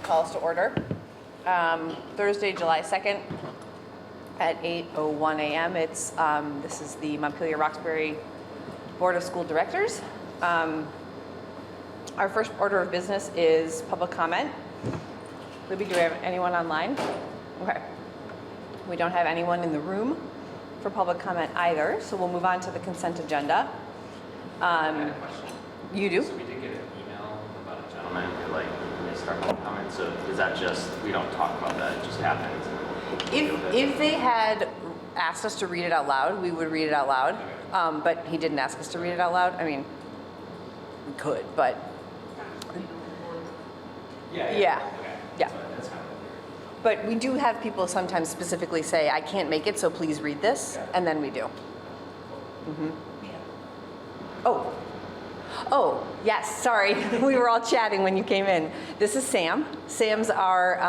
call us to order. Thursday, July 2nd at 8:01 a.m. This is the Montpelier-Roxbury Board of School Directors. Our first order of business is public comment. Libby, do we have anyone online? Okay. We don't have anyone in the room for public comment either, so we'll move on to the consent agenda. I have a question. You do? So we did get an email about a gentleman who missed our public comment. So is that just, we don't talk about that, it just happens? If they had asked us to read it out loud, we would read it out loud. Okay. But he didn't ask us to read it out loud. I mean, we could, but Yeah. Yeah. Okay. Yeah. So that's kind of weird. but we do have people sometimes specifically say, I can't make it, so please read this, Yeah. and then we do. Oh, yes, sorry. We were all chatting when you came in. This is Sam. Sam's our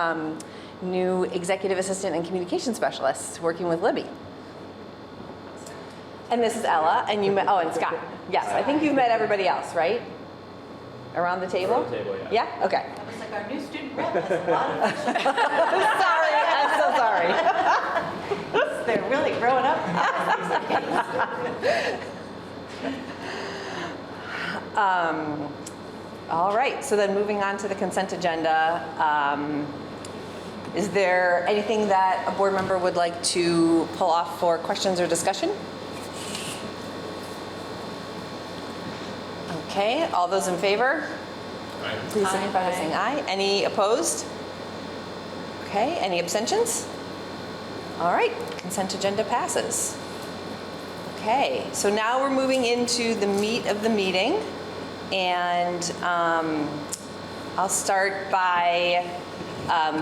new executive assistant and communication specialist working with Libby. And this is Ella, and you met, and Scott. Yes, I think you've met everybody else, right? Around the table? Around the table, yeah. Yeah? Okay. I was like, our new student rep has a lot of Sorry, I'm so sorry. They're really growing up. All right, so then moving on to the consent agenda. Is there anything that a board member would like to pull off for questions or discussion? Okay, all those in favor? Aye. Please signify by saying aye. Any opposed? Okay, any abstentions? All right, consent agenda passes. Okay, so now we're moving into the meat of the meeting. And I'll start by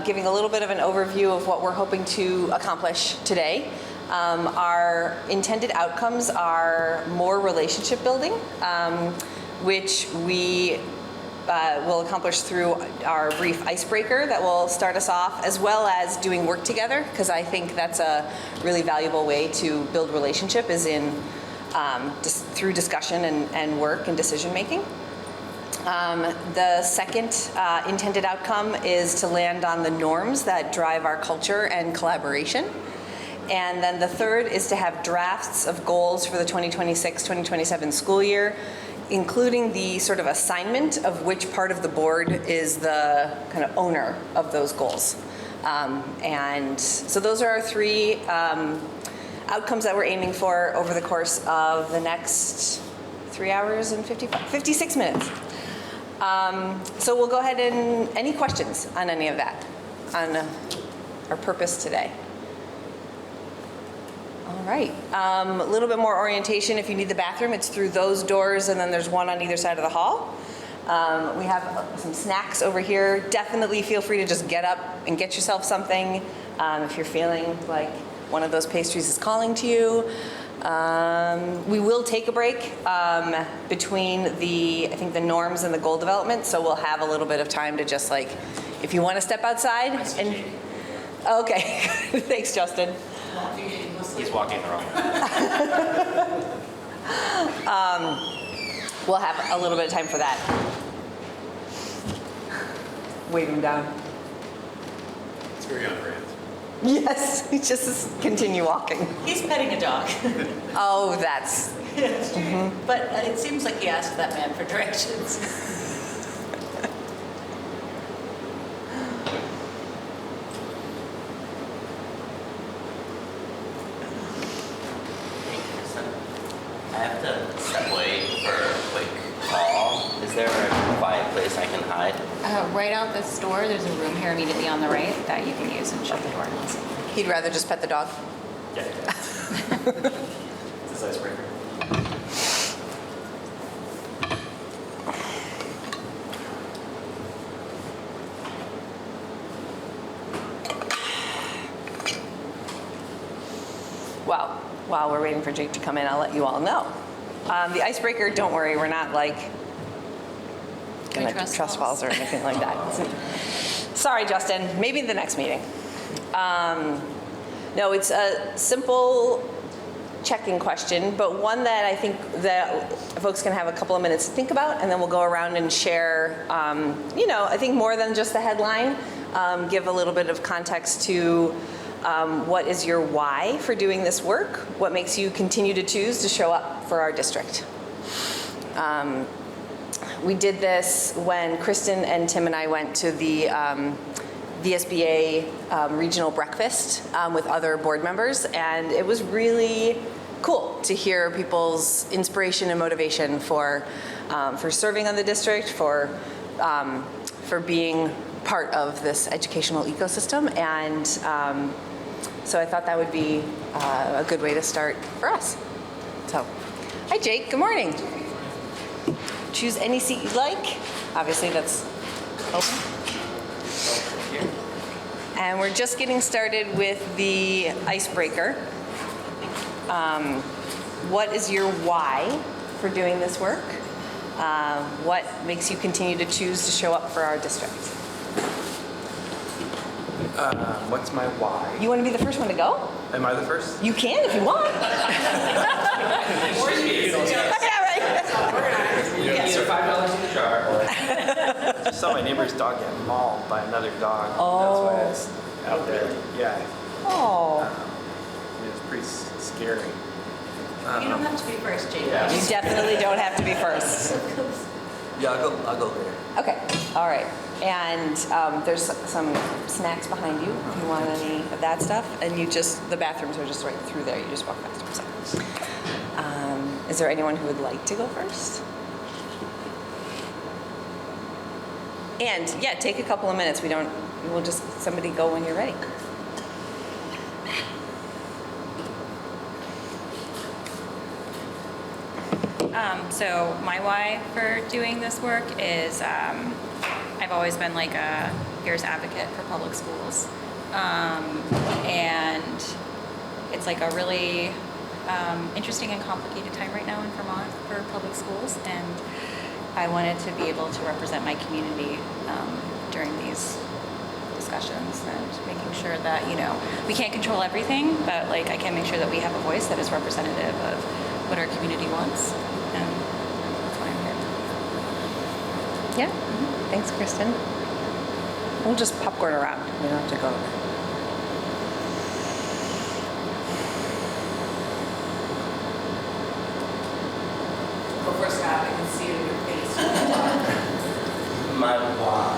giving a little bit of an overview of what we're hoping to accomplish today. Our intended outcomes are more relationship building, which we will accomplish through our brief icebreaker that will start us off, as well as doing work together, because I think that's a really valuable way to build relationship, is in just through discussion and work and decision making. The second intended outcome is to land on the norms that drive our culture and collaboration. And then the third is to have drafts of goals for the 2026-2027 school year, including the sort of assignment of which part of the board is the kind of owner of those goals. And so those are our three outcomes that we're aiming for over the course of the next 3 hours and 56 minutes. So we'll go ahead and, any questions on any of that, on our purpose today? All right, a little bit more orientation. If you need the bathroom, it's through those doors, and then there's one on either side of the hall. We have some snacks over here. Definitely feel free to just get up and get yourself something if you're feeling like one of those pastries is calling to you. We will take a break between I think the norms and the goal development, so we'll have a little bit of time to just if you want to step outside and, okay, thanks Justin. He's walking the wrong way. We'll have a little bit of time for that. Wave him down. It's very on brand. Yes, just continue walking. He's petting a dog. Oh, that's, But it seems like he asked that man for directions. I have to step away for a quick call. Is there a quiet place I can hide? Right out this door, there's a room here immediately on the right that you can use and shut the door. he'd rather just pet the dog. Yeah. Is this icebreaker? Well, while we're waiting for Jake to come in, I'll let you all know. The icebreaker, don't worry, we're not gonna trust falls or anything like that. Sorry, Justin, maybe the next meeting. No, it's a simple check-in question, but one that I think that folks can have a couple of minutes to think about, and then we'll go around and share, I think more than just the headline, give a little bit of context to what is your why for doing this work? What makes you continue to choose to show up for our district? We did this when Kristen and Tim and I went to the VSBA regional breakfast with other board members, and it was really cool to hear people's inspiration and motivation for serving on the district, for being part of this educational ecosystem, and so I thought that would be a good way to start for us. So, hi Jake, good morning. Choose any seat you'd like. Obviously that's open. And we're just getting started with the icebreaker. What is your why for doing this work? What makes you continue to choose to show up for our district? What's my why? You want to be the first one to go? Am I the first? You can if you want. Yeah, right. Yes. Either $5 in the jar or I just saw my neighbor's dog get mauled by another dog. Oh. That's why I was out there. Yeah. Oh. It was pretty scary. You don't have to be first, Jake. Yeah. You definitely don't have to be first. Yeah, I'll go there. Okay, all right. And there's some snacks behind you if you want any of that stuff. And the bathrooms are just right through there. You just walk past them. So. Is there anyone who would like to go first? And yeah, take a couple of minutes. We'll just, somebody go when you're ready. So my why for doing this work is I've always been like a fierce advocate for public schools. And it's like a really interesting and complicated time right now in Vermont for public schools. And I wanted to be able to represent my community during these discussions and making sure that, we can't control everything, but like I can make sure that we have a voice that is representative of what our community wants. And that's why I'm here. Yeah, thanks, Kristen. We'll just popcorn around. We don't have to go. Go first, Scott. I can see it in your face. My why.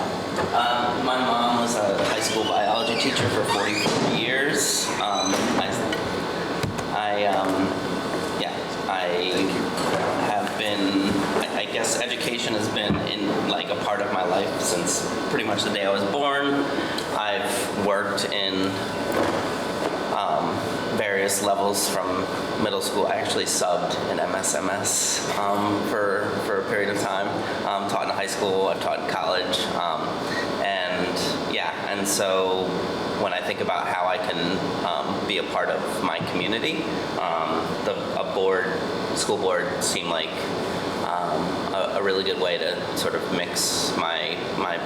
My mom was a high school biology teacher for 44 years. I have been, I guess education has been in like a part of my life since pretty much the day I was born. I've worked in various levels from middle school. I actually subbed in MSMS for a period of time. Taught in high school, I've taught in college, and so when I think about how I can be a part of my community, school board seemed like a really good way to sort of mix my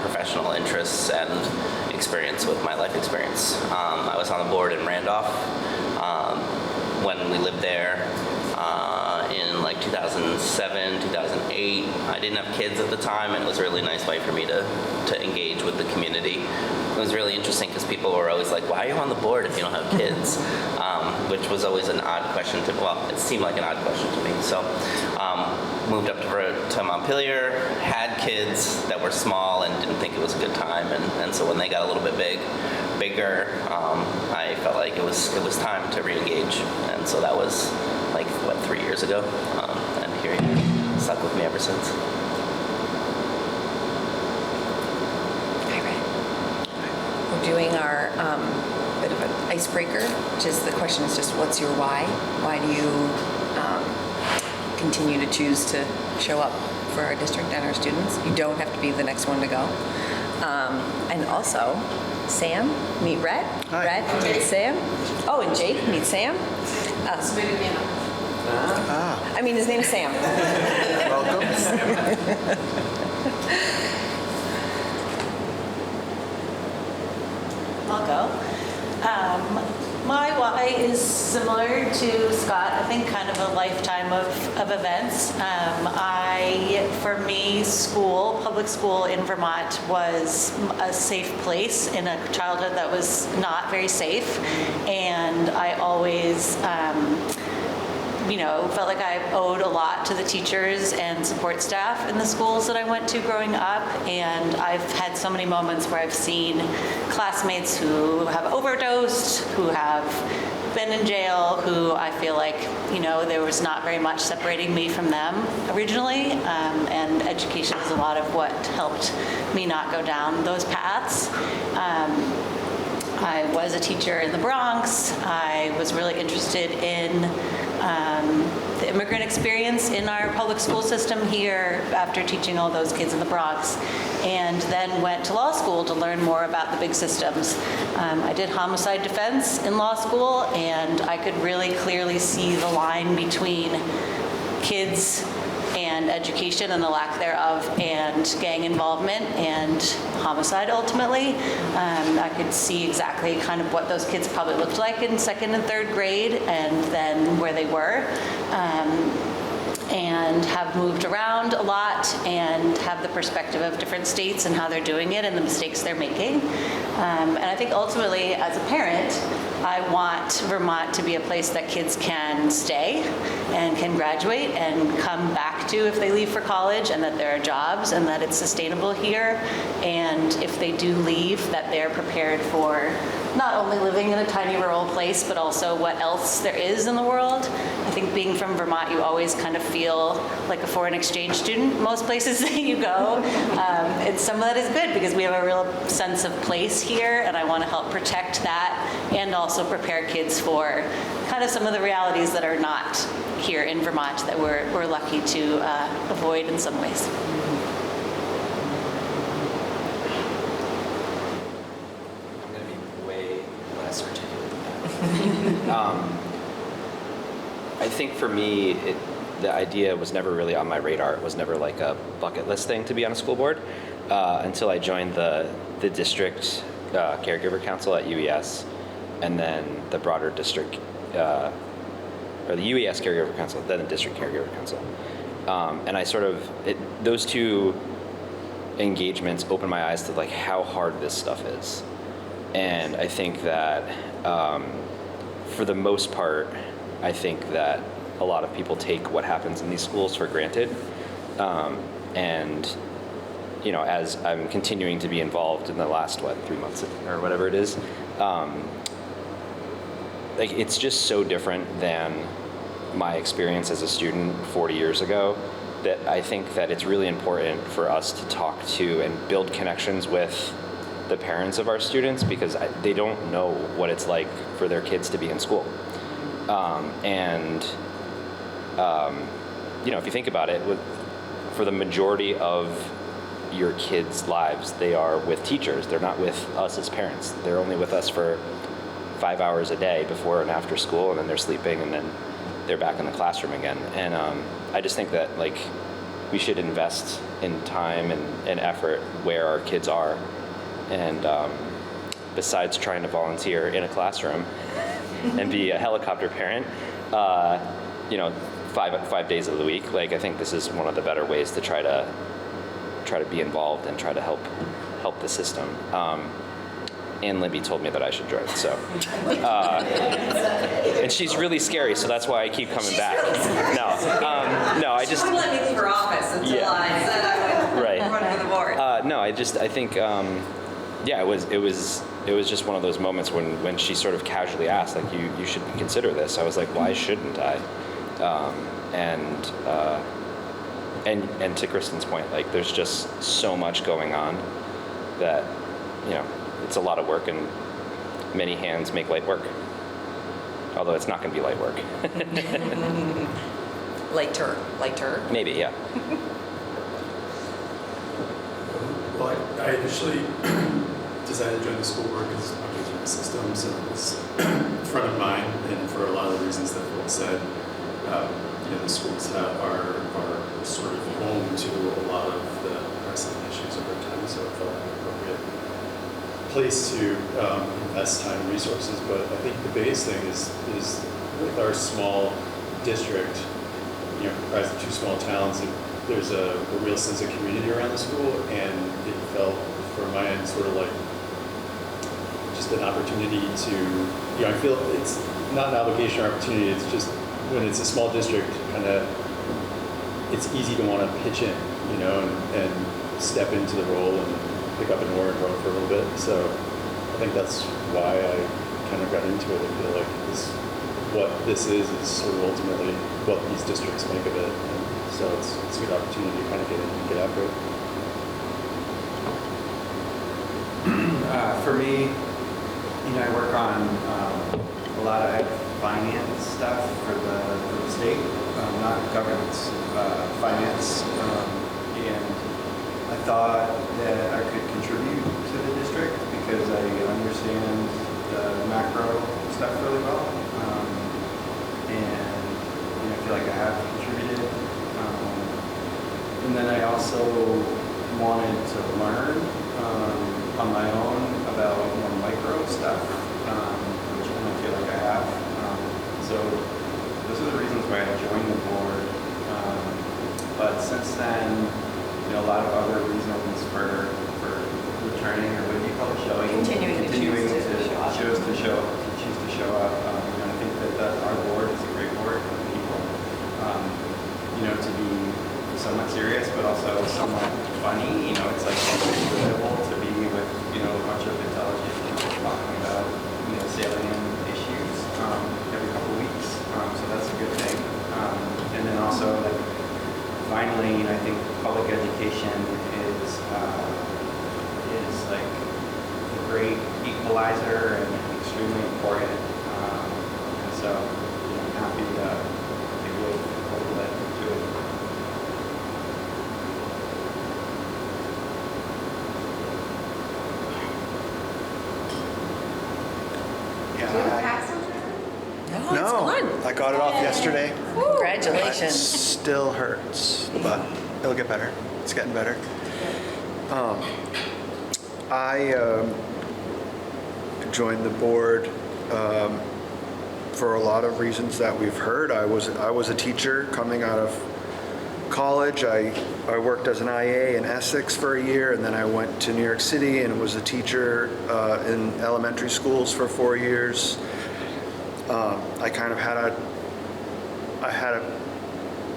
professional interests and experience with my life experience. I was on the board in Randolph when we lived there in like 2007, 2008. I didn't have kids at the time, and it was a really nice way for me to engage with the community. It was really interesting because people were always like, why are you on the board if you don't have kids? Which was always an odd question it seemed like an odd question to me. So moved up to Montpelier, had kids that were small and didn't think it was a good time. And so when they got a little bit bigger, I felt like it was time to re-engage. And so that was like, 3 years ago? And here you are, stuck with me ever since. We're doing our bit of an icebreaker, which is the question is just what's your why? Why do you continue to choose to show up for our district and our students? You don't have to be the next one to go. And also, Sam, meet Rhett. Hi. Rhett, meet Sam. Oh, and Jake, meet Sam. I mean, his name's Sam. Welcome. I'll go. My why is similar to Scott. I think kind of a lifetime of events. For me, public school in Vermont was a safe place in a childhood that was not very safe. And I always, felt like I owed a lot to the teachers and support staff in the schools that I went to growing up. And I've had so many moments where I've seen classmates who have overdosed, who have been in jail, who I feel like, there was not very much separating me from them originally. And education is a lot of what helped me not go down those paths. I was a teacher in the Bronx. I was really interested in the immigrant experience in our public school system here after teaching all those kids in the Bronx, and then went to law school to learn more about the big systems. I did homicide defense in law school, and I could really clearly see the line between kids and education and the lack thereof, and gang involvement and homicide ultimately. I could see exactly kind of what those kids probably looked like in second and third grade, and then where they were. And have moved around a lot and have the perspective of different states and how they're doing it and the mistakes they're making. And I think ultimately, as a parent, I want Vermont to be a place that kids can stay and can graduate and come back to if they leave for college, and that there are jobs and that it's sustainable here. And if they do leave, that they're prepared for not only living in a tiny rural place, but also what else there is in the world. I think being from Vermont, you always kind of feel like a foreign exchange student most places that you go. And some of that is good because we have a real sense of place here, and I want to help protect that and also prepare kids for kind of some of the realities that are not here in Vermont that we're lucky to avoid in some ways. I'm going to be way less articulate than that. I think for me, the idea was never really on my radar. It was never like a bucket list thing to be on a school board until I joined the district caregiver council at UES, and then the broader district, or the UES caregiver council, then the district caregiver council. And I sort of, those two engagements opened my eyes to like how hard this stuff is. And I think that for the most part, I think that a lot of people take what happens in these schools for granted. And, as I'm continuing to be involved in the last, 3 months or whatever it is, like it's just so different than my experience as a student 40 years ago that I think that it's really important for us to talk to and build connections with the parents of our students, because they don't know what it's like for their kids to be in school. If you think about it, for the majority of your kids' lives, they are with teachers. They're not with us as parents. They're only with us for 5 hours a day before and after school, and then they're sleeping, and then they're back in the classroom again. And I just think that we should invest in time and effort where our kids are. And besides trying to volunteer in a classroom and be a helicopter parent, 5 days of the week, I think this is one of the better ways to try to be involved and try to help the system. And Libby told me that I should join, so. And she's really scary, so that's why I keep coming back. No, I just. She wouldn't let me leave her office until I said I would run for the board. I think, it was just one of those moments when she sort of casually asked, you should consider this. I was like, why shouldn't I? And to Kristen's point, there's just so much going on that, it's a lot of work, and many hands make light work. Although it's not going to be light work. Lighter. Maybe, yeah. Well, I initially decided to join the school board because my kids are in the system, so it was front of mind, and for a lot of the reasons that Phil said, the schools are sort of home to a lot of the pressing issues over time, so it felt like an appropriate place to invest time and resources, but I think the biggest thing is with our small district, comprised of 2 small towns, there's a real sense of community around the school, and it felt, from my end, sort of like just an opportunity to, I feel it's not an obligation or opportunity, it's just when it's a small district, kind of, it's easy to want to pitch in, and step into the role and pick up an oar and row for a little bit. So I think that's why I kind of got into it. I feel like what this is sort of ultimately what these districts make of it. And so it's a good opportunity to kind of get in and get after it. For me, I work on a lot of finance stuff for the state, not governance, finance, and I thought that I could contribute to the district because I understand the macro stuff really well, and I feel like I have contributed. And then I also wanted to learn on my own about more micro stuff, which I don't feel like I have. So those are the reasons why I joined the board. But since then, a lot of other reasons for returning, or what do you call it, showing? Continuing to choose to show up. choose to show up. I think that our board is a great board of people. To be somewhat serious, but also somewhat funny. It's like enjoyable to be with a bunch of intelligent people talking about salient issues every couple of weeks. So that's a good thing. And then also finally, I think public education is like a great equalizer and extremely important. And so I'm happy to give a little bit to it. No, it's fun. I got it off yesterday. Congratulations. It still hurts, but it'll get better. It's getting better. I joined the board for a lot of reasons that we've heard. I was a teacher coming out of college. I worked as an IA in Essex for a year, and then I went to New York City and was a teacher in elementary schools for 4 years.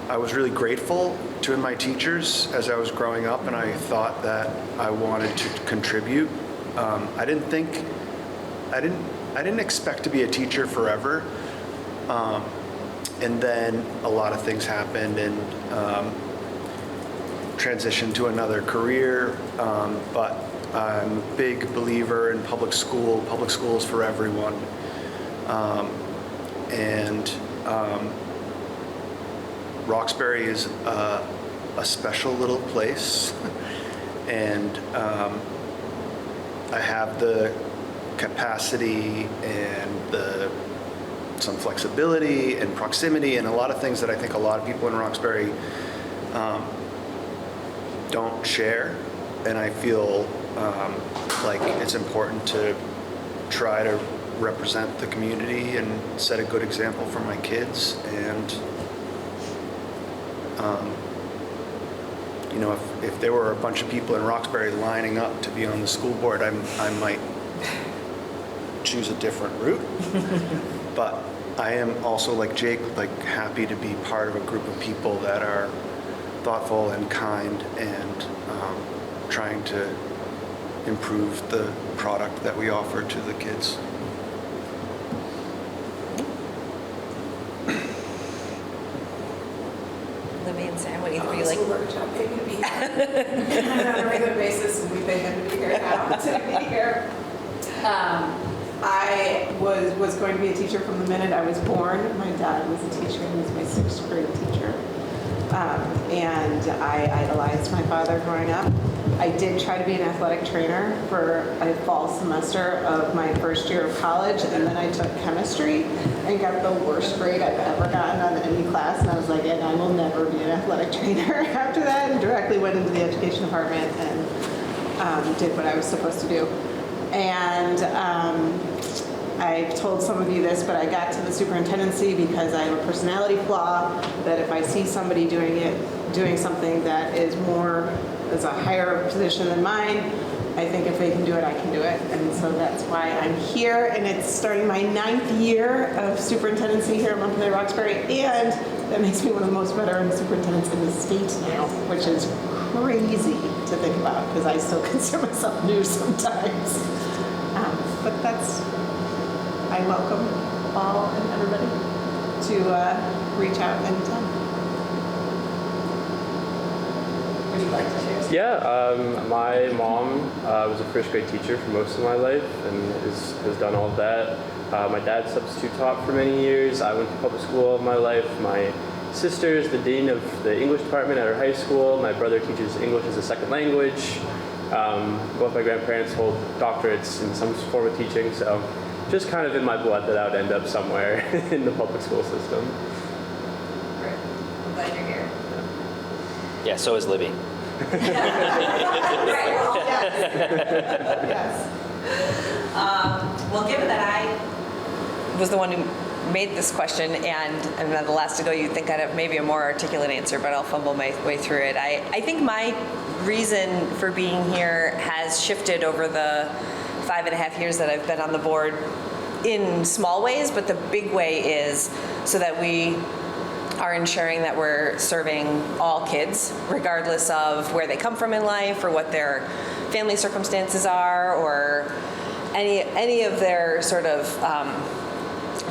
I was really grateful to my teachers as I was growing up, and I thought that I wanted to contribute. I didn't expect to be a teacher forever. And then a lot of things happened and transitioned to another career. But I'm a big believer in public schools for everyone. Roxbury is a special little place, and I have the capacity and some flexibility and proximity and a lot of things that I think a lot of people in Roxbury don't share, and I feel like it's important to try to represent the community and set a good example for my kids. And if there were a bunch of people in Roxbury lining up to be on the school board, I might choose a different route. But I am also, like Jake, happy to be part of a group of people that are thoughtful and kind and trying to improve the product that we offer to the kids. Libby and Sam, what do you The like? school workshop paid me to be here. On a regular basis, and we pay him to be here now to be here. I was going to be a teacher from the minute I was born. My dad was a teacher. He was my 6th grade teacher. And I idolized my father growing up. I did try to be an athletic trainer for a fall semester of my first year of college, and then I took chemistry and got the worst grade I've ever gotten on any class, and I was like, and I will never be an athletic trainer after that, and directly went into the education department and did what I was supposed to do. And I've told some of you this, but I got to the superintendency because I have a personality flaw that if I see somebody doing something that is a higher position than mine, I think if they can do it, I can do it. And so that's why I'm here. And it's starting my 9th year of superintendency here at Montpelier-Roxbury. And that makes me one of the most veteran superintendents in the state now, which is crazy to think about because I still consider myself new sometimes. But I welcome all and everybody to reach out anytime. Would you like to share? Yeah, my mom was a first grade teacher for most of my life and has done all of that. My dad substitute taught for many years. I went to public school all of my life. My sister is the dean of the English department at her high school. My brother teaches English as a second language. Both my grandparents hold doctorates in some form of teaching, so just kind of in my blood that I would end up somewhere in the public school system. Great. I'm glad you're here. Yeah, so is Libby. Well, given that I was the one who made this question and I'm the last to go, you'd think I'd have maybe a more articulate answer, but I'll fumble my way through it. I think my reason for being here has shifted over the 5.5 years that I've been on the board in small ways, but the big way is so that we are ensuring that we're serving all kids, regardless of where they come from in life or what their family circumstances are or any of their sort of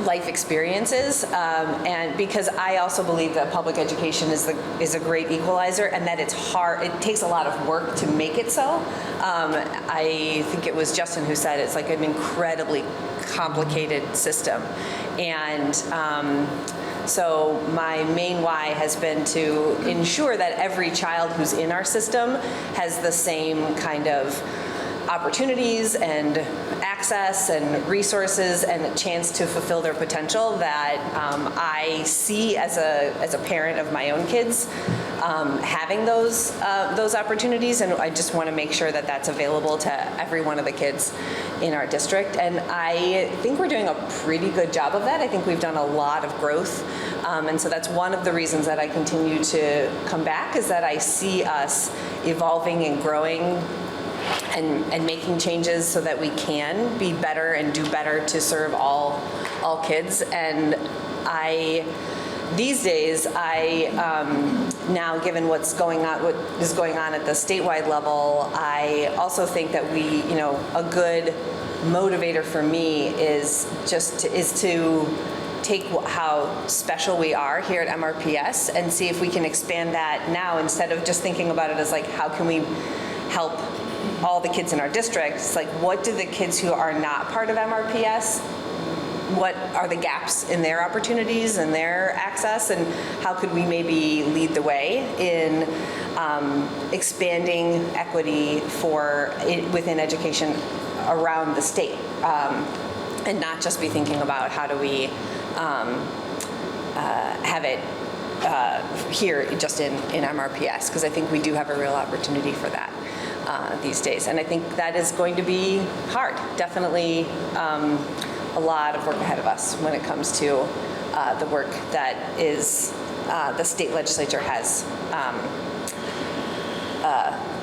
life experiences, and because I also believe that public education is a great equalizer and that it's hard, it takes a lot of work to make it so. I think it was Justin who said it's like an incredibly complicated system, and so my main why has been to ensure that every child who's in our system has the same kind of opportunities and access and resources and a chance to fulfill their potential that I see as a parent of my own kids having those opportunities, and I just want to make sure that that's available to every one of the kids in our district. And I think we're doing a pretty good job of that. I think we've done a lot of growth, and so that's one of the reasons that I continue to come back, is that I see us evolving and growing and making changes so that we can be better and do better to serve all kids. And these days, now given what is going on at the statewide level, I also think that a good motivator for me is to take how special we are here at MRPS and see if we can expand that now, instead of just thinking about it as like, how can we help all the kids in our district. It's like, what do the kids who are not part of MRPS, what are the gaps in their opportunities and their access, and how could we maybe lead the way in expanding equity within education around the state, and not just be thinking about how do we have it here just in MRPS, because I think we do have a real opportunity for that these days. And I think that is going to be hard. Definitely a lot of work ahead of us when it comes to the work that is the state legislature has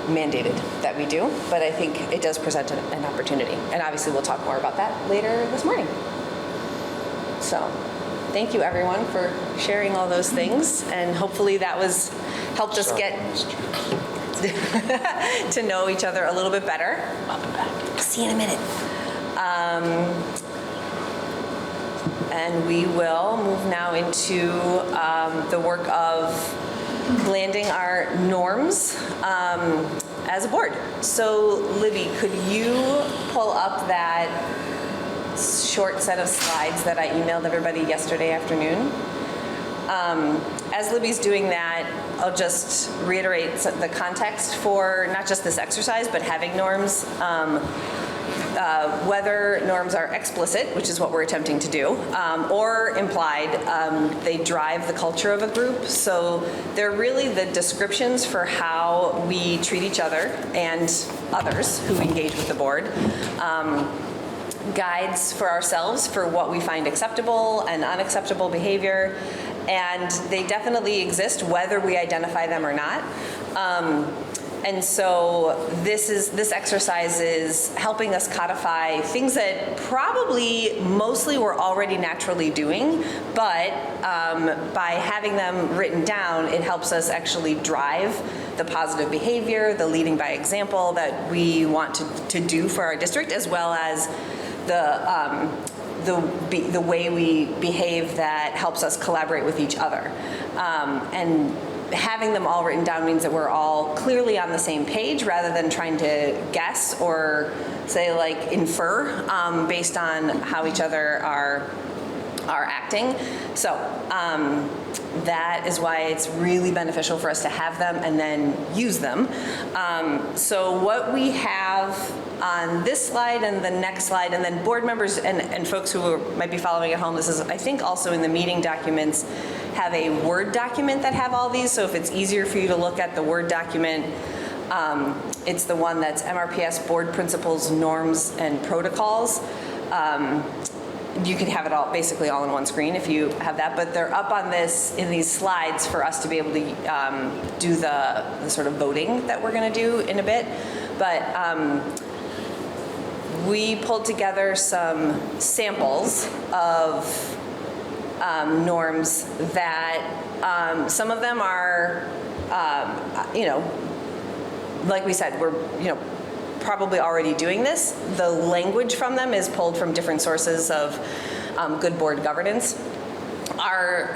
mandated that we do. But I think it does present an opportunity. And obviously we'll talk more about that later this morning. So thank you everyone for sharing all those things, and hopefully that helped us get to know each other a little bit better. See you in a minute. And we will move now into the work of landing our norms as a board. So Libby, could you pull up that short set of slides that I emailed everybody yesterday afternoon? As Libby's doing that, I'll just reiterate the context for not just this exercise, but having norms. whether norms are explicit, which is what we're attempting to do, or implied, they drive the culture of a group. So they're really the descriptions for how we treat each other and others who engage with the board. Guides for ourselves for what we find acceptable and unacceptable behavior, and they definitely exist whether we identify them or not. And so this exercise is helping us codify things that probably mostly we're already naturally doing, but by having them written down, it helps us actually drive the positive behavior, the leading by example that we want to do for our district, as well as the way we behave that helps us collaborate with each other. And having them all written down means that we're all clearly on the same page rather than trying to guess or say like infer based on how each other are acting. So that is why it's really beneficial for us to have them and then use them. So what we have on this slide and the next slide, and then board members and folks who might be following at home, this is I think also in the meeting documents, have a Word document that have all these. So if it's easier for you to look at the Word document, it's the one that's MRPS Board Principles, Norms, and Protocols. You could have it all, basically all in one screen if you have that, but they're up on this in these slides for us to be able to do the sort of voting that we're going to do in a bit. But we pulled together some samples of norms that some of them are, like we said, we're, probably already doing this. The language from them is pulled from different sources of good board governance. Our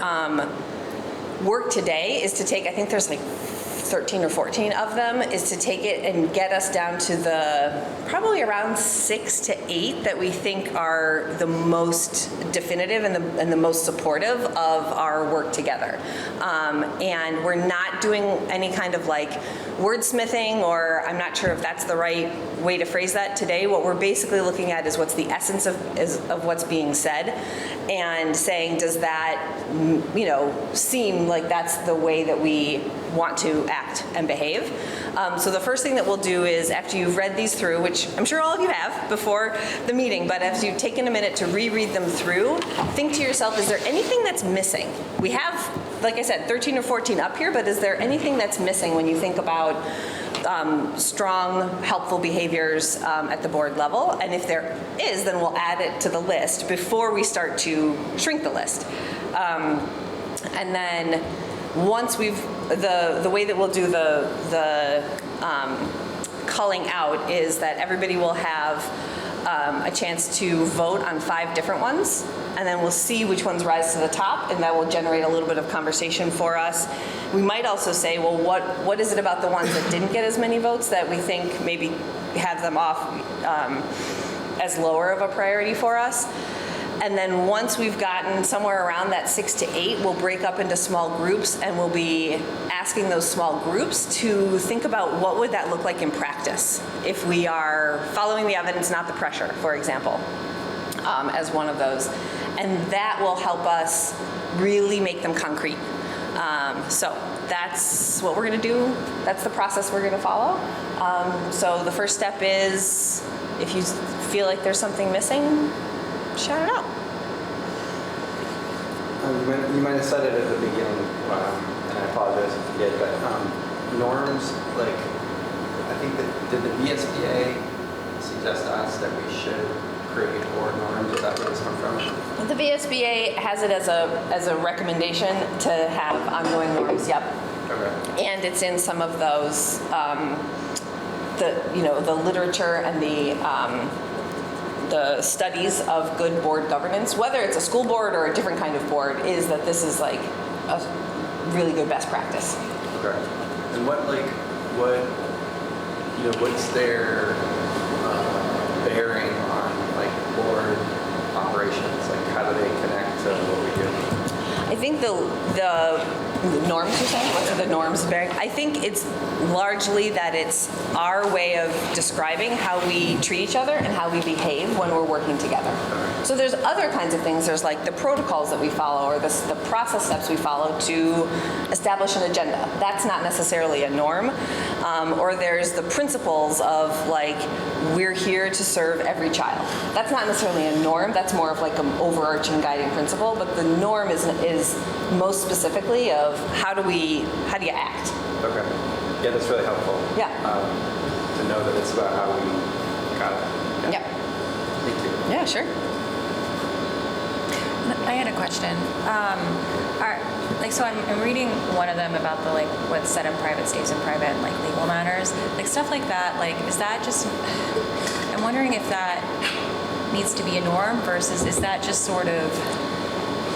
work today is to take, I think there's like 13 or 14 of them, is to take it and get us down to the probably around 6 to 8 that we think are the most definitive and the most supportive of our work together. And we're not doing any kind of like wordsmithing, or I'm not sure if that's the right way to phrase that today. What we're basically looking at is what's the essence of what's being said, and saying, does that seem like that's the way that we want to act and behave. So the first thing that we'll do is, after you've read these through, which I'm sure all of you have before the meeting, but as you've taken a minute to reread them through, think to yourself, is there anything that's missing? We have, like I said, 13 or 14 up here, but is there anything that's missing when you think about strong, helpful behaviors at the board level? And if there is, then we'll add it to the list before we start to shrink the list. And then once we've, the way that we'll do the culling out is that everybody will have a chance to vote on 5 different ones, and then we'll see which ones rise to the top, and that will generate a little bit of conversation for us. We might also say, well, what is it about the ones that didn't get as many votes that we think maybe have them off as lower of a priority for us? And then once we've gotten somewhere around that 6 to 8, we'll break up into small groups, and we'll be asking those small groups to think about what would that look like in practice if we are following the evidence, not the pressure, for example, as one of those. And that will help us really make them concrete. So that's what we're going to do. That's the process we're going to follow. So the first step is, if you feel like there's something missing, shout it out. You might have said it at the beginning, and I apologize if you did, but norms, like, I think that, did the VSBA suggest to us that we should create board norms? Is that where this comes from? The VSBA has it as a recommendation to have ongoing norms, yep. Okay. And it's in some of those, the literature and the studies of good board governance, whether it's a school board or a different kind of board, is that this is like a really good best practice. Okay. And what's their bearing on like board operations? Like, how do they connect to what we do? I think the Norms, you're saying? What are the norms, Barry? I think it's largely that it's our way of describing how we treat each other and how we behave when we're working together. So there's other kinds of things. There's like the protocols that we follow or the process steps we follow to establish an agenda. That's not necessarily a norm. Or there's the principles of like, we're here to serve every child. That's not necessarily a norm. That's more of like an overarching guiding principle. But the norm is most specifically of how do you act? Okay. Yeah, that's really helpful. Yeah. To know that it's about how we got it. Yep. Thank you. Yeah, sure. I had a question. So I'm reading one of them about the like what's said in private stays in private and like legal matters, like stuff like that. Like, is that just? I'm wondering if that needs to be a norm versus is that just sort of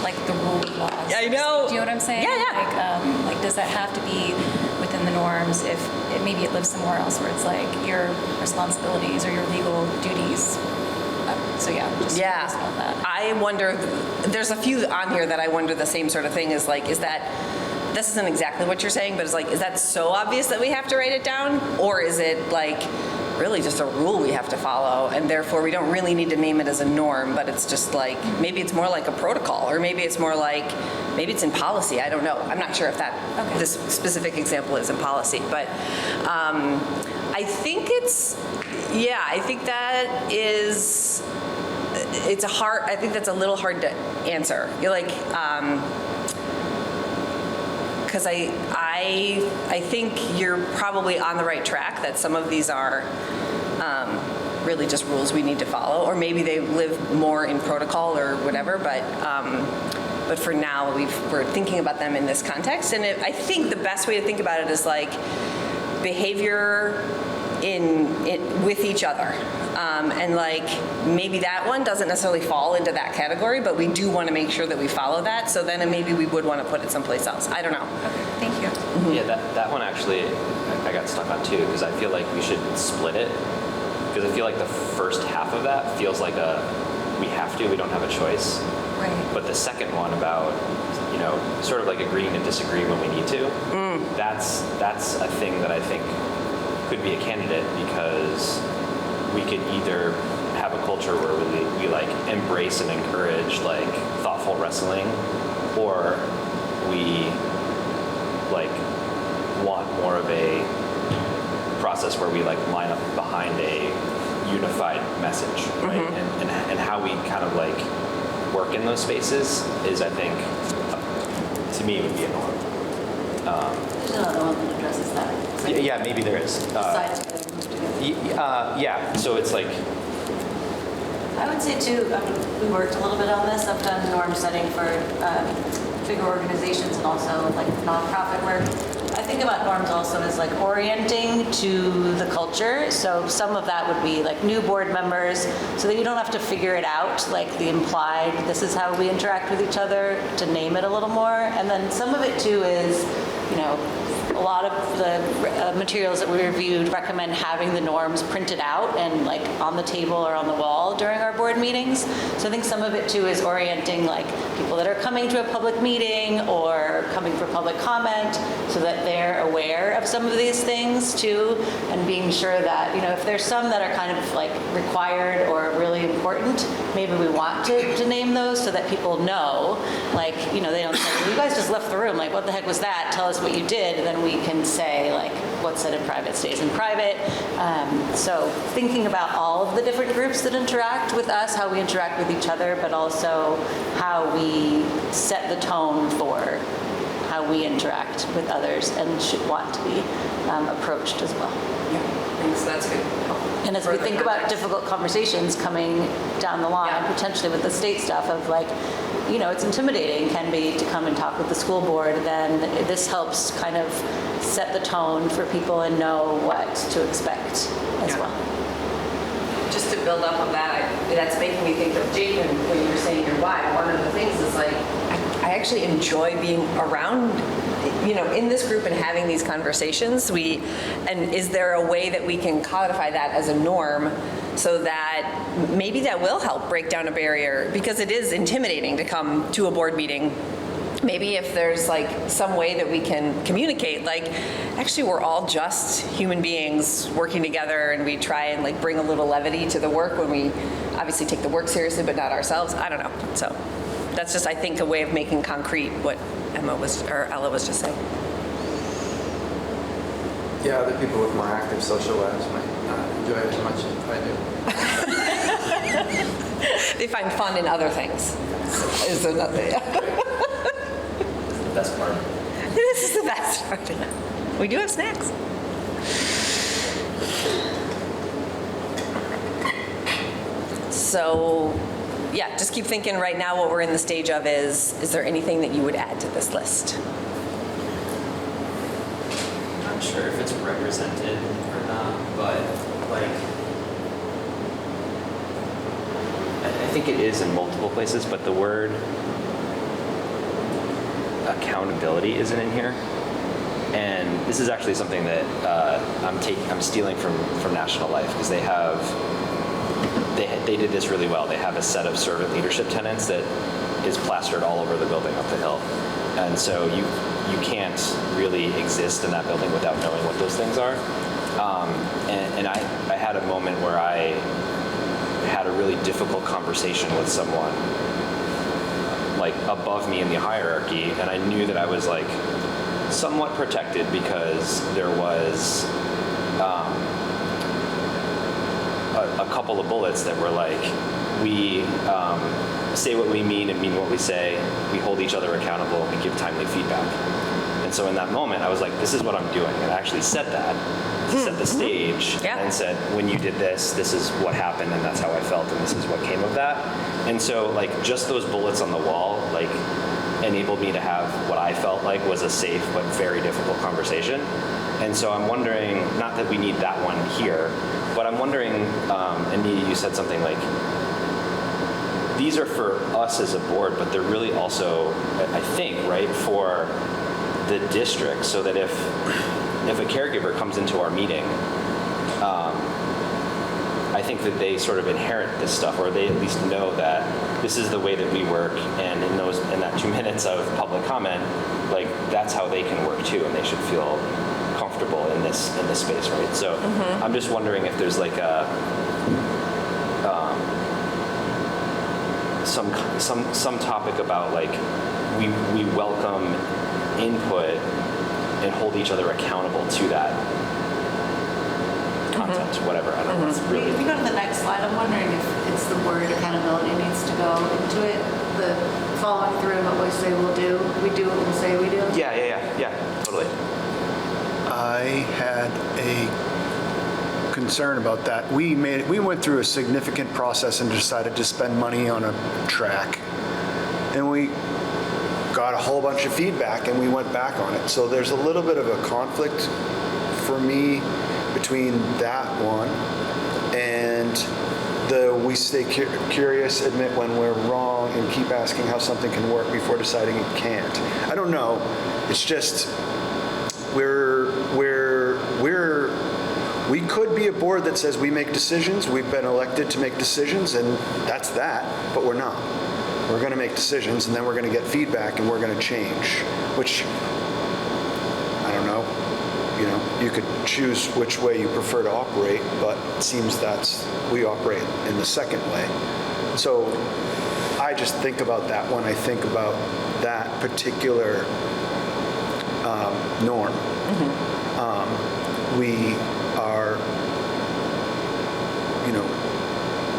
like the rule of law? I know. Do you know what I'm saying? Yeah. Like, does that have to be within the norms if maybe it lives somewhere else where it's like your responsibilities or your legal duties? So yeah, just curious about that. I wonder, there's a few on here that I wonder the same sort of thing is like, is that, this isn't exactly what you're saying, but it's like, is that so obvious that we have to write it down? Or is it like really just a rule we have to follow and therefore we don't really need to name it as a norm, but it's just like, maybe it's more like a protocol or maybe it's more like, maybe it's in policy, I don't know. I'm not sure if that, this specific example is in policy, but I think I think that is, I think that's a little hard to answer. You're like, because I think you're probably on the right track that some of these are really just rules we need to follow, or maybe they live more in protocol or whatever, but for now we're thinking about them in this context, and I think the best way to think about it is like behavior with each other. And like maybe that one doesn't necessarily fall into that category, but we do want to make sure that we follow that. So then maybe we would want to put it someplace else. I don't know. Okay, thank you. Mm-hmm. Yeah, that one actually I got stuck on too because I feel like we should split it because I feel like the first half of that feels like we don't have a choice. Right. But the second one about sort of like agreeing to disagree when we need to, that's a thing that I think could be a candidate because we could either have a culture where we like embrace and encourage like thoughtful wrestling, or we like want more of a process where we like line up behind a unified message, right? And how we kind of like work in those spaces is, I think, to me, would be a norm. There's another one that addresses that. Yeah, maybe there is. Sides together, move together. Yeah, so it's like, I would say too, we worked a little bit on this. I've done norm setting for bigger organizations and also like nonprofit work. I think about norms also as like orienting to the culture. So some of that would be like new board members so that you don't have to figure it out, like the implied, this is how we interact with each other, to name it a little more. And then some of it too is, a lot of the materials that we reviewed recommend having the norms printed out and like on the table or on the wall during our board meetings. So I think some of it too is orienting like people that are coming to a public meeting or coming for public comment so that they're aware of some of these things too, and being sure that, if there's some that are kind of like required or really important, maybe we want to name those so that people know, like, they don't say, well, you guys just left the room, like what the heck was that? Tell us what you did, and then we can say like what's said in private stays in private. So thinking about all of the different groups that interact with us, how we interact with each other, but also how we set the tone for how we interact with others and should want to be approached as well. Yeah, thanks. That's good. And as we think about difficult conversations coming down the line, potentially with the state stuff of like, it's intimidating, can be, to come and talk with the school board, then this helps kind of set the tone for people and know what to expect as well. Just to build up on that, that's making me think of Jake and when you were saying your why. One of the things is like, I actually enjoy being around, in this group and having these conversations. And is there a way that we can codify that as a norm so that maybe that will help break down a barrier, because it is intimidating to come to a board meeting maybe if there's like some way that we can communicate, like, actually we're all just human beings working together, and we try and like bring a little levity to the work when we obviously take the work seriously, but not ourselves. I don't know. So that's just, I think, a way of making concrete what Ella was just saying. Yeah, other people with more active social lives might not enjoy it as much as I do. They find fun in other things. Is another. The best part. This is the best part. We do have snacks. So, yeah, just keep thinking right now what we're in the stage of is there anything that you would add to this list? I'm not sure if it's represented or not, but like, I think it is in multiple places, but the word accountability isn't in here. And this is actually something that I'm stealing from National Life, because they did this really well. They have a set of servant leadership tenets that is plastered all over the building up the hill. And so you can't really exist in that building without knowing what those things are. And I had a moment where I had a really difficult conversation with someone like above me in the hierarchy, and I knew that I was like somewhat protected because there was a couple of bullets that were like, we say what we mean and mean what we say, we hold each other accountable, and give timely feedback. And so in that moment, I was like, this is what I'm doing. And I actually said that to set the stage, Yeah. and said, when you did this, this is what happened, and that's how I felt, and this is what came of that. And so like just those bullets on the wall, like enabled me to have what I felt like was a safe but very difficult conversation. And so I'm wondering, not that we need that one here, but I'm wondering, and Nia, you said something like, these are for us as a board, but they're really also, I think, right, for the district, so that if a caregiver comes into our meeting, I think that they sort of inherit this stuff, or they at least know that this is the way that we work, and in that 2 minutes of public comment, like that's how they can work too, and they should feel comfortable in this space, right? So I'm just wondering if there's like some topic about like we welcome input and hold each other accountable to that content, whatever. I don't know. It's really. If you go to the next slide, I'm wondering if it's the word accountability needs to go into it. The following through what we say we'll do. We do what we say we do. Yeah, totally. I had a concern about that. We went through a significant process and decided to spend money on a track, and we got a whole bunch of feedback, and we went back on it. So there's a little bit of a conflict for me between that one and the we stay curious, admit when we're wrong, and keep asking how something can work before deciding it can't. I don't know. It's just we could be a board that says we make decisions. We've been elected to make decisions, and that's that, but we're not. We're going to make decisions, and then we're going to get feedback, and we're going to change, which, I don't know, you could choose which way you prefer to operate, but it seems we operate in the second way. So I just think about that when I think about that particular norm. We are,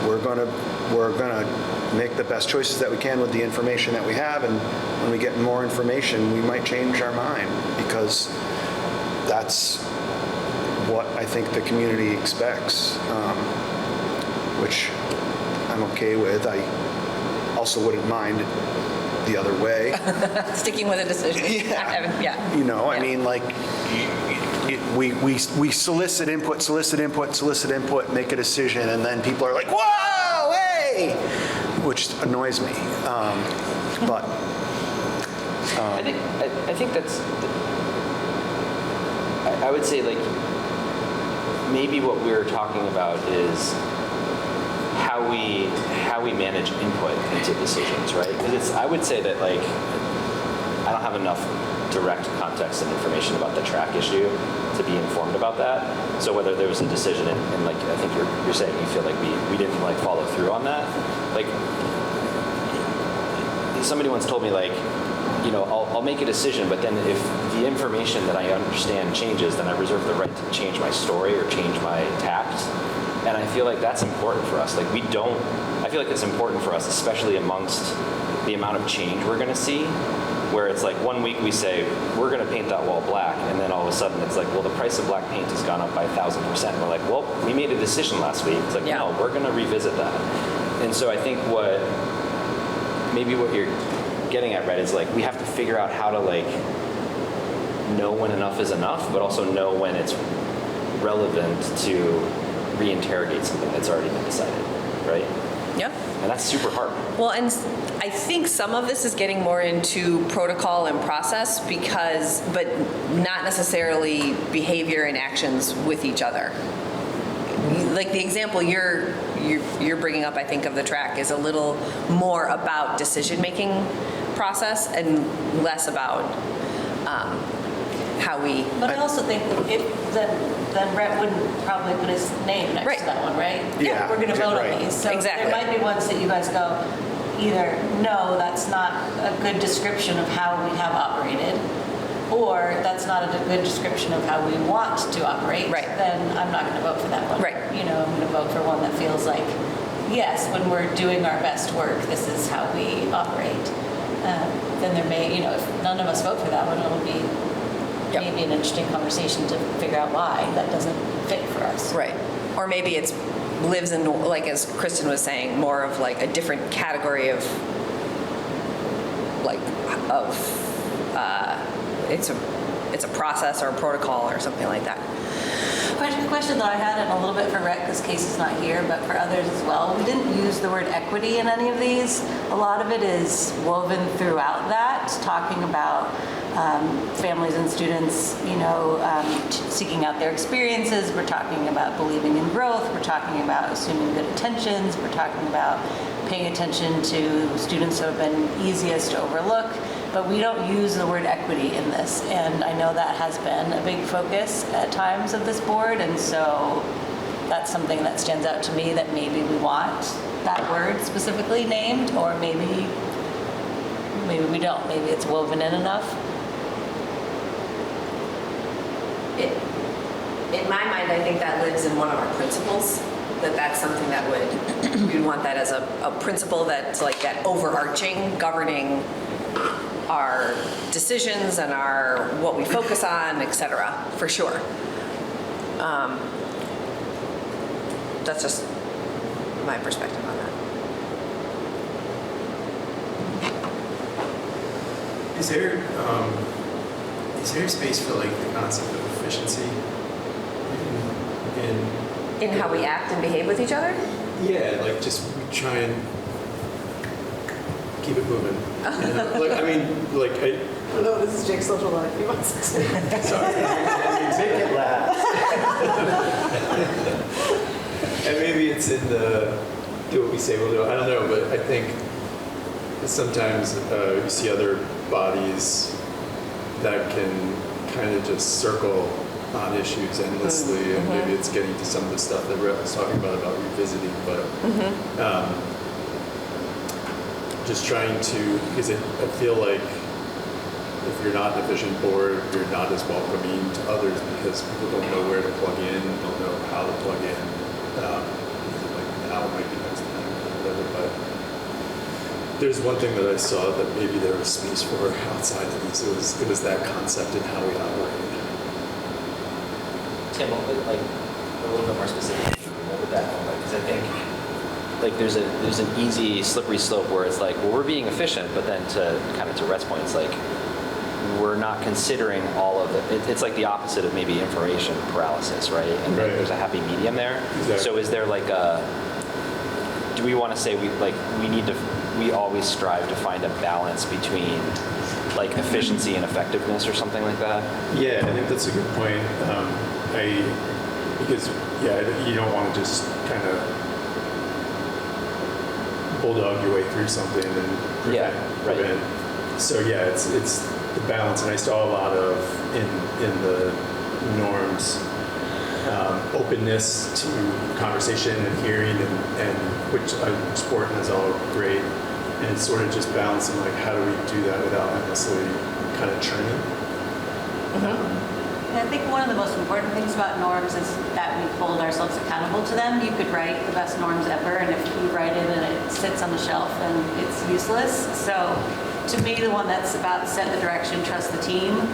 we're gonna make the best choices that we can with the information that we have, and when we get more information, we might change our mind, because that's what I think the community expects, which I'm okay with. I also wouldn't mind the other way. Sticking with a decision. Yeah. I mean, like, we solicit input, make a decision, and then people are like, whoa, hey, which annoys me. But I think that's. I would say, like, maybe what we're talking about is how we manage input into decisions, right? Because I would say that, like, I don't have enough direct context and information about the track issue to be informed about that. So whether there was a decision and like I think you're saying you feel like we didn't like follow through on that. Like somebody once told me like, you know, I'll make a decision, but then if the information that I understand changes, then I reserve the right to change my story or change my tact. And I feel like that's important for us. Like I feel like it's important for us, especially amongst the amount of change we're going to see, where it's like 1 week we say, we're going to paint that wall black, and then all of a sudden it's like, well, the price of black paint has gone up by 1,000%. And we're like, well, we made a decision last week. It's like, no, we're going to revisit that. And so I think what you're getting at, Red, is like, we have to figure out how to like know when enough is enough, but also know when it's relevant to reinterrogate something that's already been decided, right? Yeah. And that's super hard. Well, and I think some of this is getting more into protocol and process but not necessarily behavior and actions with each other. Like the example you're bringing up, I think, of the track is a little more about decision-making process and less about how we. But I also think then Rhett wouldn't probably put his name next to that one, right? Yeah, We're going to vote right. on these. So Exactly. there might be ones that you guys go, either no, that's not a good description of how we have operated, or that's not a good description of how we want to operate. Right. Then I'm not going to vote for that one. Right. You know, I'm going to vote for one that feels like, yes, when we're doing our best work, this is how we operate. Then there may, you know, if none of us vote for that one, it'll be maybe an interesting conversation to figure out why that doesn't fit for us. Right. Or maybe it's lives in, like as Kristen was saying, more of like a different category of it's a process or a protocol or something like that. Question that I had, and a little bit for Rhett because Casey's not here, but for others as well. We didn't use the word equity in any of these. A lot of it is woven throughout that, talking about families and students, you know, seeking out their experiences. We're talking about believing in growth. We're talking about assuming good intentions. We're talking about paying attention to students who have been easiest to overlook. But we don't use the word equity in this, and I know that has been a big focus at times of this board, and so that's something that stands out to me, that maybe we want that word specifically named, or maybe we don't. Maybe it's woven in enough. In my mind, I think that lives in one of our principles, that's something that we'd want that as a principle that's like that overarching governing our decisions and what we focus on, etc. For sure. That's just my perspective on that. Is there space for like the concept of efficiency In how we act and behave with each other? Yeah, like just we try and keep it moving. You know? Like I mean, like No, this is Jake's social life. He wants to say. Sorry. Make it last. And maybe it's in the do what we say we'll do. I don't know, but I think sometimes you see other bodies that can kind of just circle on issues endlessly, and maybe it's getting to some of the stuff that Rhett was talking about revisiting, but just trying to, because I feel like if you're not an efficient board, you're not as welcoming to others because people don't know where to plug in, don't know how to plug in. Like now might be next time or whatever, but there's one thing that I saw that maybe there was space for outside of this. It was that concept and how we operate. Tim, like a little bit more specific, what would that look like? Because I think like there's an easy slippery slope where it's like, well, we're being efficient, but then to Rhett's point, it's like we're not considering all of it. It's like the opposite of maybe information paralysis, right? And Right. there's a happy medium there. Exactly. So is there like do we want to say we always strive to find a balance between like efficiency and effectiveness or something like that? Yeah, I think that's a good point. Because you don't want to just kind of bulldog your way through something and prevent. Yeah, right. So yeah, it's the balance, and I saw a lot of in the norms openness to conversation and hearing, and which I support and is all great. And it's sort of just balancing, like, how do we do that without necessarily kind of training? And I think one of the most important things about norms is that we hold ourselves accountable to them. You could write the best norms ever, and if you write it and it sits on the shelf, then it's useless. So to me, the one that's about set the direction, trust the team,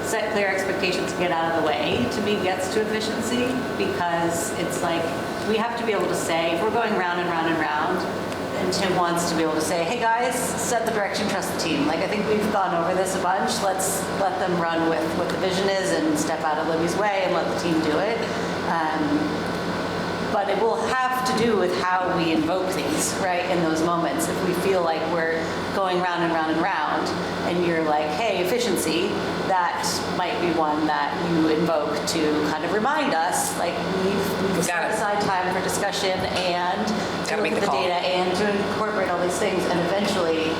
set clear expectations, and get out of the way, to me gets to efficiency, because it's like we have to be able to say, if we're going round and round and round, and Tim wants to be able to say, hey guys, set the direction, trust the team. Like, I think we've gone over this a bunch. Let's let them run with what the vision is and step out of Libby's way and let the team do it. But it will have to do with how we invoke things, right, in those moments. If we feel like we're going round and round and round, and you're like, hey, efficiency, that might be one that you invoke to kind of remind us, like, we've set aside time for discussion and to look at the data and to incorporate all these things, and eventually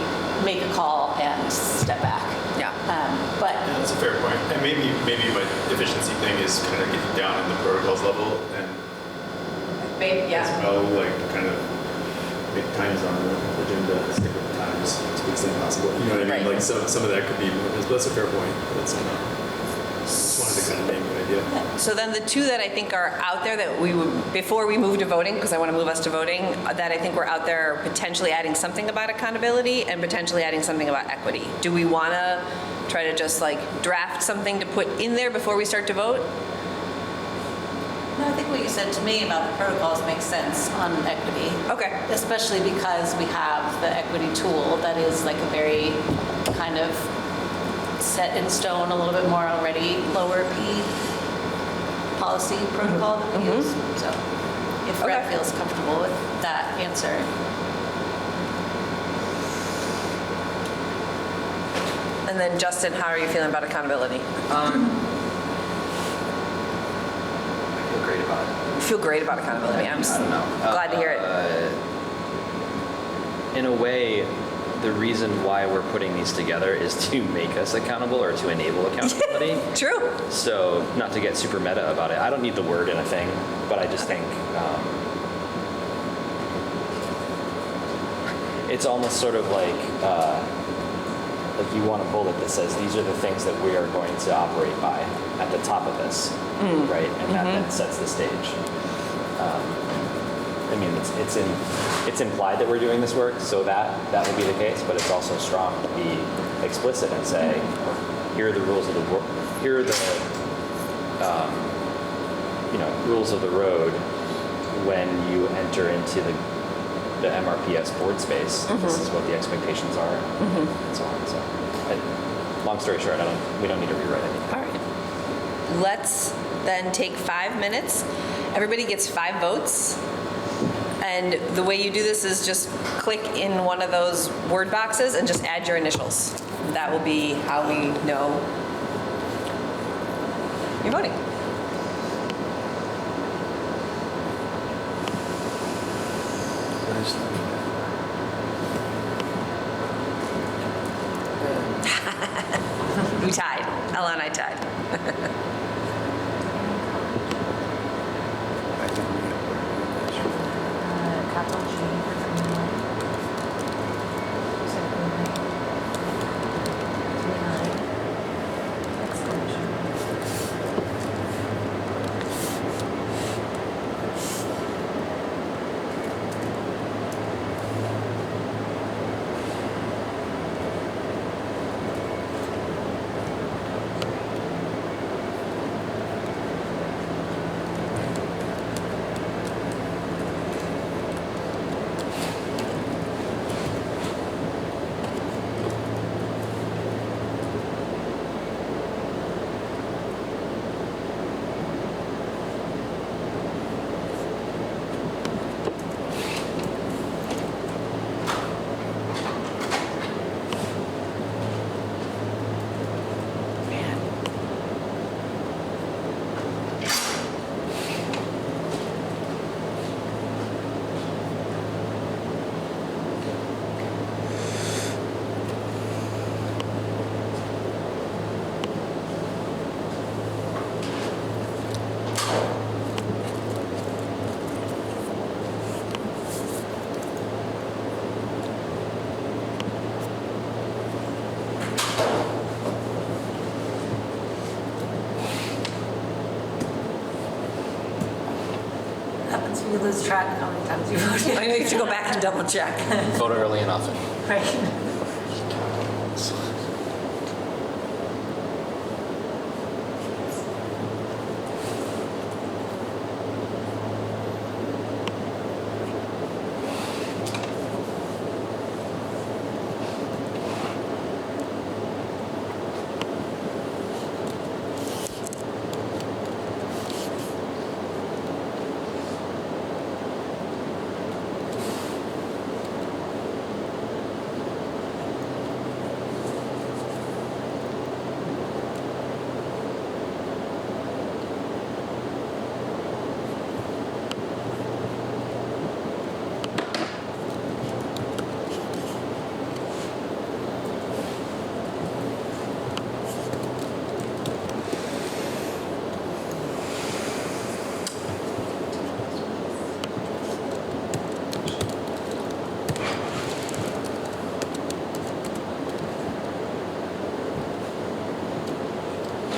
make a call and step back. Yeah. But Yeah, that's a fair point. And maybe my efficiency thing is kind of getting down in the protocols level, and as well, like, kind of make times on the agenda, stick with the times to the extent possible. You know what I mean? Like, some of that could be, that's a fair point. That's just wanted to kind of name the idea. So then the two that I think are out there that we would, before we move to voting, because I want to move us to voting, that I think we're out there are potentially adding something about accountability and potentially adding something about equity. Do we want to try to just like draft something to put in there before we start to vote? no, I think what you said to me about the protocols makes sense on equity. Okay. Especially because we have the equity tool that is like a very kind of set in stone, a little bit more already lower P policy protocol that we use. So if Brett feels comfortable with that answer. And then Justin, how are you feeling about accountability? I feel great about it. You feel great about accountability. I'm I don't know. glad to hear it. In a way, the reason why we're putting these together is to make us accountable or to enable accountability. True. So, not to get super meta about it, I don't need the word in a thing, but I just think it's almost sort of like you want a bullet that says these are the things that we are going to operate by at the top of this, right? And that then sets the stage. I mean, it's implied that we're doing this work, so that will be the case. But it's also strong to be explicit and say, here are the rules of the here are the rules of the road when you enter into the MRPS board space. This is what the expectations are, and so on. So, long story short, we don't need to rewrite anything. All right. Let's then take 5 minutes. Everybody gets 5 votes. And the way you do this is just click in one of those word boxes and just add your initials. That will be how we know you're voting. We tied. Ella and I tied. Capital G for Greenway. So Greenway. Exclamation. You lose track of how many times you voted. I need to go back and double check. Vote early and often. Right.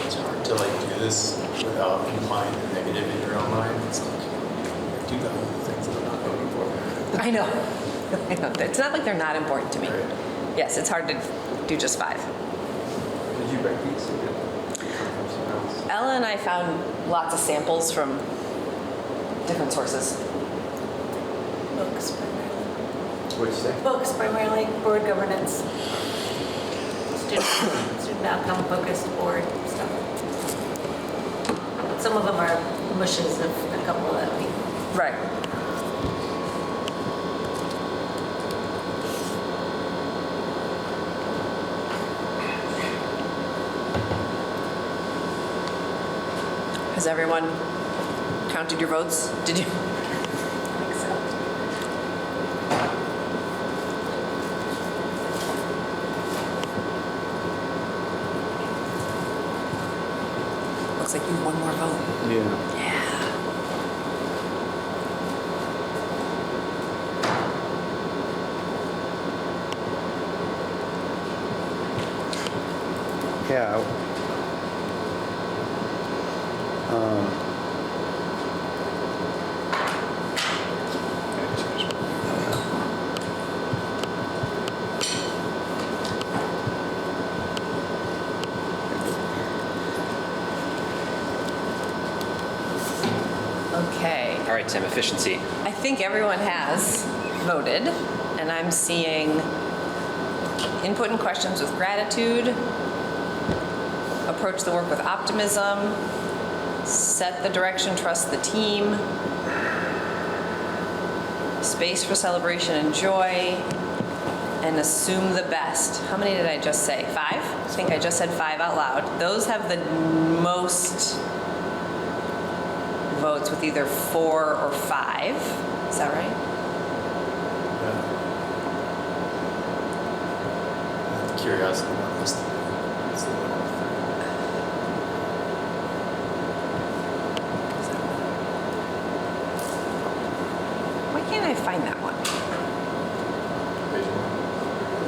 It's hard to like do this without implying the negative in your own mind. It's like, I do the whole things that I'm not voting for. I know. I know. It's not like they're not important to me. Right. Yes, it's hard to do just 5. Did you write these? Or did you come from somewhere else? Ella and I found lots of samples from different sources. Books primarily. What'd you say? Books primarily, board governance, student outcome focused board stuff. Some of them are mushes of a couple that we. Right. Has everyone counted your votes? Did you? I think so. Looks like you have one more vote. Yeah. Yeah. Yeah. Okay. All right, Tim, efficiency. I think everyone has voted, and I'm seeing input and questions with gratitude, approach the work with optimism, set the direction, trust the team, space for celebration and joy, and assume the best. How many did I just say? 5? I think I just said 5 out loud. Those have the most votes with either 4 or 5. Is that right? Yeah. The curiosity one was the one. Why can't I find that one?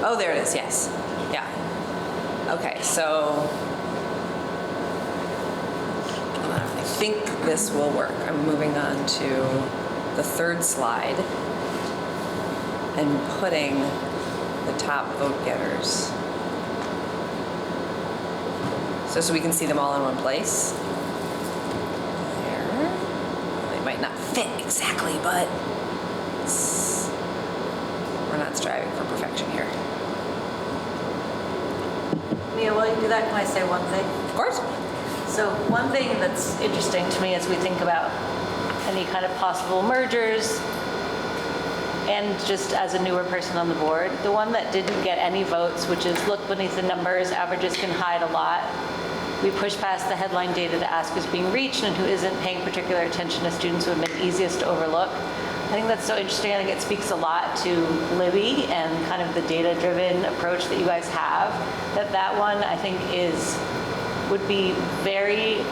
Oh, there it is, yes. Yeah. Okay, so I think this will work. I'm moving on to the 3rd slide and putting the top vote getters. So we can see them all in one place. There. They might not fit exactly, but we're not striving for perfection here. Mia, while you do that, can I say one thing? Of course. So one thing that's interesting to me as we think about any kind of possible mergers, and just as a newer person on the board, the one that didn't get any votes, which is look beneath the numbers, averages can hide a lot. We push past the headline data to ask who's being reached and who isn't paying particular attention to students who have been easiest to overlook. I think that's so interesting. I think it speaks a lot to Libby and kind of the data-driven approach that you guys have. That one I think would be very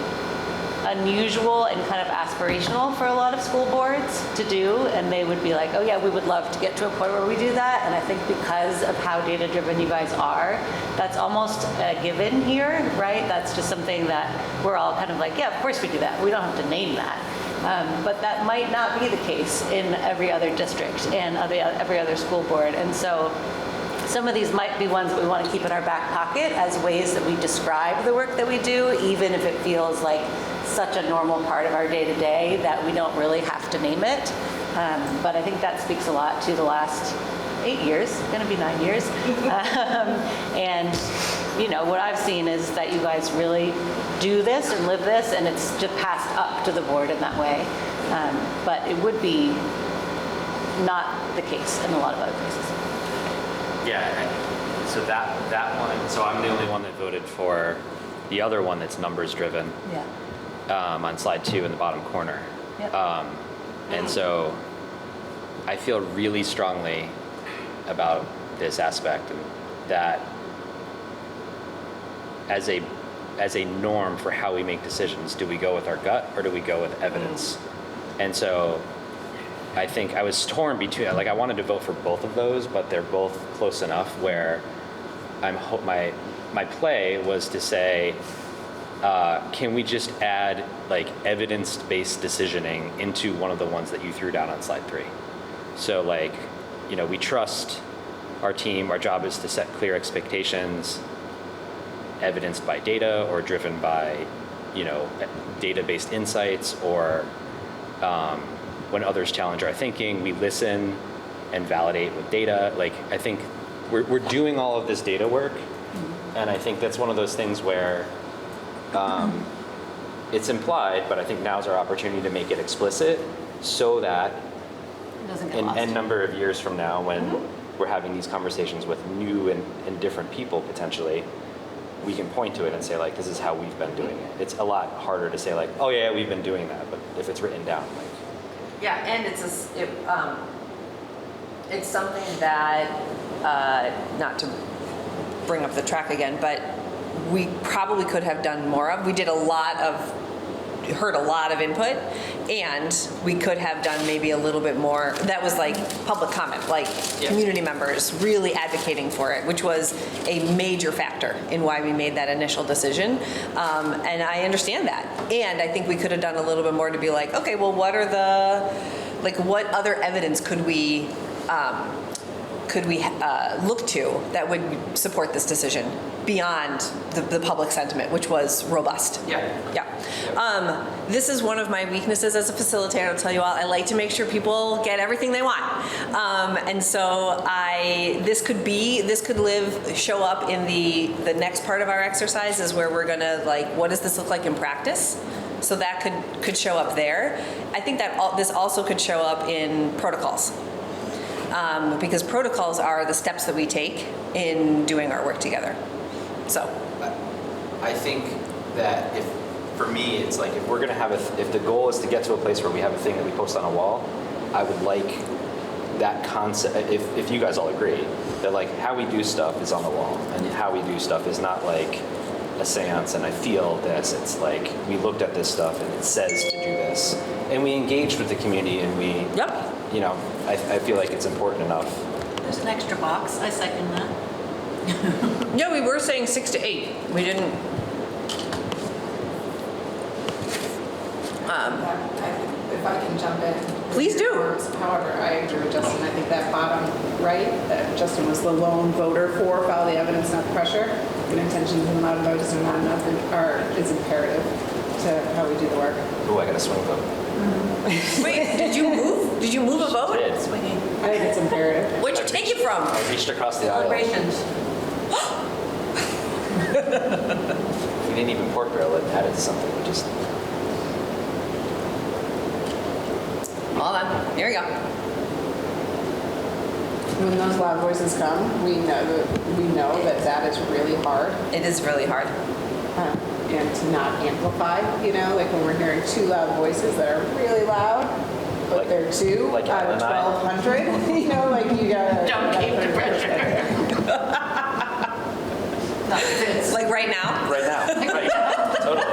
unusual and kind of aspirational for a lot of school boards to do, and they would be like, oh yeah, we would love to get to a point where we do that. And I think because of how data-driven you guys are, that's almost a given here, right? That's just something that we're all kind of like, yeah, of course we do that. We don't have to name that. But that might not be the case in every other district and every other school board. And so some of these might be ones that we want to keep in our back pocket as ways that we describe the work that we do, even if it feels like such a normal part of our day-to-day that we don't really have to name it. But I think that speaks a lot to the last 8 years, going to be 9 years. And, what I've seen is that you guys really do this and live this, and it's just passed up to the board in that way. But it would be not the case in a lot of other places. Yeah, so that one, so I'm the only one that voted for the other one that's numbers driven. Yeah. On slide 2 in the bottom corner. Yep. And so I feel really strongly about this aspect, and that as a norm for how we make decisions, do we go with our gut or do we go with evidence? And so I think I was torn between, like, I wanted to vote for both of those, but they're both close enough where my play was to say, can we just add like evidence-based decisioning into one of the ones that you threw down on slide 3? So like, we trust our team. Our job is to set clear expectations, evidenced by data or driven by, data-based insights, or when others challenge our thinking, we listen and validate with data. Like, I think we're doing all of this data work, and I think that's one of those things where it's implied, but I think now's our opportunity to make it explicit so that in n number of years from now, when we're having these conversations with new and different people potentially, we can point to it and say, like, this is how we've been doing it. It's a lot harder to say, like, oh yeah, we've been doing that, but if it's written down, like. Yeah, and it's something that, not to bring up the track again, but we probably could have done more of. We did heard a lot of input, and we could have done maybe a little bit more. That was like public comment, like community members really advocating for it, which was a major factor in why we made that initial decision. And I understand that. And I think we could have done a little bit more to be like, okay, well, what other evidence could we look to that would support this decision beyond the public sentiment, which was robust? Yeah. This is one of my weaknesses as a facilitator. I'll tell you all, I like to make sure people get everything they want. And so this could show up in the next part of our exercise, is where we're gonna, like, what does this look like in practice? So that could show up there. I think that this also could show up in protocols. Because protocols are the steps that we take in doing our work together. So I think that for me, it's like, if we're gonna have if the goal is to get to a place where we have a thing that we post on a wall, I would like that concept, if you guys all agree, that like how we do stuff is on the wall, and how we do stuff is not like a seance and I feel this. It's like, we looked at this stuff and it says to do this, and we engaged with the community, and we, I feel like it's important enough. There's an extra box. I second that. yeah, we were saying 6 to 8. We didn't. If I can jump in. Please do. However, I agree with Justin. I think that bottom right, that Justin was the lone voter for follow the evidence, not the pressure. Good intentions and loud votes are not enough, is imperative to how we do the work. Oh, I got a swing vote. Wait, did you move? Did you move a vote? I did. Swinging. I think it's imperative. Where'd you take it from? I reached across the aisle. Celebrations. We didn't even pork barrel it and add it to something. We just. Hold on. Here we go. When those loud voices come, we know that is really hard. It is really hard. And to not amplify, like when we're hearing two loud voices that are really loud, but they're two out of 1,200, like you gotta. Don't keep the pressure. Like right now? Right now. Right now. Totally.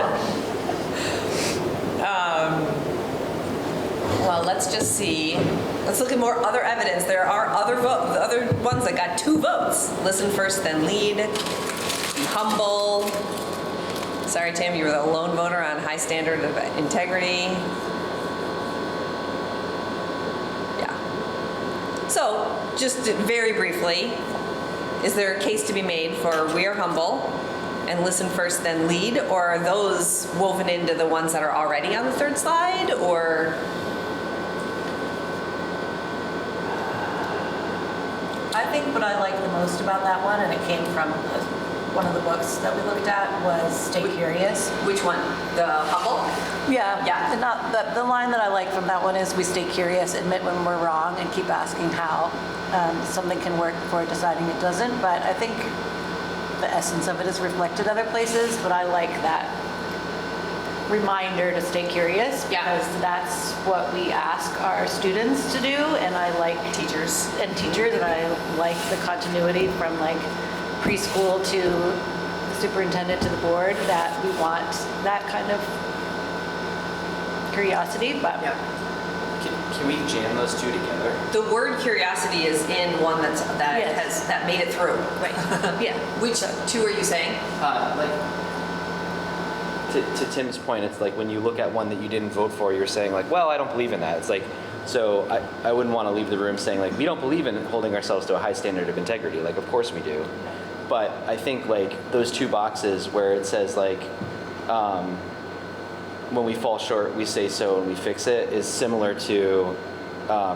Well, let's just see. Let's look at more other evidence. There are other ones that got 2 votes. Listen first, then lead. Be humble. Sorry, Tim, you were the lone voter on high standard of integrity. So, just very briefly, is there a case to be made for we are humble and listen first then lead, or are those woven into the ones that are already on the third slide, or? I think what I liked the most about that one, and it came from one of the books that we looked at, was Stay Curious. Which one? The humble? Yeah. Yeah. The line that I like from that one is, we stay curious, admit when we're wrong, and keep asking how something can work before deciding it doesn't. But I think the essence of it is reflected other places, but I like that reminder to stay curious, Yeah. because that's what we ask our students to do, and I like Teachers. and I like the continuity from like preschool to the superintendent to the board, that we want that kind of curiosity, but Yeah. Can we jam those two together? The word curiosity is in one Yes. that made it through. right, yeah. Which two are you saying? Like, to Tim's point, it's like when you look at one that you didn't vote for, you're saying like, well, I don't believe in that. It's like, so I wouldn't want to leave the room saying like, we don't believe in holding ourselves to a high standard of integrity. Like, of course we do. But I think like those two boxes where it says like, when we fall short, we say so and we fix it, is similar to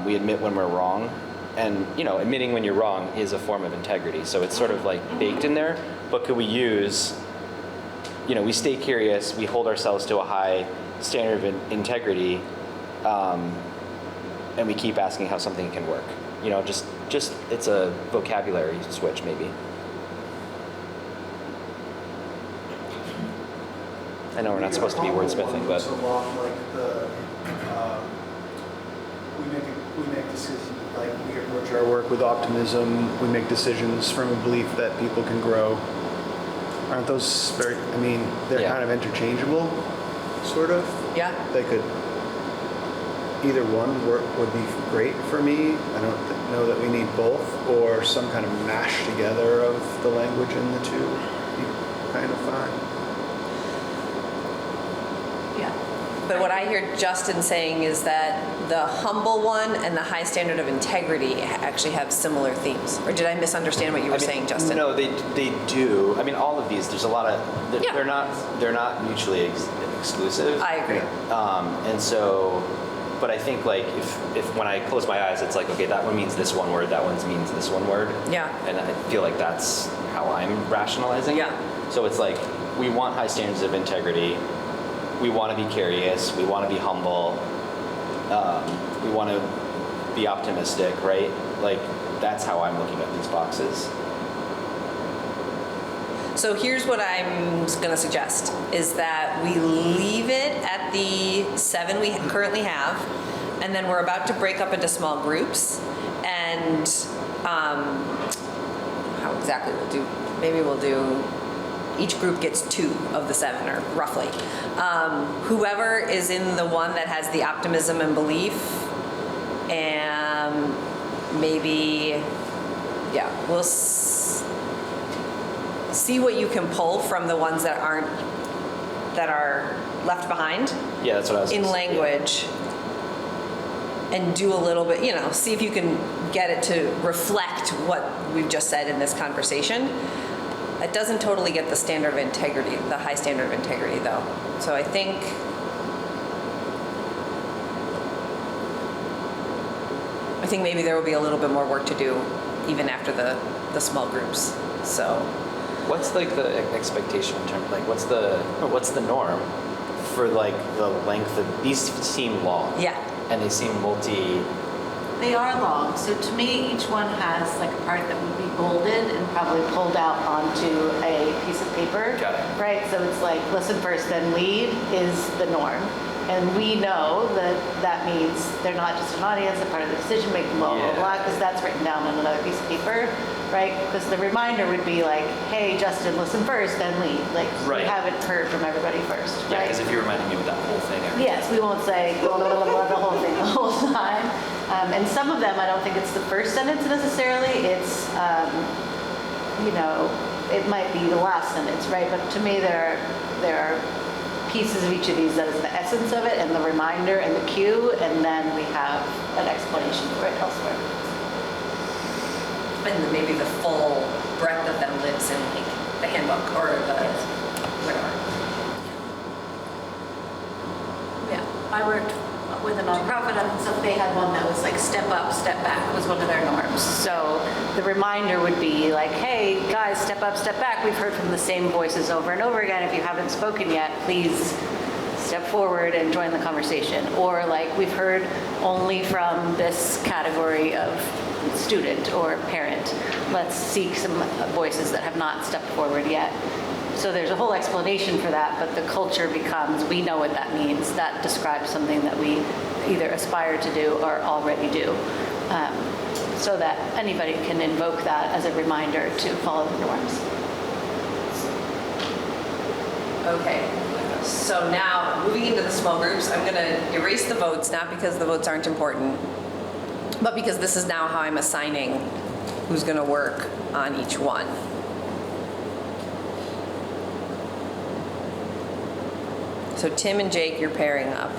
we admit when we're wrong. And, you know, admitting when you're wrong is a form of integrity. So it's sort of like baked in there. But could we use, you know, we stay curious, we hold ourselves to a high standard of integrity, and we keep asking how something can work. You know, just it's a vocabulary switch maybe. I know we're not supposed to be wordsmithing, but Along like the, we make decisions, like we approach our work with optimism, we make decisions from a belief that people can grow. Aren't those very, I mean, they're Yeah. kind of interchangeable, sort of. Yeah. They could, either one would be great for me. I don't know that we need both, or some kind of mash together of the language in the two be kind of fine. Yeah. But what I hear Justin saying is that the humble one and the high standard of integrity actually have similar themes. Or did I misunderstand what you were saying, Justin? No, they do. I mean, all of these. There's a lot of. Yeah. They're not mutually exclusive. I agree. And so, but I think like if when I close my eyes, it's like, okay, that one means this one word, that one means this one word. Yeah. And I feel like that's how I'm rationalizing. Yeah. So it's like we want high standards of integrity. We want to be curious. We want to be humble. We want to be optimistic, right? Like that's how I'm looking at these boxes. So here's what I'm going to suggest, is that we leave it at the 7 we currently have, and then we're about to break up into small groups, and how exactly we'll do, maybe we'll do, each group gets 2 of the 7, or roughly. Whoever is in the one that has the optimism and belief, and maybe, yeah, we'll see what you can pull from the ones that are left behind Yeah, that's what I was in gonna say, yeah. language, and do a little bit, you know, see if you can get it to reflect what we've just said in this conversation. It doesn't totally get the standard of integrity, the high standard of integrity though. So I think maybe there will be a little bit more work to do even after the small groups. So What's like the expectation in terms, like what's the norm for like the length of these seem long? yeah, And they seem They are long, so to me, each one has like a part that would be bolded and probably pulled out onto a piece of paper. Got it. Right, so it's like listen first, then lead is the norm. And we know that that means they're not just an audience, they're part of the decision making, blah, blah, Yeah. blah, because that's written down on another piece of paper, right? Because the reminder would be like, hey, Justin, listen first, then lead. Like, Right. we haven't heard from everybody first, yeah, right? because if you're reminding me with that whole thing every Yes, we won't say blah, blah, blah, blah, the whole thing the whole time. And some of them, I don't think it's the first sentence necessarily. It's, you know, it might be the last sentence, right? But to me, there are pieces of each of these that is the essence of it, and the reminder and the cue, and then we have an explanation for it elsewhere. and maybe the full breadth of them lives in like the handbook or the whatever. Yeah, I worked with a nonprofit and so they had one that was like step up, step back was one of their norms. So the reminder would be like, hey guys, step up, step back. We've heard from the same voices over and over again. If you haven't spoken yet, please step forward and join the conversation. Or like, we've heard only from this category of student or parent. Let's seek some voices that have not stepped forward yet. So there's a whole explanation for that, but the culture becomes, we know what that means. That describes something that we either aspire to do or already do. So that anybody can invoke that as a reminder to follow the norms. Okay, so now moving into the small groups, I'm gonna erase the votes, not because the votes aren't important, but because this is now how I'm assigning who's gonna work on each one. So Tim and Jake, you're pairing up.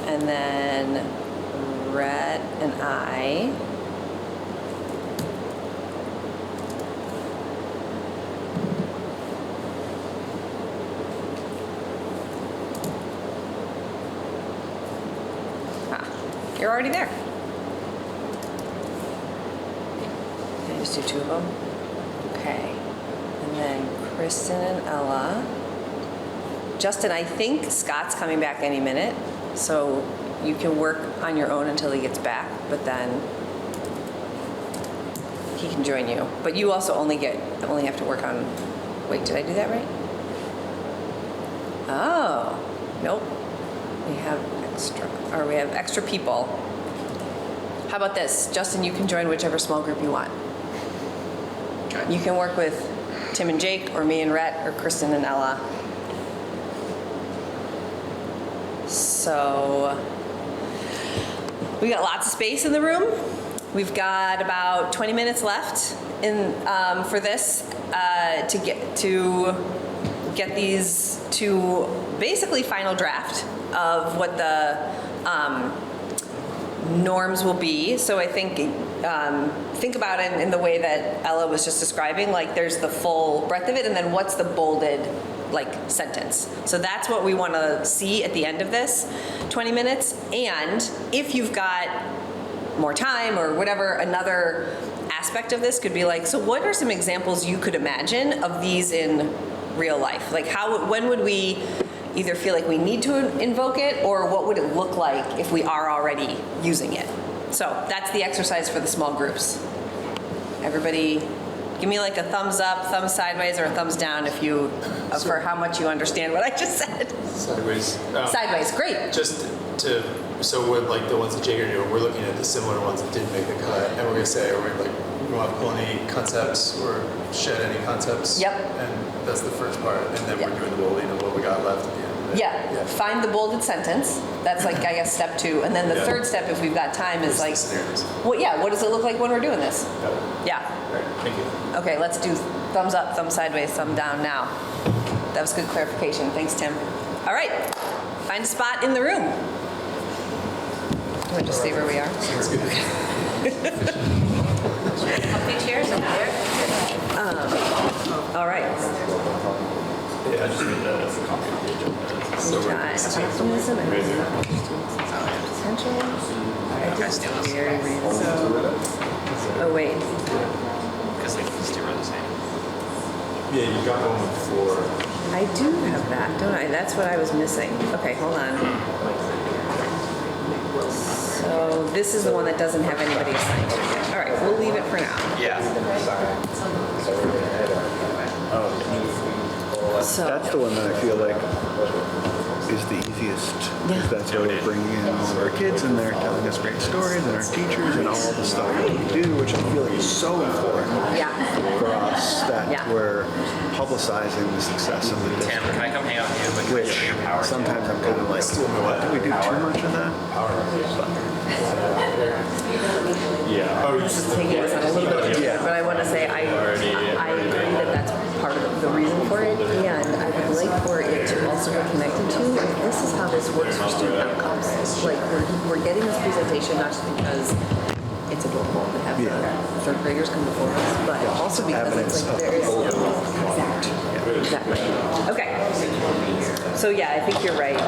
And then Rhett and I. You're already there. Can I just do two of them? Okay. And then Kristen and Ella. Justin, I think Scott's coming back any minute, so you can work on your own until he gets back, but then he can join you. But you also only have to work on, wait, did I do that right? Oh, nope. We have extra people. How about this? Justin, you can join whichever small group you want. Okay. You can work with Tim and Jake, or me and Rhett, or Kristen and Ella. So we got lots of space in the room. We've got about 20 minutes left for this to get these to basically final draft of what the norms will be. So I think about it in the way that Ella was just describing, like there's the full breadth of it, and then what's the bolded like sentence. So that's what we want to see at the end of this 20 minutes. And if you've got more time or whatever, another aspect of this could be like, so what are some examples you could imagine of these in real life? Like when would we either feel like we need to invoke it, or what would it look like if we are already using it? So that's the exercise for the small groups. Everybody give me like a thumbs up, thumbs sideways, or a thumbs down if you, for how much you understand what I just said. Sideways. Sideways, great. Just so with like the ones that Jake are doing, we're looking at the similar ones that didn't make the cut, and we're gonna say, are we we want to pull any concepts or shed any concepts? Yep. And that's the first part, and then we're doing the bolding of what we got left at the end. Yeah. Find the bolded sentence. That's like, I guess, step 2. And then the third step, if we've got time, is like, what does it look like when we're doing this? Yeah. All right, thank you. Okay, let's do thumbs up, thumb sideways, thumb down now. That was good clarification. Thanks, Tim. All right, find a spot in the room. You want to just stay where we are? Sounds good. Comfy chairs up there. All right. Yeah, I just made that as a copy of the agenda. So We've got optimism and potential. Very random. Oh, wait. Because they still are the same. Yeah, you got one with 4. I do have that, don't I? That's what I was missing. Okay, hold on. So this is the one that doesn't have anybody assigned to it yet. All right, we'll leave it for now. Yeah. So That's the one that I feel like is the easiest. Yeah. That's where we're bringing in all of our kids and they're telling us great stories and our teachers and all the stuff that we do, which I feel like is so important for us that we're publicizing the success of the Tim, district. can I come hang out with you? Which sometimes I'm kind of like, do we do too much of that? Yeah. Oh, you just taking this on a little bit, but I want to say I agree that that's part of the reason for it, and I would like for it to also be connected to, like, this is how this works for student outcomes. Like, we're getting this presentation not just because it's it's adorable to have the third graders come before us, but also because it's like there is exactly. Okay. So yeah, I think you're right.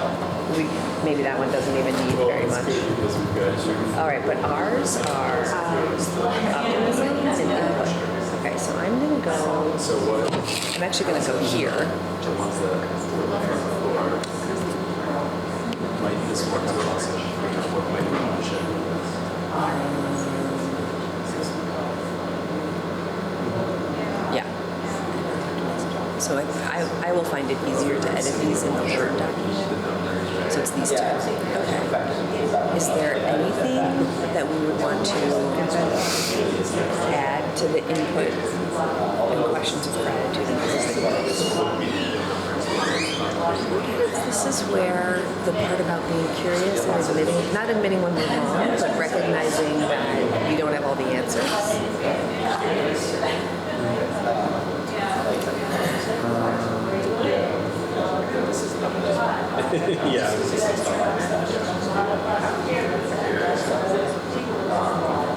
Maybe that one doesn't even need very much. All right, but ours are optimism and input. Okay, so I'm gonna go. I'm actually gonna go here. The ones that were left on the floor might this one also what might be on the show. Yeah. So I will find it easier to edit these in the Word document. So it's these two. Okay. Is there anything that we would want to add to the input and questions of gratitude and this is where the part about being curious and admitting, not admitting when we're wrong, but recognizing that we don't have all the answers.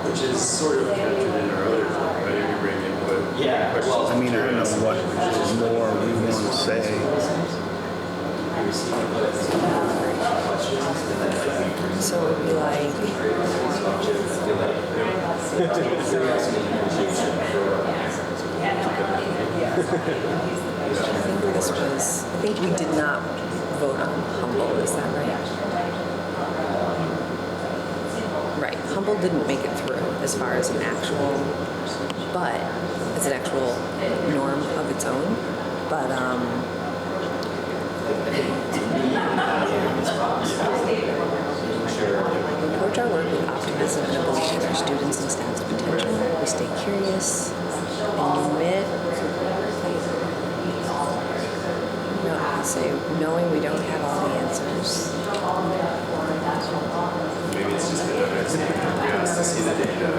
Which is sort of captured in our other talk, right? We bring input. I mean, I don't know what more we want to say. So it would be like, I think we did not vote on humble, is that right? Right, humble didn't make it through as far as an actual, but as an actual norm of its own. But we approach our work with optimism and a belief in our students and staff's potential. We stay curious and admit. No, say knowing we don't have all the answers. Maybe it's just that we asked to see the data.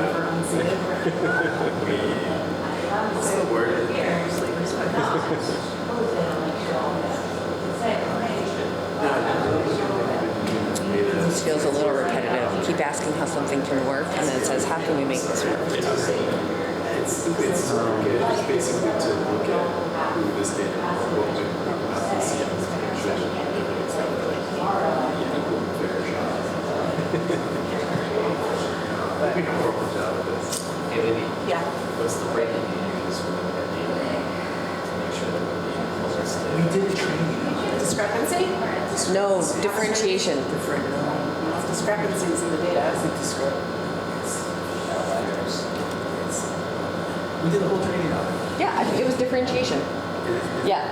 What's the word? This feels a little repetitive. You keep asking how something can work, and then it says, how can we make this work? It's basically to look at who this data what we have to see on this picture. Fair shot. I think a horrible job of this. Yeah. What's the rate that you use for looking at data to make sure that we're being holistic? We did training. Discrepancy? No, differentiation. Discrepancies in the data. We did the whole training on it. Yeah, I think it was differentiation. Yeah.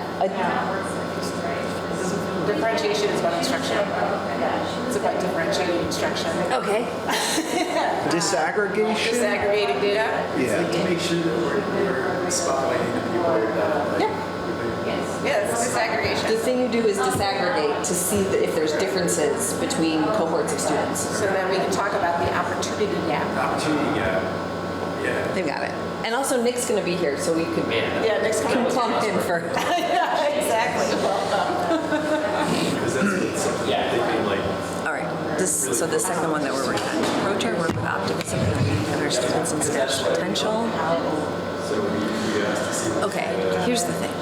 Differentiation is about instruction. It's about differentiating instruction. Okay. Disaggregation? Disaggregating data. Yeah. To make sure that we're spotlighting the people that Yeah, it's disaggregation. The thing you do is disaggregate to see if there's differences between cohorts of students. So then we can talk about the opportunity gap. opportunity gap. Yeah. They've got it. And also Nick's going to be here, so we could Yeah, next can comment. plump him for. Yeah, exactly. Because that's something that they can like. All right. So the second one that we're working on. Approach our work with optimism and belief in our students and staff's potential. So we asked to see. Okay, here's the thing.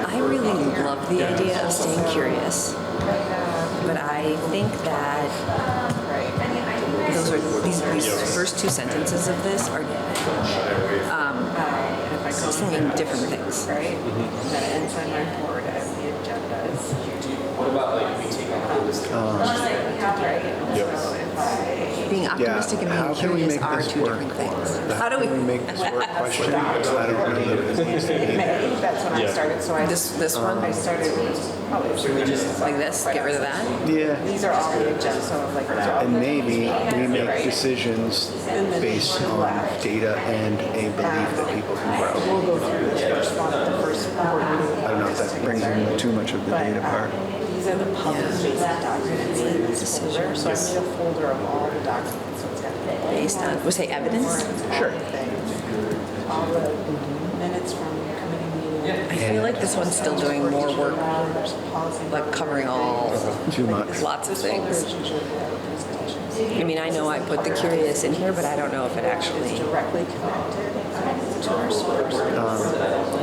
I really love the idea of staying curious, but I think that these first two sentences of this are saying different things. Right? That ends on my board as the agendas. What about like we take on this? Being optimistic and How being can we curious make are this two work? different things. How do How do we make this work question? I don't know that it needs to be. That's when I started, so I This one? I started probably Like this? Get rid of that? Yeah. These are all the agendas, so like. And maybe we make decisions based on data and a belief that people can grow. We'll go through this first one, the first board meeting. I don't know if that brings in too much of the data part. These are the public-facing documents in this folder, so I made a folder of all the documents, so it's got. Based on, we say evidence? Sure. All the minutes from committee meetings. I feel like this one's still doing more work, like covering all, Too much. lots of things. Usually the presentations. I mean, I know I put the curious in here, but I don't know if it actually. Directly connected to our source.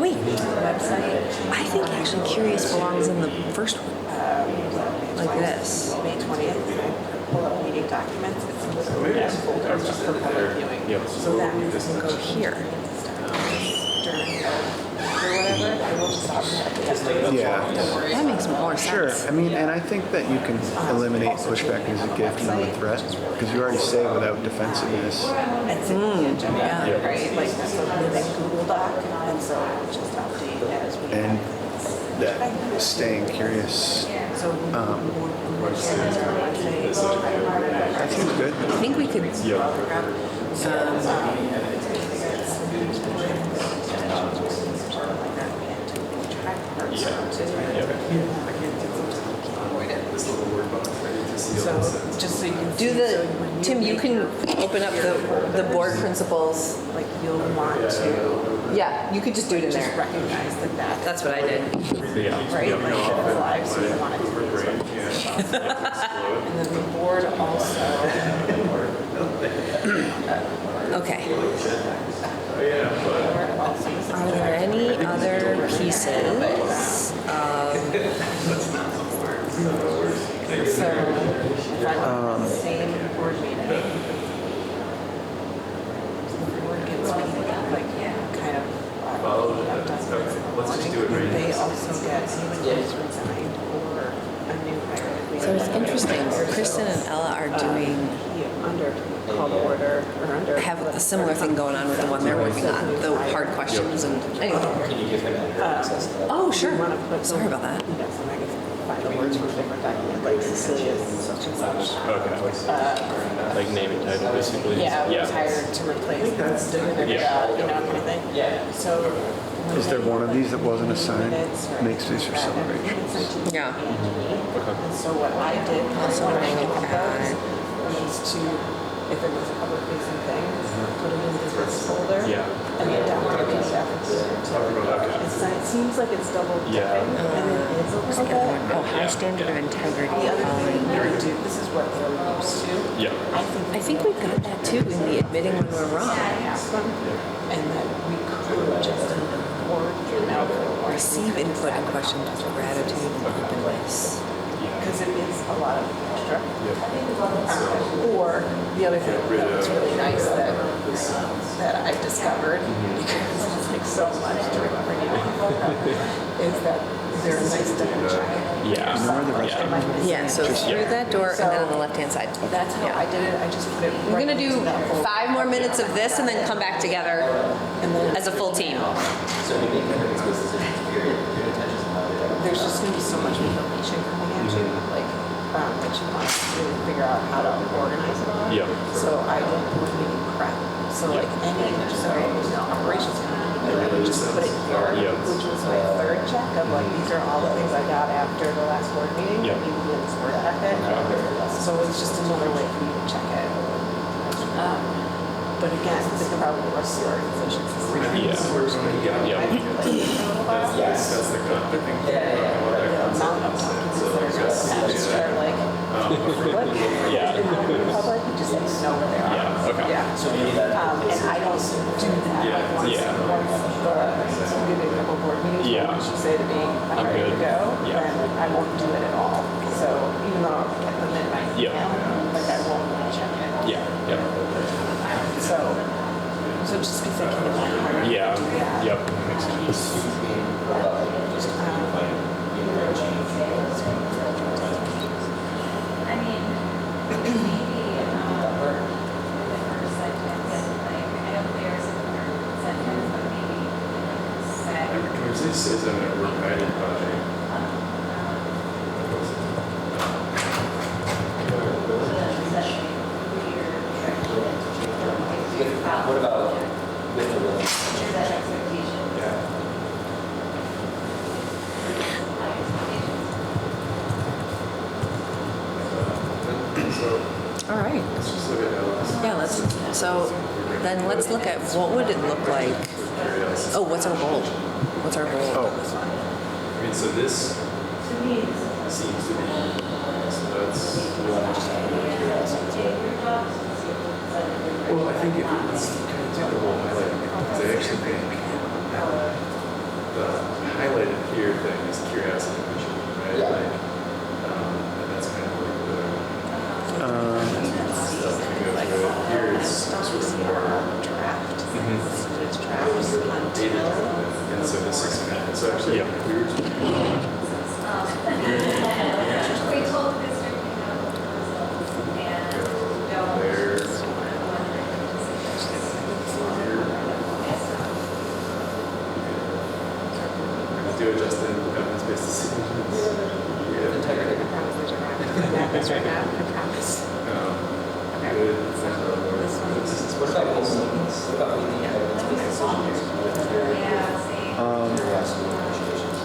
Wait, Website. I think actually curious belongs in the first one, like this. May 20th, pull up meeting documents. It's in this folder just for public viewing. Yep. So that means Can go here. during or whatever, I will just automatically. Yeah. That makes more sense. Sure. I mean, and I think that you can eliminate pushback as a gift, not a threat, because you already say without defensiveness. It's in the agenda, yeah. right? Like, that's a living Google Doc, and so we'll just update as we. And that staying curious, So. that seems good. I think we could. So, just so you can Do Tim, you can open up the board principles. like, you'll want to Yeah, you could just do it in just there. recognize that That's what I did. right? Like, it's live, so you want it to be as and then the board also. Okay. Board also. Are there any other pieces of So, if I want the same board meeting, the board gets me, like, kind of, they also get anyone who's resigned or a new hire. So it's interesting. Kristen and Ella are doing Under call to order or under. have a similar thing going on with the one they're working on, the hard questions and anyway. Can you give him access to that? Oh, sure. Want to put Sorry about that. You know, so I can find the words from different documents, like Cecilia's such and such. Like name and title, basically. Yeah, was hired to replace this, you know, kind of thing. Yeah. So. Is there one of these that wasn't assigned? Makes these for celebrations. Yeah. And so what I did was when I got those was to, if it was a public facing thing, put it into this folder. Yeah. And then download the PDF. It seems like it's double dipping. Yeah. And it is a little bit. Oh, high standard of integrity. The other thing following we do, this is what we're used to. Yeah. I think we've got that too in the admitting when we're wrong. And that we could just board email or Receive input and questions with gratitude and openness. because it is a lot of extra. Or the other thing that was really nice that I discovered, because it's like so much to remember now, is that they're a nice double check. Yeah. Yeah, so through that door and then on the left-hand side. That's how I did it. I just put it. We're right gonna do into that folder. 5 more minutes of this and then come back together as a full team. So you make differences your attention's not there. There's just gonna be so much information coming at you, like, that you want to really figure out how to organize it all. Yeah. So I didn't put any crap. So like operations I would just put it here, Yeah. which was my third check of like, these are all the things I got after the last board meeting. Yeah. You can this board packet. So it's just another way for you to check it. But again, the problem with the organizations is Yeah. Yes. That's the good. the amount of documents that are going to attached are like, what? Yeah. In the public, you just need to know where they are. Yeah, okay. Yeah. So you need that. And I don't do that. Yeah. Like once, Yeah. once we did a couple board meetings, Yeah. once you say to me, I'm I'm ready to good. go, Yeah. then I won't do it at all. So even though I'll get them in my Yeah. email, like I won't check it. Yeah. Yeah. So just be thinking about how you're Yeah. gonna do that. Yep. Makes sense. I mean, maybe, the first sentence, like, I know there's a third sentence, but maybe say. Conversation says that we're guided by. What about with the will? Is that expectation? Yeah. All right. Let's just look at LS. Yeah, let's look at what would it look like. Oh, what's our goal? What's our goal? I mean, so this seems to be, so that's. Do we want to just have a little curiosity to it? Well, I think if it's kind of the whole highlighting thing, because I actually think the highlighted here thing is curiosity mission, right? Yeah. Like, and that's kind of like the stuff to go through it. Here it's sort of more Draft. Mhm. It's drafts until. And so this is kind of, so actually, we were just. Do it, Justin. Evidence-based decisions. Yeah. Integrity. I promise there's a graph. That's right now. I promise. Good. What about those things? What about leading evidence-based decisions with your curiosity and appreciations?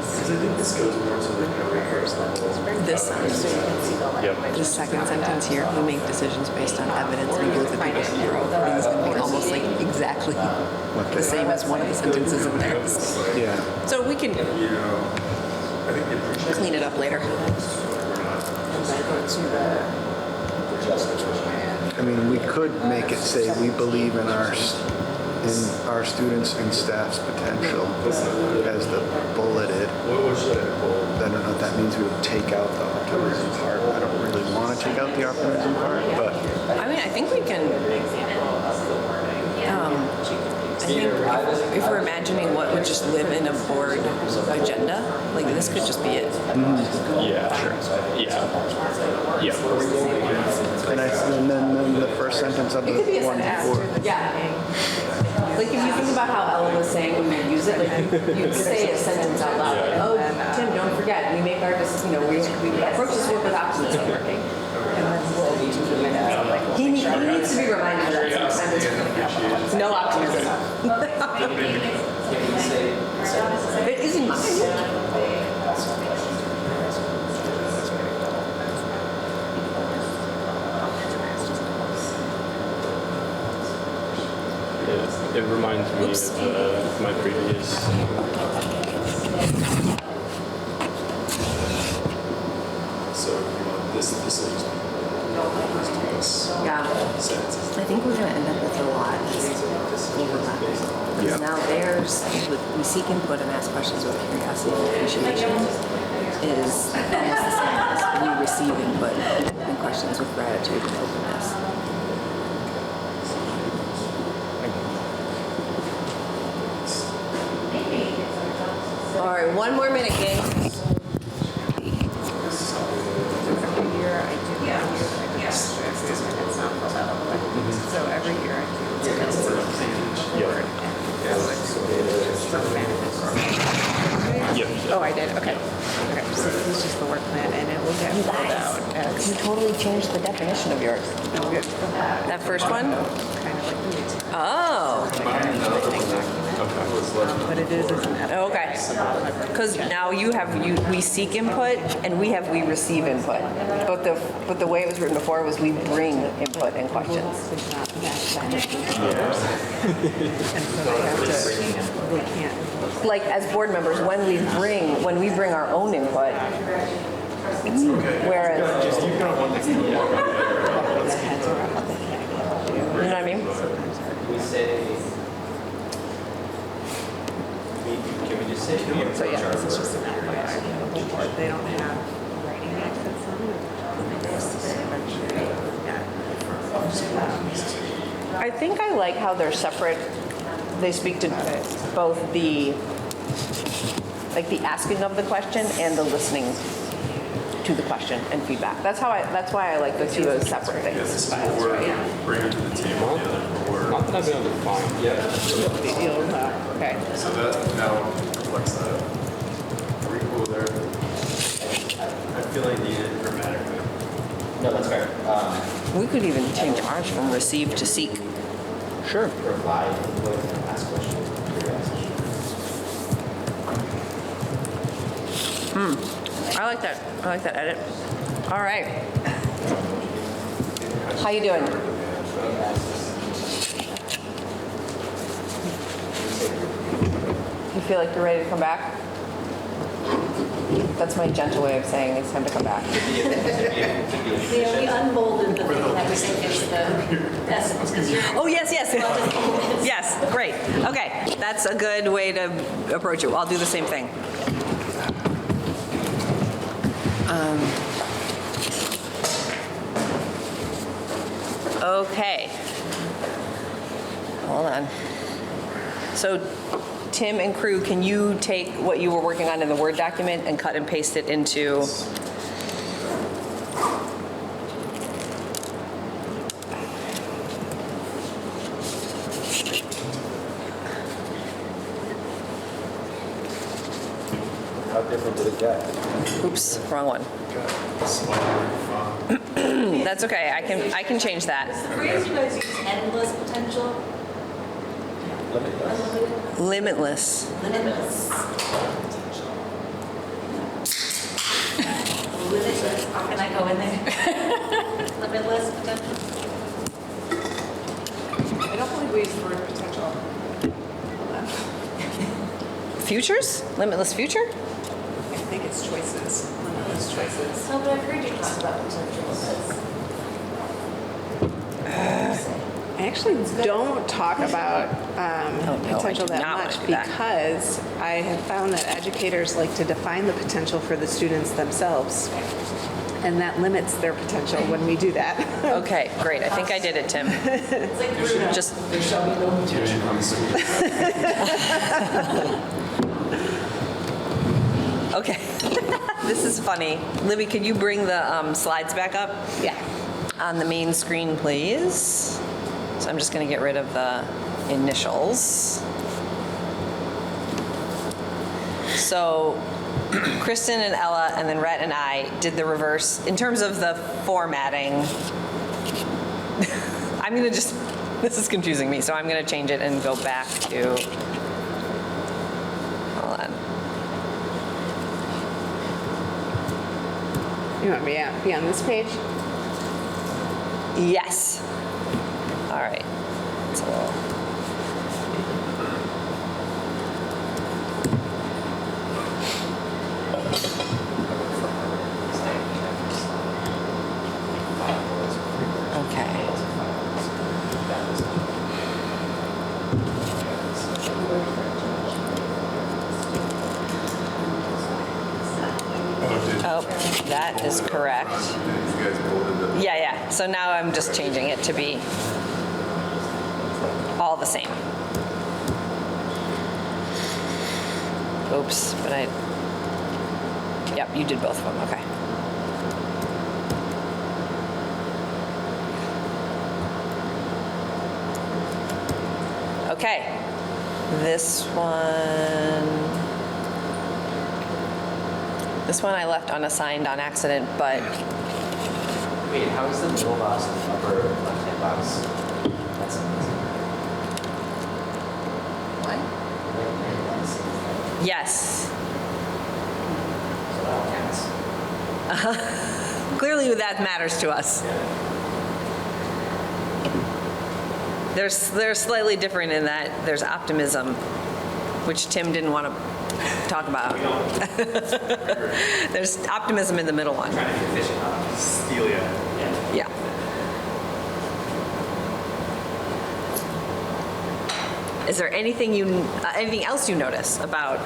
Because I think this goes more to like how we first This the second sentence here, we make decisions based on evidence. We look at people's bureau. I think it's going to be almost like exactly the same as one of the sentences in there. Yeah. So we can I think the appreciation. clean it up later. I mean, we could make it say we believe in our students and staff's potential as the bulleted. What should I pull? I don't know if that means we would take out the optimism part. I don't really want to take out the optimism part, but I mean, I think we can. I think if we're imagining what would just live in a board agenda, like this could just be it. Yeah, sure. Yeah. Yeah. and then the first sentence of the one before. Yeah. Like if you think about how Ella was saying when you use it, like you'd say a sentence out loud. Like, oh, Tim, don't forget, we make our, we approach this work with optimism. He needs to be reminded of that sentence. No optimism. It isn't mine. It reminds me of my previous. So you want this will just be these Yeah. sentences. I think we're going to end up with a lot of overlap. Because now there's, we seek input and ask questions with curiosity and appreciation is almost the same as we receive input and questions with gratitude and openness. All right, one more minute, gang. Every year I do extra food and it's not filled out. So every year I do board Oh, I did. Okay. Okay. So this is just the work plan, and it will get filled out as You totally changed the definition of yours. That first one? kind of like the meeting. Oh, But it is as an ethic. okay. Because now we seek input and we receive input. But the way it was written before was we bring input and questions. It's not that and so they have to, they can't. Like as board members, when we bring our own input, whereas, The heads are up, they can't do. you know what I mean? We say, can we just say we So approach yeah, our this is just an work with FYI curiosity? for the whole board. They don't have writing access on it. I think I like how they're separate. They speak to both the asking of the question and the listening to the question and feedback. That's why I like the two as separate things. This is what we're bringing to the table. The other board. Not that I've been able to find. Yeah. Okay. So that now reflects that. Are we cool there? I feel like needed grammatically. No, that's fair. We could even change ours from receive to seek. Sure. Provide input and ask questions with curiosity. I like that. I like that edit. All right. How you doing? You feel like you're ready to come back? That's my gentle way of saying it's time to come back. We unbolded the thing that we think is the essence. 'cause you're- Oh, yes, yes. Yes, great. Okay, that's a good way to approach it. I'll do the same thing. Okay. Hold on. So Tim and crew, can you take what you were working on in the Word document and cut and paste it into? How different did it get? Oops, wrong one. That's okay. I can change that. The phrase you guys use, endless potential. Limitless. Limitless. Limitless. How can I go in there? Limitless potential. I don't believe we use the word potential. Futures? Limitless future? I think it's choices, limitless choices. No, but I've heard you talk about potential. I actually don't talk about no, potential I do that not much wanna do that. because I have found that educators like to define the potential for the students themselves. And that limits their potential when we do that. Okay, great. I think I did it, Tim. It's like Bruno. Just There shall be no potential on the school. okay. This is funny. Libby, could you bring the slides back up? Yeah. On the main screen, please. So I'm just going to get rid of the initials. So Kristen and Ella and then Rhett and I did the reverse in terms of the formatting. I'm going to just, this is confusing me, so I'm going to change it and go back to, hold on. You want me to be on this page? Yes. All right. It's a little. Okay. Oh, that is correct. Yeah, yeah. So now I'm just changing it to be all the same. Oops, but yep, you did both of them, okay. Okay, this one I left unassigned on accident, but Wait, how is the middle box and the upper left-hand box? That's amazing. What? yes. So that all counts. Clearly that matters to us. They're slightly different in that there's optimism, which Tim didn't want to talk about. There's optimism in the middle one. Trying to be efficient on steal you. Yeah. Is there anything anything else you notice about?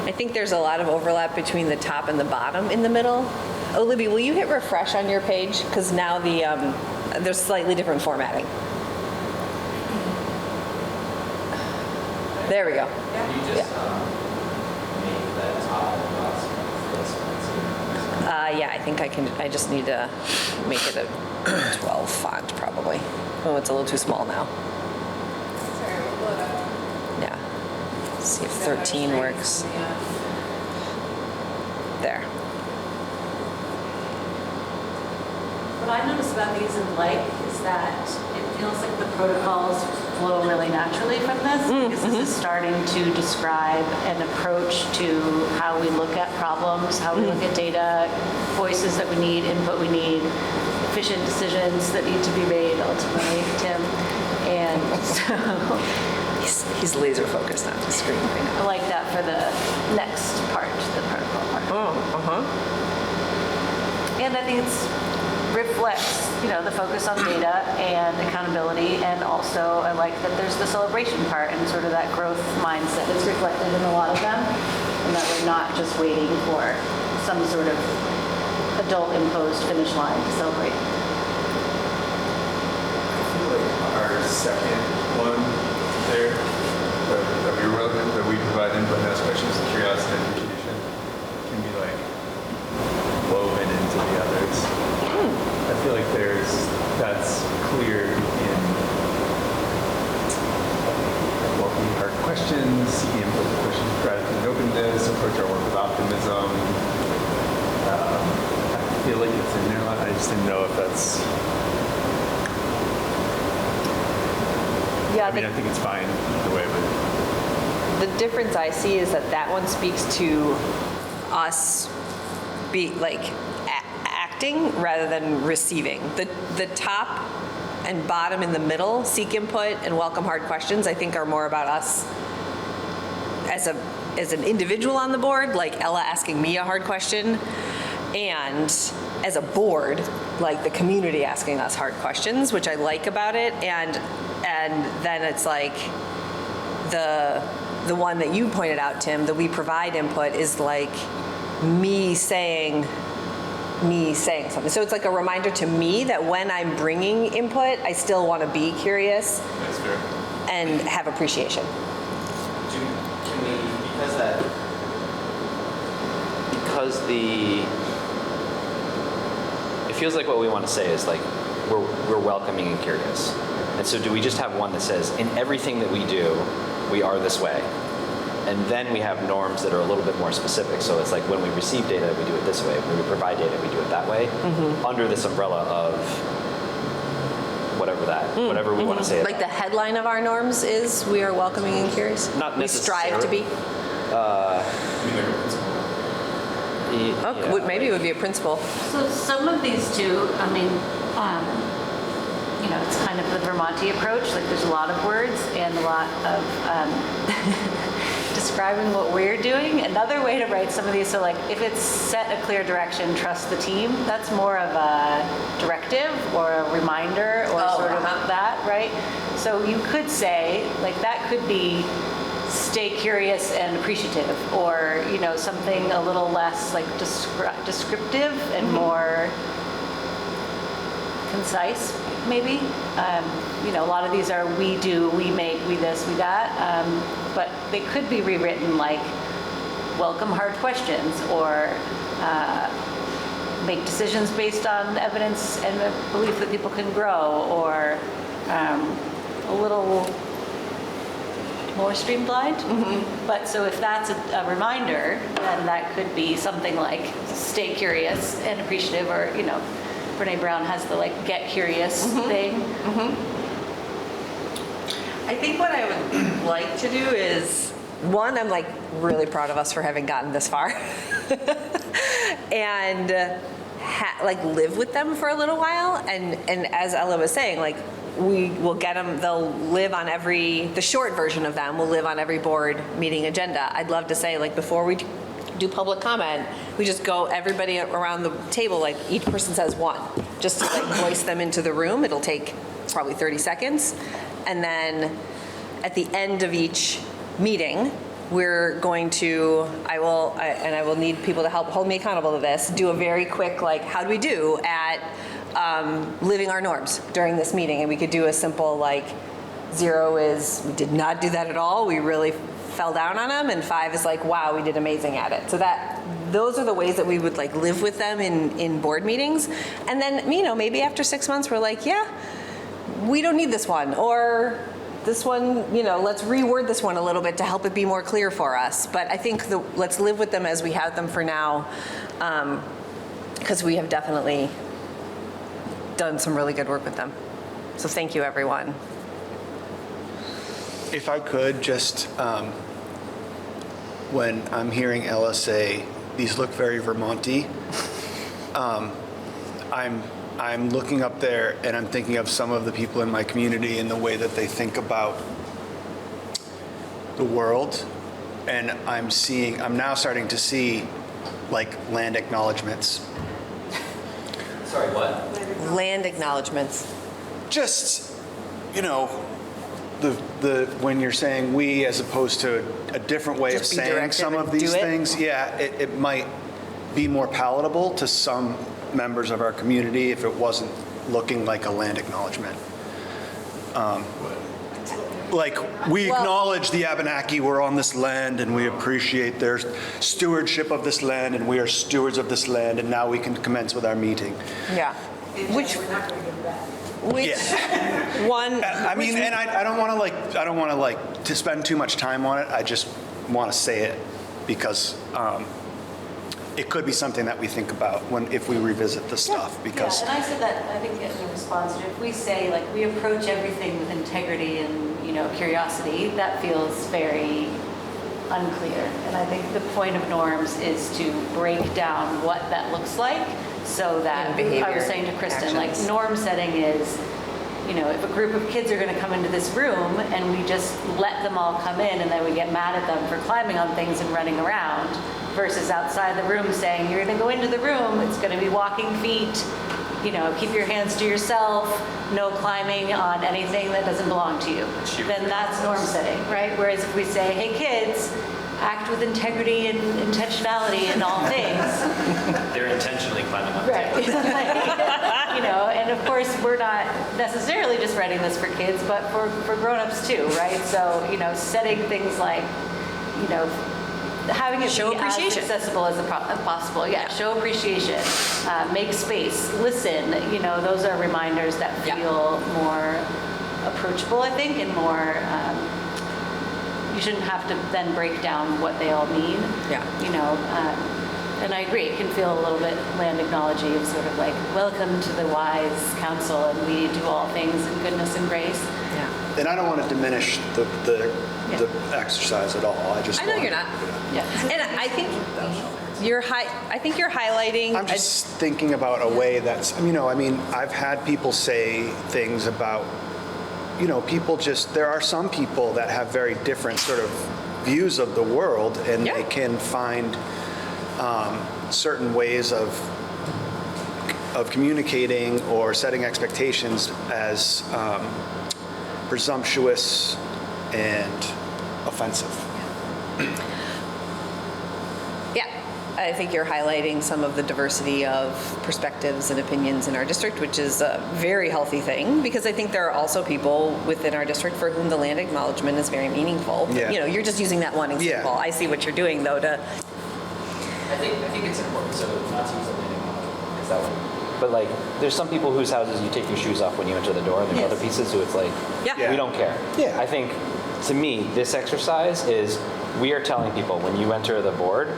I think there's a lot of overlap between the top and the bottom in the middle. Oh, Libby, will you hit refresh on your page? Because now there's slightly different formatting. There we go. You just make that top box Yeah, I think I just need to make it a 12 font probably. Oh, it's a little too small now. Sorry, we'll blow it up. Yeah. Let's see if 13 works. There. What I notice about these in light is that it feels like the protocols flow really naturally from this, because this is starting to describe an approach to how we look at problems, how we look at data, voices that we need, input we need, efficient decisions that need to be made ultimately, Tim. And so He's laser focused on the screen right now. I like that for the next part, the protocol part. Oh, And I think it reflects, the focus on data and accountability, and also I like that there's the celebration part and sort of that growth mindset is reflected in a lot of them, and that we're not just waiting for some sort of adult-imposed finish line to celebrate. I feel like our second one there, that we provide input and ask questions, curiosity and appreciation, can be like woven into the others. I feel like that's clear in welcoming hard questions, seeking input to questions, gratitude and openness, approach our work with optimism. I feel like it's in there a lot. I just didn't know if that's. Yeah, I mean, I think it's fine either way, but the difference I see is that one speaks to us acting rather than receiving. The top and bottom in the middle, seek input and welcome hard questions, I think are more about us as an individual on the board, like Ella asking me a hard question, and as a board, like the community asking us hard questions, which I like about it. And then it's like the one that you pointed out, Tim, that we provide input is like me saying something. So it's like a reminder to me that when I'm bringing input, I still want to be curious. that's fair. And have appreciation. It feels like what we want to say is like we're welcoming and curious. And so do we just have one that says in everything that we do, we are this way? And then we have norms that are a little bit more specific. So it's like when we receive data, we do it this way. When we provide data, we do it that way. Under this umbrella of whatever we want to say. Like the headline of our norms is we are welcoming and curious. Not we strive to be. Maybe it would be a principle. So some of these too, I mean, it's kind of the Vermonti approach. Like there's a lot of words and a lot of describing what we're doing. Another way to write some of these, so like if it's set a clear direction, trust the team, that's more of a directive or a reminder or that, right? So you could say, like that could be stay curious and appreciative, or something a little less like descriptive and more concise, maybe. A lot of these are we do, we make, we this, we that, but they could be rewritten like welcome hard questions, or make decisions based on evidence and the belief that people can grow, or a little more streamlined. But so if that's a reminder, then that could be something like stay curious and appreciative, or Brene Brown has the like get curious thing. I think what I would like to do is, one, I'm like really proud of us for having gotten this far, and live with them for a little while. And as Ella was saying, like we will get them, they'll live on the short version of them will live on every board meeting agenda. I'd love to say, like before we do public comment, we just go everybody around the table, like each person says one, just to like voice them into the room. It'll take probably 30 seconds. And then at the end of each meeting, we're going to, I will need people to help hold me accountable to this, do a very quick, like, how do we do at living our norms during this meeting? And we could do a simple, like, 0 is, we did not do that at all. We really fell down on them. And 5 is like, wow, we did amazing at it. So those are the ways that we would like live with them in board meetings. And then, maybe after 6 months, we're like, yeah, we don't need this one, or this one, let's reword this one a little bit to help it be more clear for us. But I think let's live with them as we have them for now, because we have definitely done some really good work with them. So thank you, everyone. If I could, just when I'm hearing Ella say, these look very Vermont-y, I'm looking up there and I'm thinking of some of the people in my community and the way that they think about the world. And I'm now starting to see like land acknowledgements. Sorry, what? Land acknowledgements. Just, you know, when you're saying we as opposed to a different way Just of be saying directive some and of these do it? things, yeah, it might be more palatable to some members of our community if it wasn't looking like a land acknowledgement. Like, we acknowledge the Abenaki were on this land and we appreciate their stewardship of this land and we are stewards of this land and now we can commence with our meeting. Yeah. Which, one? I mean, and I don't want to spend too much time on it. I just want to say it because it could be something that we think about if we revisit the stuff. Because Yeah, and I said that, I think in response to, if we say, like, we approach everything with integrity and, curiosity, that feels very unclear. And I think the point of norms is to break down what that looks like so that, And behavior, I was saying to Kristen, actions. like, norm setting is, if a group of kids are going to come into this room and we just let them all come in and then we get mad at them for climbing on things and running around, versus outside the room saying, you're going to go into the room, it's going to be walking feet, keep your hands to yourself, no climbing on anything that doesn't belong to you. Then that's norm setting, right? Whereas if we say, hey kids, act with integrity and intentionality in all things. They're intentionally climbing on Right. And of course, we're not necessarily just writing this for kids, but for grown-ups too, right? So, setting things like, having it Show be appreciation. as accessible as possible. Yeah, show appreciation, make space, listen. Those are reminders that feel more approachable, I think, and more. You shouldn't have to then break down what they all mean. Yeah. And I agree, it can feel a little bit land acknowledging of sort of like, welcome to the wise council, and we do all things in goodness and grace. Yeah. and I don't want to diminish the exercise at all. I know you're not. Yeah. And I think you're highlighting. I'm just thinking about a way that's, I've had people say things about, there are some people that have very different sort of views of the world, and they can find certain ways of communicating or setting expectations as presumptuous and offensive. Yeah, I think you're highlighting some of the diversity of perspectives and opinions in our district, which is a very healthy thing, because I think there are also people within our district for whom the land acknowledgement is very meaningful. Yeah. You're just using that one example. Yeah. I see what you're doing, though, to... I think it's important, so not to use the landing model, is that one? But like, there's some people whose houses you take your shoes off when you enter the door, and there's other pieces who it's like, Yeah. we don't care. Yeah. I think, to me, this exercise is, we are telling people when you enter the board,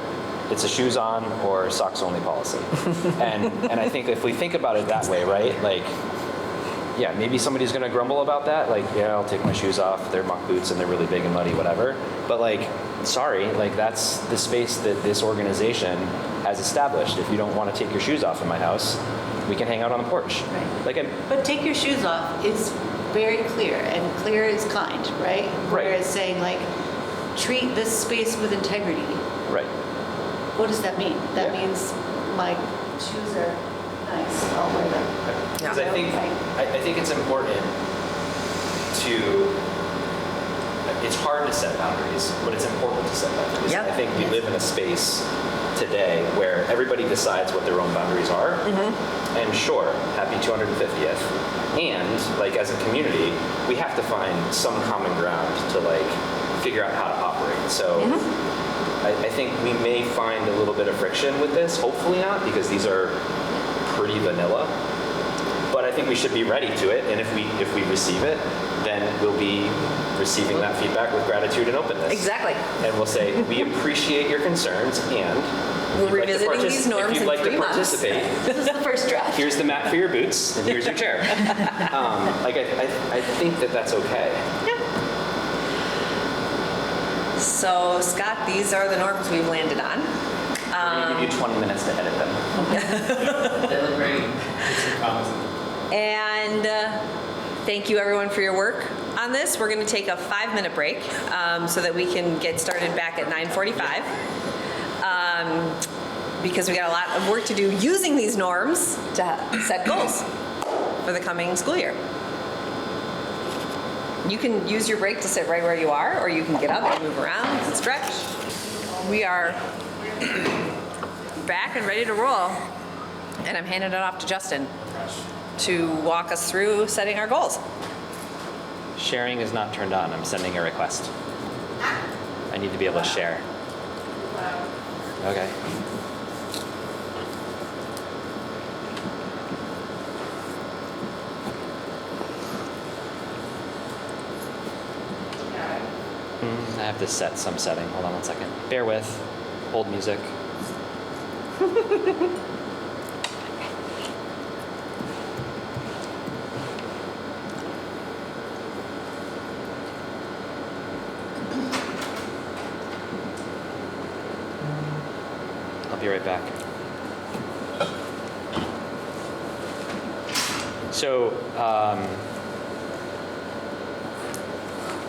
it's a shoes on or socks only policy. and I think if we think about it that way, right, like, yeah, maybe somebody's gonna grumble about that, like, yeah, I'll take my shoes off, they're muck boots and they're really big and muddy, whatever. But like, sorry, like that's the space that this organization has established. If you don't wanna take your shoes off in my house, we can hang out on the porch. Right. But take your shoes off is very clear, and clear is kind, right? Whereas saying like, treat this space with integrity. Right. What does that mean? That means my shoes are nice, I'll wear them. Because I think it's important to, it's hard to set boundaries, but it's important to set boundaries. Yeah. I think we live in a space today where everybody decides what their own boundaries are. And sure, happy 250th. And like as a community, we have to find some common ground to like figure out how to operate. So I think we may find a little bit of friction with this, hopefully not, because these are pretty vanilla. But I think we should be ready to it, and if we receive it, then we'll be receiving that feedback with gratitude and openness. Exactly. And we'll say, we appreciate your concerns, and We're revisiting these norms if you'd in like 3 to months. participate, This is the first draft. here's the mat for your boots, and here's your chair. I think that that's okay. So Scott, these are the norms we've landed on. We're gonna give you 20 minutes to edit them. They look great. And thank you everyone for your work on this. We're going to take a 5-minute break so that we can get started back at 9:45 because we got a lot of work to do using these norms to set goals for the coming school year. You can use your break to sit right where you are, or you can get up and move around and stretch. We are back and ready to roll, and I'm handing it off to Justin to walk us through setting our goals. Sharing is not turned on. I'm sending a request. I need to be able to share. Okay. I have to set some setting. Hold on one second. Bear with. Hold music. I'll be right back. So,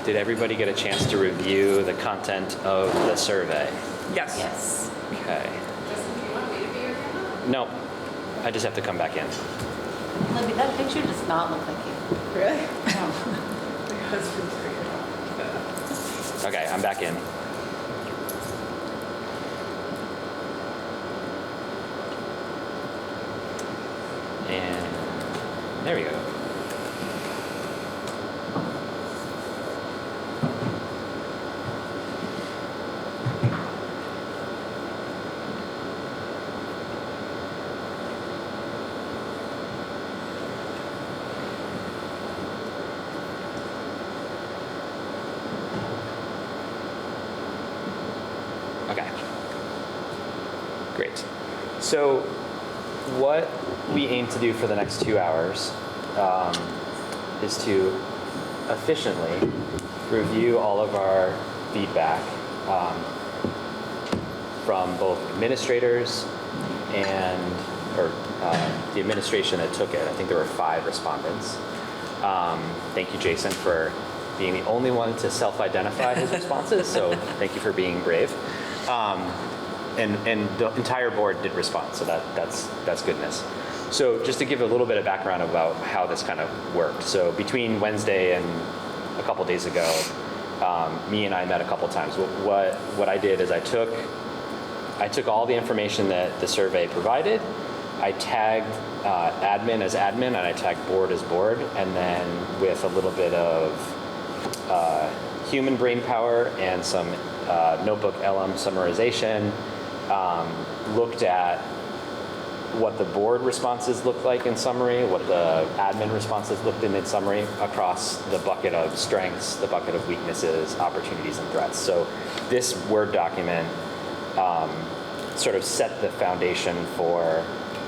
did everybody get a chance to review the content of the survey? Yes. Yes. Okay. Justin, do you want me to be your camera? No, I just have to come back in. Libby, that picture does not look like you. Really? No. My husband's Okay, I'm back in. And there we go. Okay. Great. So what we aim to do for the next 2 hours is to efficiently review all of our feedback from both administrators and the administration that took it. I think there were 5 respondents. Thank you, Jason, for being the only one to self-identify his responses. So thank you for being brave. And the entire board did respond, so that's goodness. So just to give a little bit of background about how this kind of worked. So between Wednesday and a couple days ago, me and I met a couple times. What I did is I took all the information that the survey provided. I tagged admin as admin, and I tagged board as board, and then with a little bit of human brain power and some notebook LM summarization, looked at what the board responses looked like in summary, what the admin responses looked in summary across the bucket of strengths, the bucket of weaknesses, opportunities, and threats. So this Word document sort of set the foundation for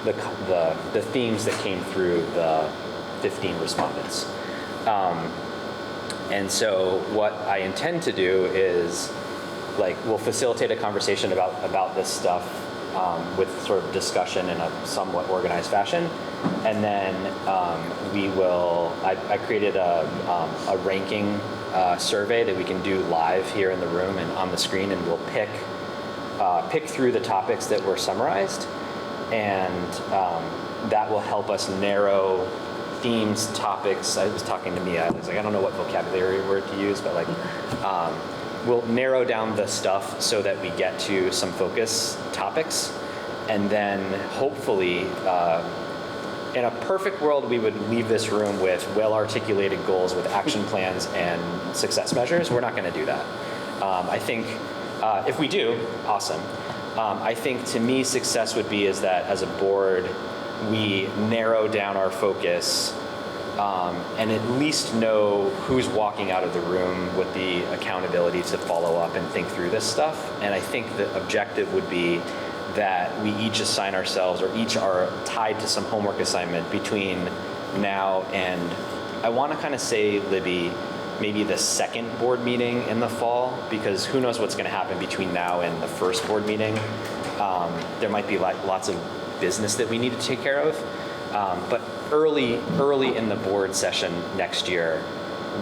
the themes that came through the 15 respondents. And so what I intend to do is, we'll facilitate a conversation about this stuff with sort of discussion in a somewhat organized fashion. And then I created a ranking survey that we can do live here in the room and on the screen, and we'll pick through the topics that were summarized. And that will help us narrow themes, topics. I was talking to Mia, I was like, I don't know what vocabulary word to use, but we'll narrow down the stuff so that we get to some focus topics. And then hopefully, in a perfect world, we would leave this room with well-articulated goals with action plans and success measures. We're not gonna do that. I think if we do, awesome. I think to me, success would be is that as a board, we narrow down our focus and at least know who's walking out of the room with the accountability to follow up and think through this stuff. And I think the objective would be that we each assign ourselves, or each are tied to some homework assignment between now and, I want to kind of say, Libby, maybe the second board meeting in the fall, because who knows what's going to happen between now and the first board meeting. There might be lots of business that we need to take care of. But early in the board session next year,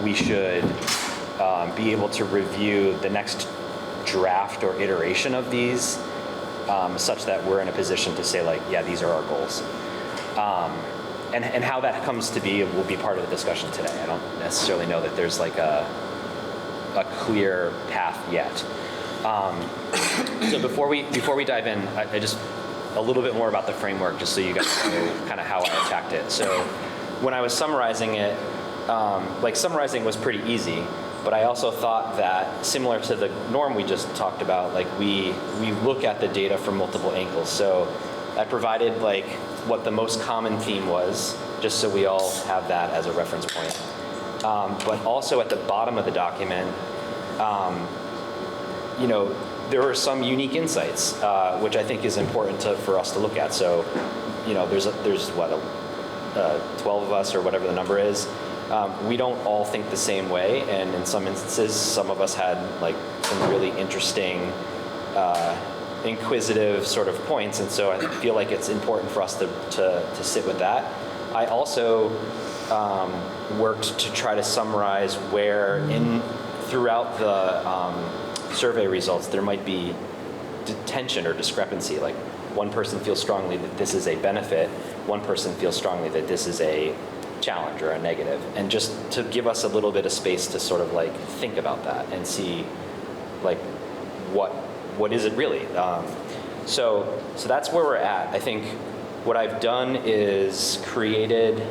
we should be able to review the next draft or iteration of these, such that we're in a position to say, like, yeah, these are our goals. And how that comes to be will be part of the discussion today. I don't necessarily know that there's like a clear path yet. So before we dive in, I just a little bit more about the framework, just so you guys know kind of how I attacked it. So when I was summarizing it, summarizing was pretty easy, but I also thought that similar to the norm we just talked about, like we look at the data from multiple angles. So I provided like what the most common theme was, just so we all have that as a reference point. But also at the bottom of the document, there are some unique insights, which I think is important for us to look at. So, there's what, 12 of us or whatever the number is. We don't all think the same way, and in some instances, some of us had like some really interesting, inquisitive sort of points, and so I feel like it's important for us to sit with that. I also worked to try to summarize where throughout the survey results there might be tension or discrepancy. Like one person feels strongly that this is a benefit, one person feels strongly that this is a challenge or a negative, and just to give us a little bit of space to sort of like think about that and see like what is it really. So that's where we're at. I think what I've done is created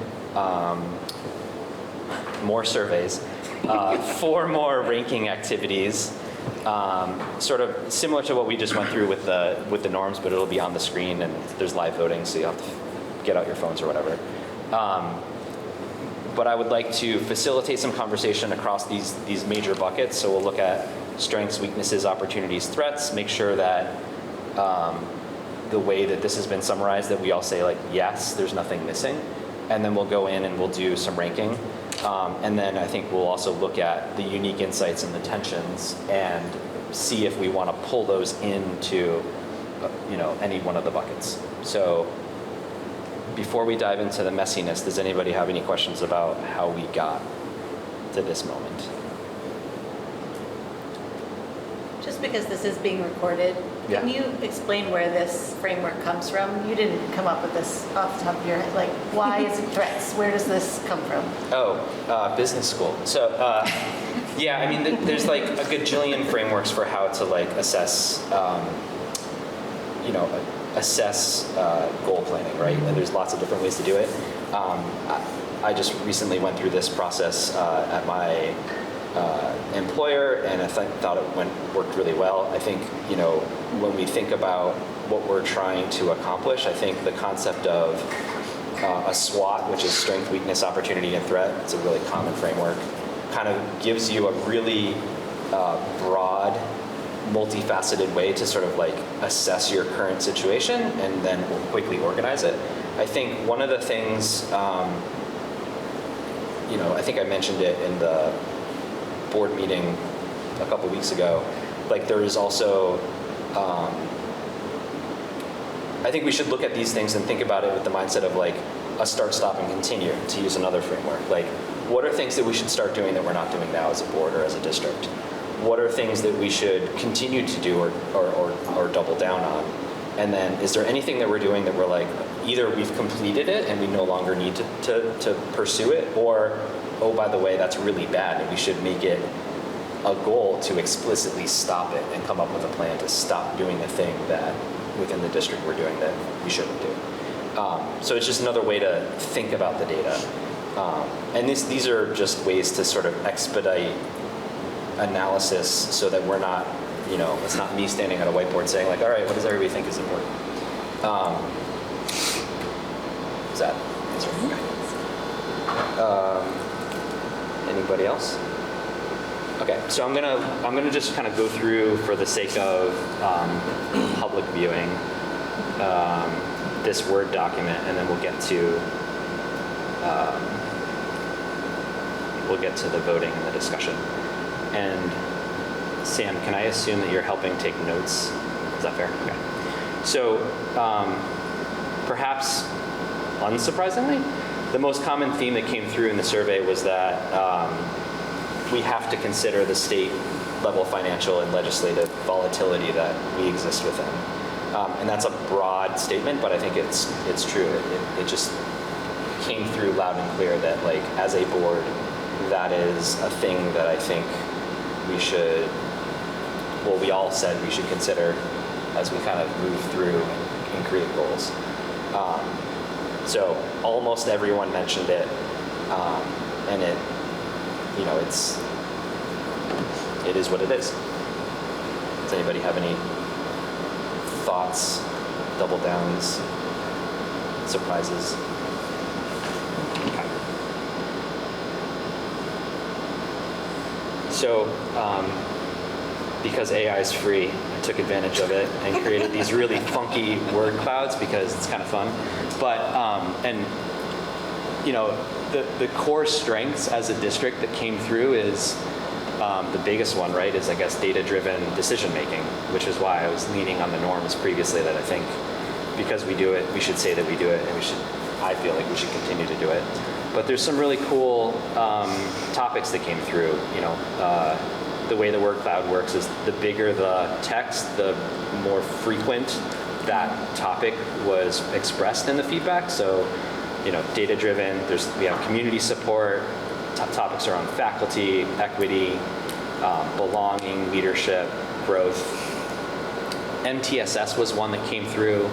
more surveys, 4 more ranking activities, sort of similar to what we just went through with the norms, but it'll be on the screen and there's live voting, so you have to get out your phones or whatever. But I would like to facilitate some conversation across these major buckets. So we'll look at strengths, weaknesses, opportunities, threats, make sure that the way that this has been summarized, that we all say like, yes, there's nothing missing. And then we'll go in and we'll do some ranking. And then I think we'll also look at the unique insights and the tensions and see if we want to pull those into any one of the buckets. So before we dive into the messiness, does anybody have any questions about how we got to this moment? Just because this is being recorded, Yeah. can you explain where this framework comes from? You didn't come up with this off the top of your head. Like, why is it threats? Where does this come from? Business school. So, yeah, I mean, there's like a gajillion frameworks for how to like assess, assess goal planning, right? And there's lots of different ways to do it. I just recently went through this process at my employer, and I thought it worked really well. I think, when we think about what we're trying to accomplish, I think the concept of a SWOT, which is strength, weakness, opportunity, and threat, it's a really common framework, kind of gives you a really broad, multifaceted way to sort of like assess your current situation and then quickly organize it. I think one of the things, I think I mentioned it in the board meeting a couple weeks ago, like there is also, I think we should look at these things and think about it with the mindset of like a start, stop, and continue, to use another framework. Like, what are things that we should start doing that we're not doing now as a board or as a district? What are things that we should continue to do or double down on? And then is there anything that we're doing that we're like, either we've completed it and we no longer need to pursue it, or, oh, by the way, that's really bad and we should make it a goal to explicitly stop it and come up with a plan to stop doing the thing that within the district we're doing that we shouldn't do. So it's just another way to think about the data. And these are just ways to sort of expedite analysis so that we're not, it's not me standing on a whiteboard saying like, all right, what does everybody think is important? Is that answer? Okay. Anybody else? Okay, so I'm gonna just kind of go through, for the sake of public viewing, this Word document, and then we'll get to we'll get to the voting and the discussion. And Sam, can I assume that you're helping take notes? Is that fair? Okay. So perhaps unsurprisingly, the most common theme that came through in the survey was that we have to consider the state level financial and legislative volatility that we exist within. And that's a broad statement, but I think it's true. It just came through loud and clear that, like, as a board, that is a thing that I think we should, well, we all said we should consider as we kind of move through and create goals. So almost everyone mentioned it, and it, you know, it is what it is. Does anybody have any thoughts, double downs, surprises? Okay. So, because AI is free, I took advantage of it and created these really funky word clouds because it's kind of fun. But, and, you know, the core strengths as a district that came through is, the biggest one, right, is, I guess, data-driven decision-making, which is why I was leaning on the norms previously, that I think because we do it, we should say that we do it, and I feel like we should continue to do it. But there's some really cool topics that came through. You know, the way the word cloud works is the bigger the text, the more frequent that topic was expressed in the feedback. So, you know, data-driven, we have community support, topics around faculty, equity, belonging, leadership, growth. MTSS was one that came through.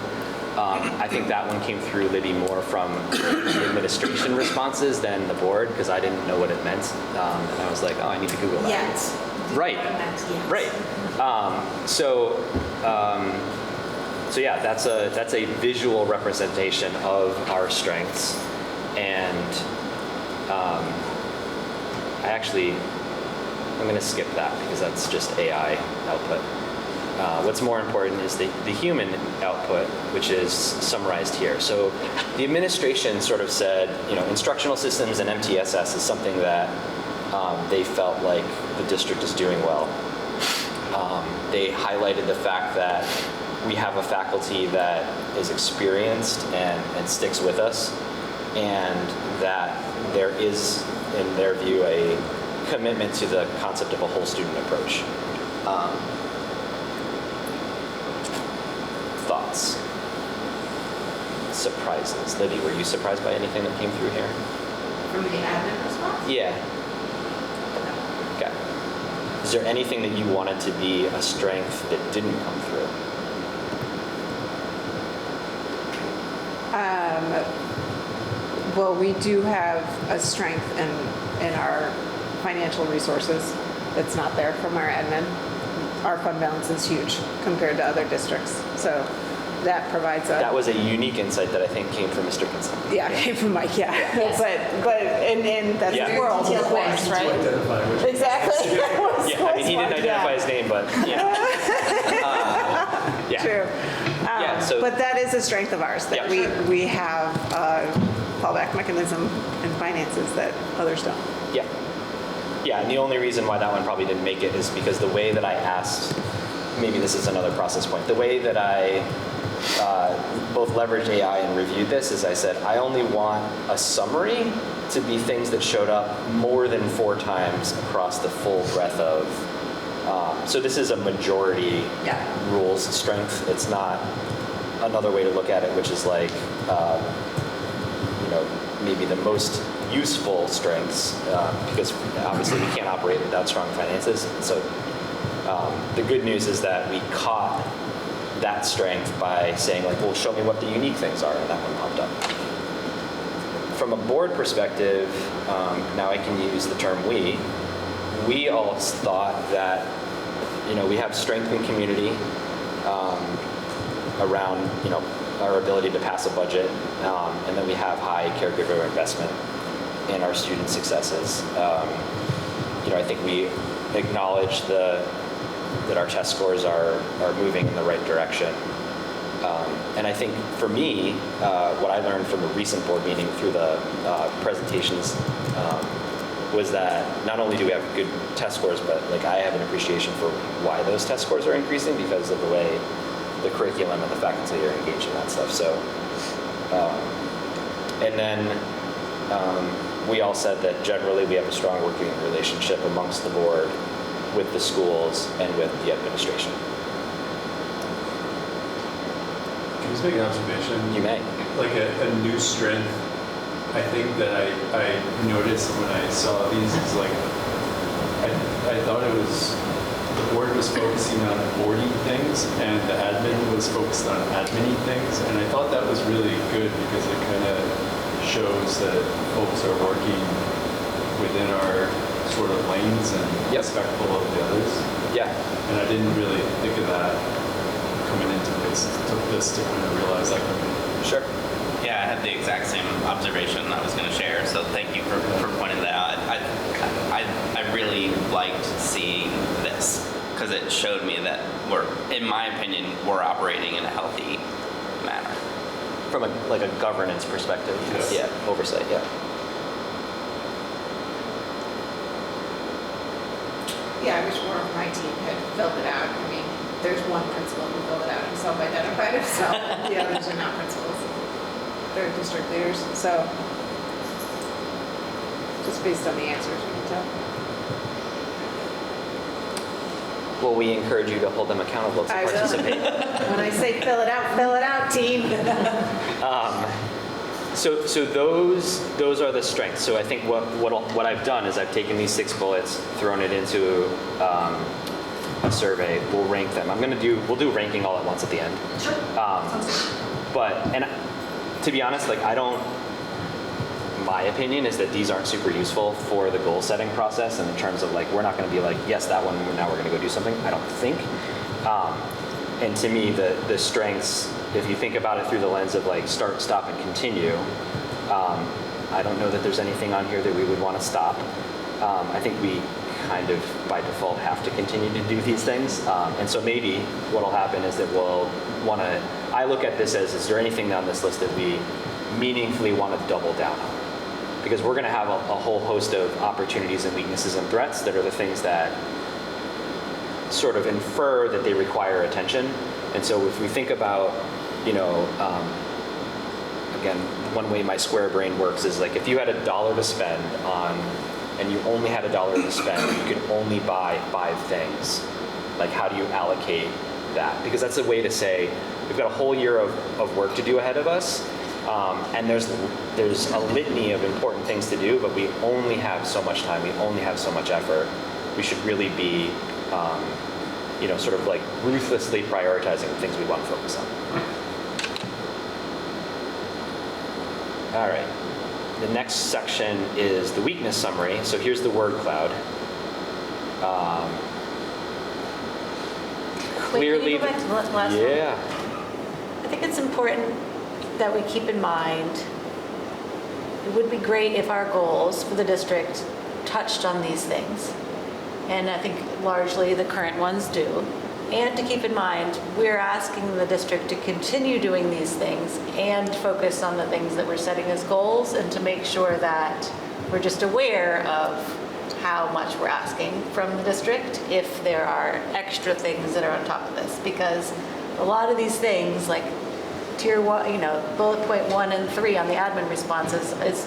I think that one came through, Libby, more from the administration responses than the board, because I didn't know what it meant. And I was like, oh, I need to Google that. Yes. Right. Yes. Right. So yeah, that's a visual representation of our strengths, and I'm going to skip that because that's just AI output. What's more important is the human output, which is summarized here. So the administration sort of said, you know, instructional systems and MTSS is something that they felt like the district is doing well. They highlighted the fact that we have a faculty that is experienced and sticks with us, and that there is, in their view, a commitment to the concept of a whole student approach. Thoughts? Surprises? Libby, were you surprised by anything that came through here? From the admin response? Yeah. Okay. Is there anything that you wanted to be a strength that didn't come through? Well, we do have a strength in our financial resources that's not there from our admin. Our fund balance is huge compared to other districts, so that provides a... That was a unique insight that I think came from Mr. Kinsey. Yeah, it came from Mike, yeah. Yes. But in that's Yeah. the world, of course, right? Exactly. Yeah, I mean, he didn't identify his name, but yeah. Yeah. True. Yeah, so- But that is a strength of ours, that Yeah. we have a fallback mechanism in finances that others don't. Yeah. Yeah, and the only reason why that one probably didn't make it is because the way that I asked, maybe this is another process point, the way that I both leveraged AI and reviewed this is I said, I only want a summary to be things that showed up more than 4 times across the full breadth of, so this is a majority rules strength. It's not another way to look at it, which is like, you know, maybe the most useful strengths, because obviously we can't operate without strong finances. So the good news is that we caught that strength by saying, like, well, show me what the unique things are, and that one popped up. From a board perspective, now I can use the term we all thought that, you know, we have strength in community around, you know, our ability to pass a budget, and then we have high caregiver investment in our student successes. You know, I think we acknowledge that our test scores are moving in the right direction. And I think for me, what I learned from a recent board meeting through the presentations was that not only do we have good test scores, but like I have an appreciation for why those test scores are increasing because of the way the curriculum and the faculty are engaged in that stuff. So, and then we all said that generally we have a strong working relationship amongst the board with the schools and with the administration. Can I just make an observation? You may. Like a new strength, I think that I noticed when I saw these is like, I thought it was, the board was focusing on boarding things and the admin was focused on admin-y things. And I thought that was really good because it kind of shows that folks are working within our sort of lanes and respectful of the others. Yeah. And I didn't really think of that coming into this. It took this to kind of realize that. Sure. Yeah, I had the exact same observation I was going to share, so thank you for pointing that out. I really liked seeing this because it showed me that in my opinion, we're operating in a healthy manner. From a governance perspective. Yes. Yeah, oversight, yeah. Yeah, I wish more of my team had filled it out. I mean, there's one principal who filled it out and self-identified himself. The others are not principals. They're district leaders, so just based on the answers, you can tell. Well, we encourage you to hold them accountable to participate. When I say fill it out, team. So those are the strengths. So I think what I've done is I've taken these 6 bullets, thrown it into a survey. We'll rank them. We'll do ranking all at once at the end. Sure. To be honest, my opinion is that these aren't super useful for the goal setting process in terms of we're not going to be like, yes, that one, now we're going to go do something. I don't think. And to me, the strengths, if you think about it through the lens of start, stop, and continue, I don't know that there's anything on here that we would want to stop. I think we kind of by default have to continue to do these things. And so maybe what'll happen is that we'll want to, I look at this as, is there anything on this list that we meaningfully want to double down on? Because we're going to have a whole host of opportunities and weaknesses and threats that are the things that sort of infer that they require attention. And so if we think about, again, one way my square brain works is if you had $1 to spend on, and you only had $1 to spend, you could only buy 5 things. How do you allocate that? Because that's a way to say, we've got a whole year of work to do ahead of us. And there's a litany of important things to do, but we only have so much time. We only have so much effort. We should really be, sort of ruthlessly prioritizing the things we want to focus on. All right. The next section is the weakness summary. So here's the word cloud. Clearly, Wait, can you go back to the last one? yeah. I think it's important that we keep in mind, it would be great if our goals for the district touched on these things. And I think largely the current ones do. And to keep in mind, we're asking the district to continue doing these things and focus on the things that we're setting as goals, and to make sure that we're just aware of how much we're asking from the district if there are extra things that are on top of this. Because a lot of these things, like tier 1, bullet point 1 and 3 on the admin responses is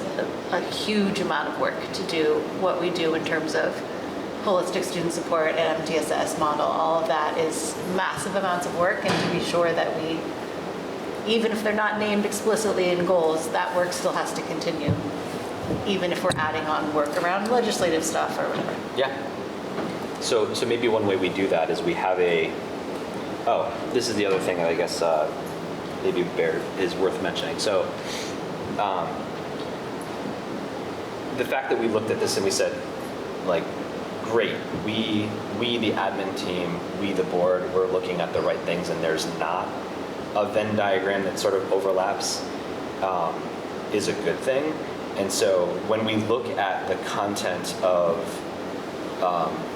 a huge amount of work to do what we do in terms of holistic student support and MTSS model. All of that is massive amounts of work, and to be sure that we, even if they're not named explicitly in goals, that work still has to continue, even if we're adding on work around legislative stuff or whatever. Yeah. So maybe one way we do that is we have this is the other thing that I guess maybe is worth mentioning. So the fact that we looked at this and we said, great, we the admin team, we the board, we're looking at the right things, and there's not a Venn diagram that sort of overlaps, is a good thing. And so when we look at the content of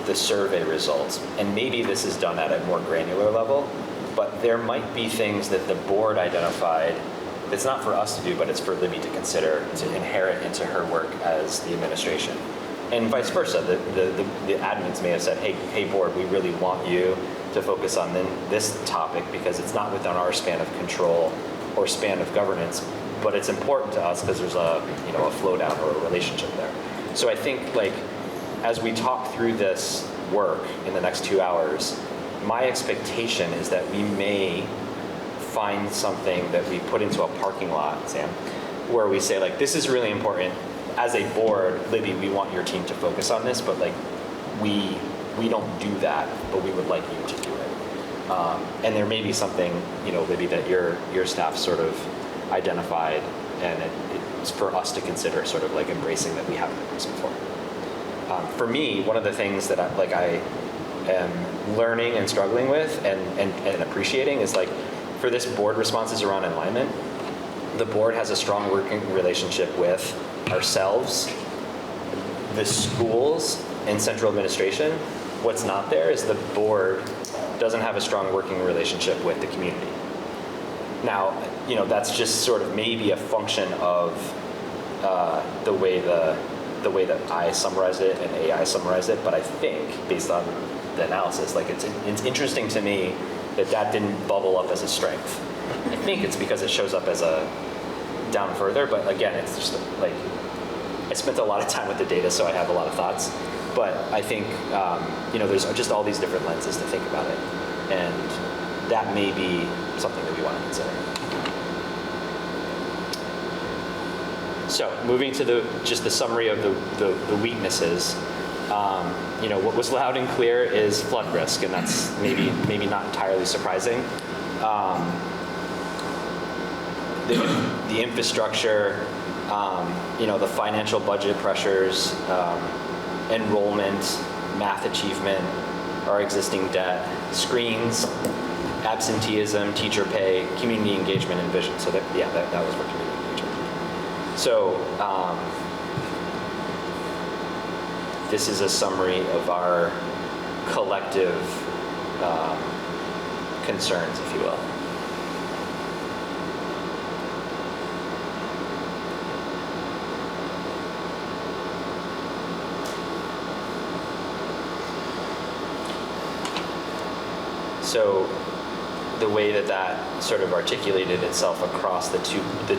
the survey results, and maybe this is done at a more granular level, but there might be things that the board identified that's not for us to do, but it's for Libby to consider, to inherit into her work as the administration. and vice versa. The admins may have said, hey board, we really want you to focus on this topic because it's not within our span of control or span of governance, but it's important to us because there's a flow down or a relationship there. So I think like as we talk through this work in the next 2 hours, my expectation is that we may find something that we put into a parking lot, Sam, where we say like, this is really important. As a board, Libby, we want your team to focus on this, but like we don't do that, but we would like you to do it. And there may be something, Libby, that your staff sort of identified, and it's for us to consider sort of like embracing that we haven't embraced before. For me, one of the things that I am learning and struggling with and appreciating is like, for this board responses around alignment, the board has a strong working relationship with ourselves, the schools, and central administration. What's not there is the board doesn't have a strong working relationship with the community. Now, that's just sort of maybe a function of the way that I summarized it and AI summarized it, but I think based on the analysis, like it's interesting to me that didn't bubble up as a strength. I think it's because it shows up as a down further, but again, it's just like, I spent a lot of time with the data, so I have a lot of thoughts, but I think, there's just all these different lenses to think about it, and that may be something that we want to consider. So moving to just the summary of the weaknesses, what was loud and clear is flood risk, and that's maybe not entirely surprising. The infrastructure, the financial budget pressures, enrollment, math achievement, our existing debt, screens, absenteeism, teacher pay, community engagement, and vision. So that was for community engagement. So this is a summary of our collective concerns, if you will. So the way that sort of articulated itself across the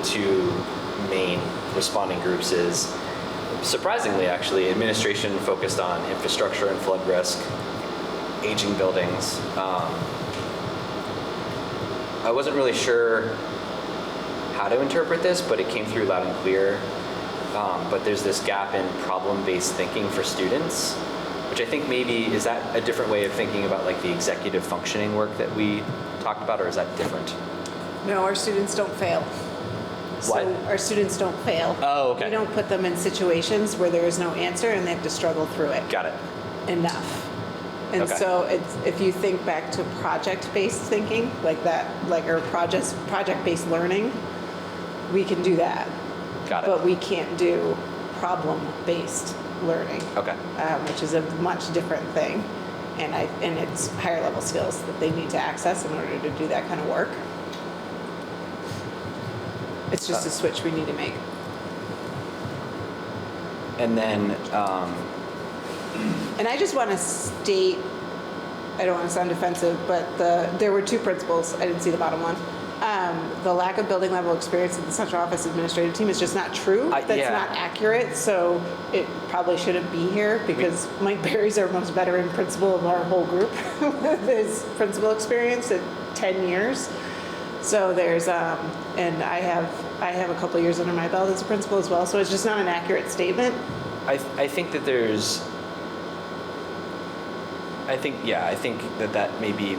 two main responding groups is, surprisingly actually, administration focused on infrastructure and flood risk, aging buildings. I wasn't really sure how to interpret this, but it came through loud and clear. But there's this gap in problem-based thinking for students, which I think maybe, is that a different way of thinking about like the executive functioning work that we talked about, or is that different? No, our students don't fail. What? So our students don't fail. Oh, okay. We don't put them in situations where there is no answer and they have to struggle through it. Got it. Enough. And Okay. so if you think back to project-based thinking, or project-based learning, we can do that. Got it. But we can't do problem-based learning. Okay. Which is a much different thing. And it's higher level skills that they need to access in order to do that kind of work. It's just a switch we need to make. And then, And I just want to state, I don't want to sound offensive, but there were two principles. I didn't see the bottom one. The lack of building level experience of the central office administrative team is just not true. That's not accurate. So it probably shouldn't be here because Mike Berry's our most veteran principal of our whole group with his principal experience at 10 years. So there's, and I have a couple years under my belt as a principal as well. So it's just not an accurate statement. I think that I think that may be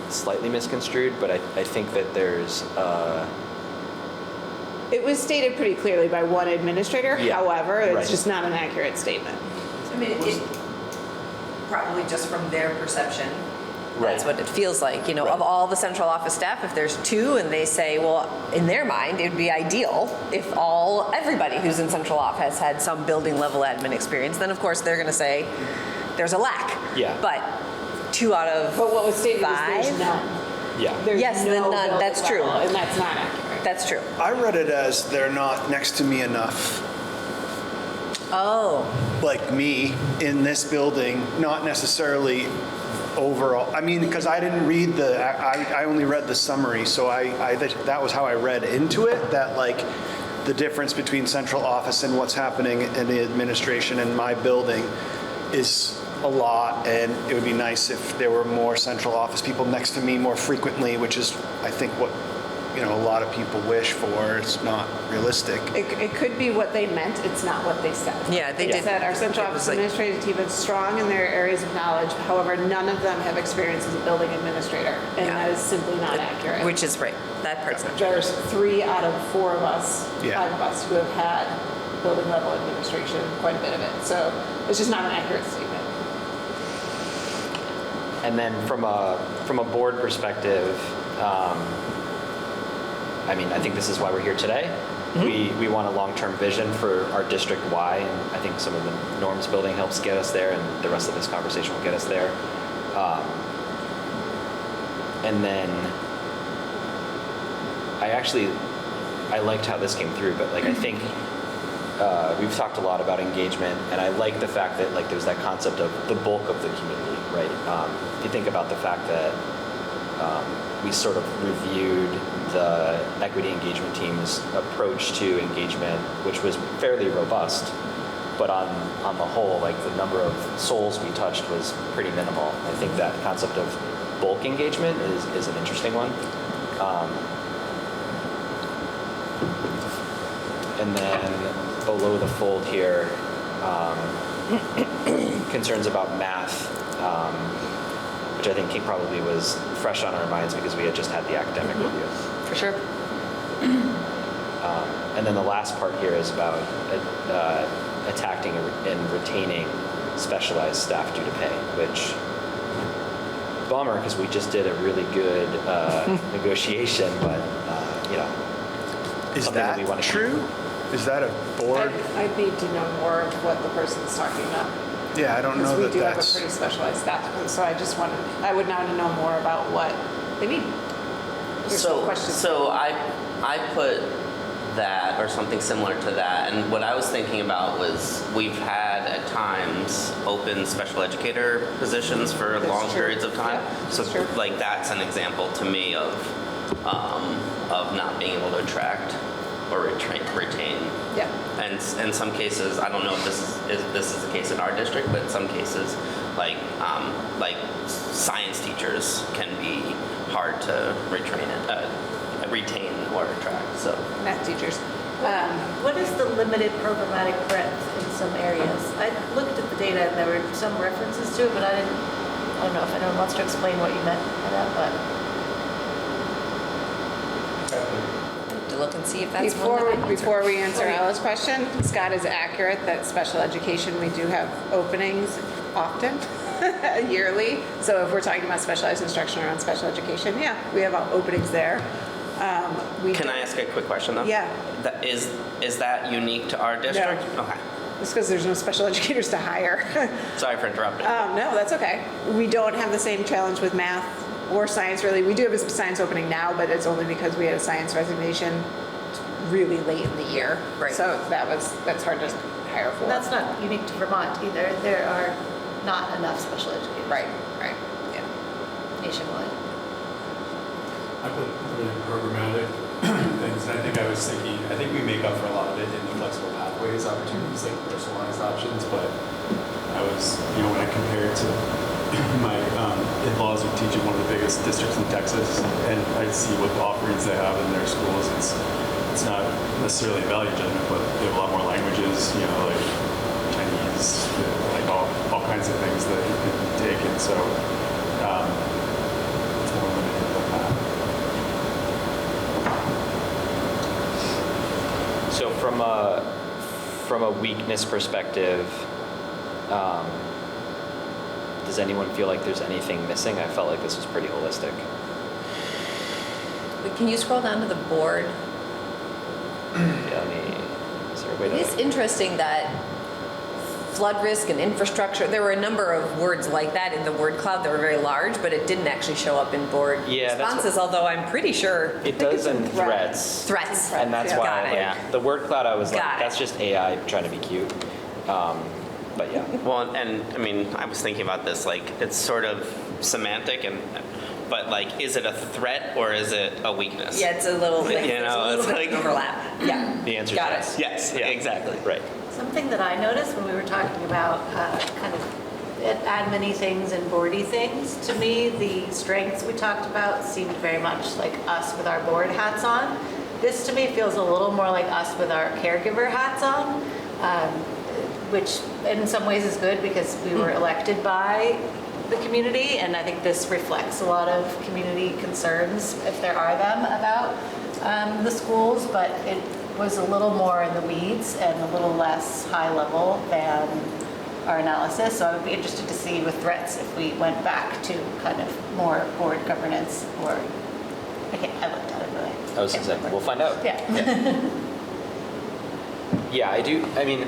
slightly misconstrued, but I think that there's It was stated pretty clearly by one administrator. Yeah, However, it's right. just not an accurate statement. I mean, it probably just from their perception, Right. that's what it feels like. Right. Of all the central office staff, if there's two and they say, well, in their mind, it would be ideal if everybody who's in central office has had some building level admin experience, then of course they're going to say there's a lack. Yeah. But 2 out of But what was stated 5? is there's none. yeah. There's Yes, no the none, building that's true. level, and that's not accurate. That's true. I read it as they're not next to me enough Oh, like me in this building, not necessarily overall. I mean, because I didn't read I only read the summary, so that was how I read into it, that like the difference between central office and what's happening in the administration in my building is a lot, and it would be nice if there were more central office people next to me more frequently, which is, I think, what a lot of people wish for. It's not realistic. It could be what they meant, it's not what they said. Yeah, they did. said our central It was office like- administrative team is strong in their areas of knowledge, however, none of them have experience as a building administrator, and Yeah. that is simply not accurate. which is right. That part's not true. There's 3 out of 4 of us, Yeah. 5 of us who have had building level administration, quite a bit of it. So it's just not an accurate statement. And then from a board perspective, I mean, I think this is why we're here today. We want a long-term vision for our district Y, and I think some of the norms building helps get us there, and the rest of this conversation will get us there. And then I liked how this came through, but like I think we've talked a lot about engagement, and I like the fact that like there's that concept of the bulk of the community, right? If you think about the fact that we sort of reviewed the equity engagement team's approach to engagement, which was fairly robust, but on the whole, like the number of souls we touched was pretty minimal. I think that concept of bulk engagement is an interesting one. And then below the fold here, concerns about math, which I think probably was fresh on our minds because we had just had the academic review. For sure. And then the last part here is about attracting and retaining specialized staff due to pay, which bummer because we just did a really good negotiation, but Is something that we want to true? Is that a board? I'd need to know more of what the person's talking about. Yeah, I don't know Because we that do have a that's. pretty specialized staff, so I would now know more about what they need. There's no question. So I put that or something similar to that, and what I was thinking about was we've had at times open special educator positions for That's long true. periods of time. Yeah, So that's true. like that's an example to me of not being able to attract or retain. Yeah. And in some cases, I don't know if this is the case in our district, but in some cases, like science teachers can be hard to retain or attract. So Math teachers. What is the limited programmatic breadth in some areas? I looked at the data and there were some references to it, but I don't know if anyone wants to explain what you meant by that, but. To look and see if that's one that I answered. Before we answer Ella's question, Scott is accurate that special education, we do have openings often, yearly. So if we're talking about specialized instruction around special education, yeah, we have openings there. can I ask a quick question though? Yeah. That is that unique to our district? Okay. Just because there's no special educators to hire. Sorry for interrupting. No, that's okay. We don't have the same challenge with math or science, really. We do have a science opening now, but it's only because we had a science resignation really late in the year. Right. So that's hard to hire for. That's not unique to Vermont either. There are not enough special educators. Right, yeah. Nationwide. I put limited programmatic things, and I think we make up for a lot of it in the flexible pathways opportunities, like personalized options, but I was, when I compare it to my in-laws who teach in one of the biggest districts in Texas, and I see what offerings they have in their schools, it's not necessarily a value judgment, but they have a lot more languages, like Chinese, like all kinds of things that you can take, and so it's more limited than that. So from a weakness perspective, does anyone feel like there's anything missing? I felt like this was pretty holistic. Can you scroll down to the board? Yeah, is there a way to? It is interesting that flood risk and infrastructure, there were a number of words like that in the word cloud that were very large, but it didn't actually show up in board responses, although I'm pretty sure. It does in threads. Threats. And that's Yeah. why Got it. the word cloud, I was like, Got it. that's just AI trying to be cute. But yeah. Well, and I mean, I was thinking about this, like, it's sort of semantic, but like, is it a threat or is it a weakness? Yeah, it's a little, like, You know, there's a little it's bit like- of overlap. Yeah. The answer is Got yes. it. Yes, Yeah. exactly. Right. Something that I noticed when we were talking about kind of admin-y things and boardy things, to me, the strengths we talked about seemed very much like us with our board hats on. This, to me, feels a little more like us with our caregiver hats on, which in some ways is good because we were elected by the community, and I think this reflects a lot of community concerns, if there are them, about the schools, but it was a little more in the weeds and a little less high level than our analysis. So I would be interested to see with threats if we went back to kind of more board governance, or I looked at it, but I was exactly. We'll find out. Yeah. Yeah, I do. I mean,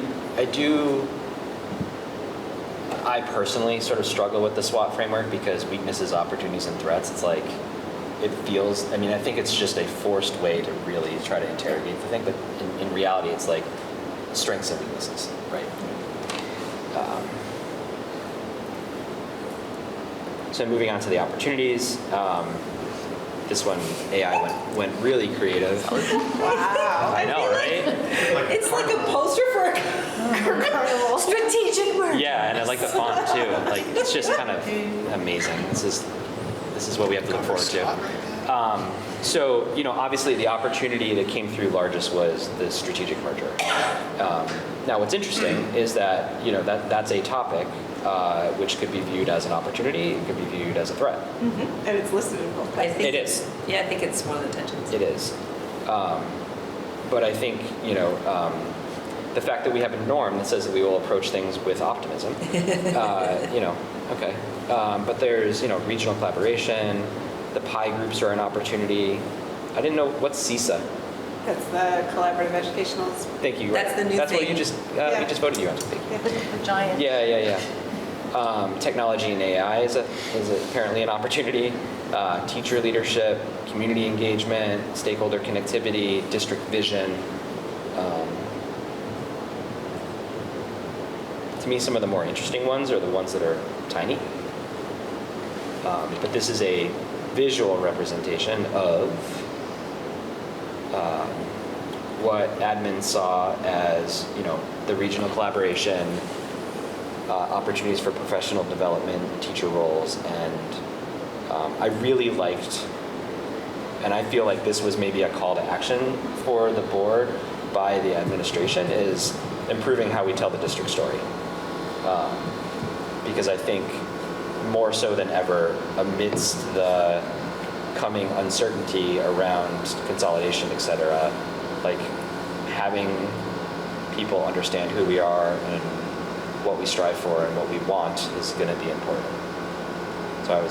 I personally sort of struggle with the SWOT framework because weaknesses, opportunities, and threats. It's like, it feels, I mean, I think it's just a forced way to really try to interrogate the thing, but in reality, it's like strengths and weaknesses, right? So moving on to the opportunities. This one, AI went really creative. Wow. I know, right? It's like a poster for a carnival. Strategic work. Yeah, and I like the font too. Like, it's just kind of amazing. This is what we have to look forward to. So, you know, obviously the opportunity that came through largest was the strategic merger. Now, what's interesting is that, you know, that's a topic which could be viewed as an opportunity, it could be viewed as a threat. Mm-hmm. And it's listed in both places. It is. Yeah, I think it's one of the tensions. It is. But I think, you know, the fact that we have a norm that says that we will approach things with optimism, you know, okay. But there's, you know, regional collaboration, the PI groups are an opportunity. I didn't know, what's CISA? That's the collaborative educational. Thank you. That's the new That's thing. what you just, we just voted you on. Thank you. The giant. Yeah. Technology and AI is apparently an opportunity. Teacher leadership, community engagement, stakeholder connectivity, district vision. To me, some of the more interesting ones are the ones that are tiny. But this is a visual representation of what admins saw as, you know, the regional collaboration, opportunities for professional development, teacher roles, and I really liked, and I feel like this was maybe a call to action for the board by the administration, is improving how we tell the district story. Because I think more so than ever, amidst the coming uncertainty around consolidation, et cetera, like having people understand who we are and what we strive for and what we want is going to be important. So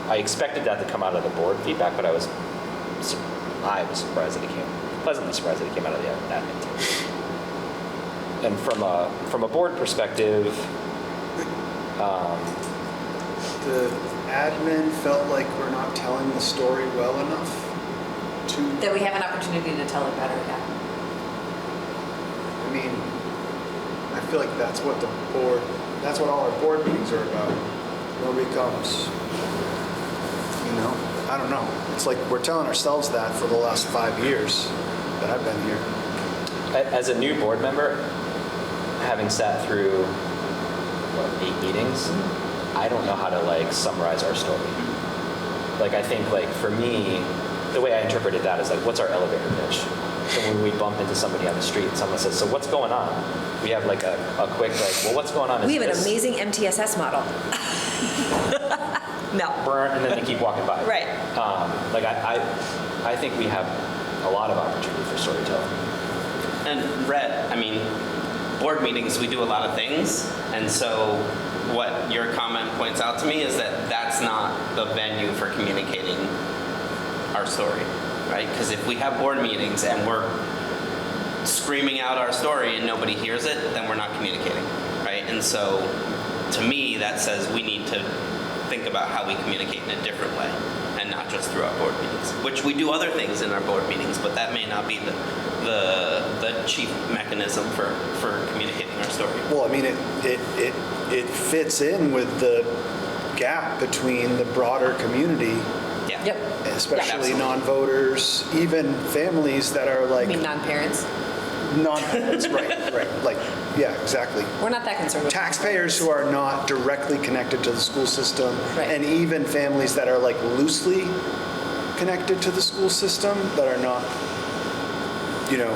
I expected that to come out of the board feedback, but I was surprised that it pleasantly surprised that it came out of the admin team. And from a board perspective, the admin felt like we're not telling the story well enough to. That we have an opportunity to tell it better, yeah. I mean, I feel like that's what that's what all our board meetings are about. Nobody comes. You know? I don't know. It's like we're telling ourselves that for the last 5 years that I've been here. As a new board member, having sat through, 8 meetings, I don't know how to like summarize our story. Like, I think like for me, the way I interpreted that is like, what's our elevator pitch? So when we bump into somebody on the street, someone says, so what's going on? We have like a quick like, well, what's going on? We have an amazing MTSS model. No. And then they keep walking by. Right. Like I think we have a lot of opportunity for storytelling. And Rhett, I mean, board meetings, we do a lot of things, and so what your comment points out to me is that that's not the venue for communicating our story, right? Because if we have board meetings and we're screaming out our story and nobody hears it, then we're not communicating, right? And so to me, that says we need to think about how we communicate in a different way and not just through our board meetings, which we do other things in our board meetings, but that may not be the chief mechanism for communicating our story. Well, I mean, it fits in with the gap between the broader community, Yeah. Yep. especially Yeah, non-voters, even families that are I like mean, non-parents. non-parents, right, like, yeah, exactly. We're not that concerned with Taxpayers who are not directly connected to the school system, Right. and even families that are like loosely connected to the school system that are not, you know,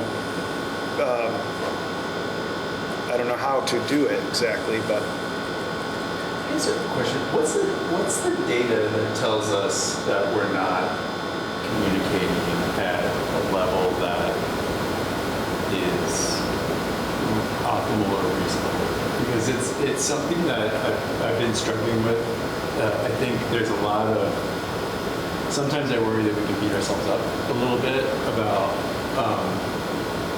I don't know how to do it exactly, but Here's a question. What's the data that tells us that we're not communicating at a level that is optimal or reasonable? Because it's something that I've been struggling with. I think there's a lot of, sometimes I worry that we can beat ourselves up a little bit about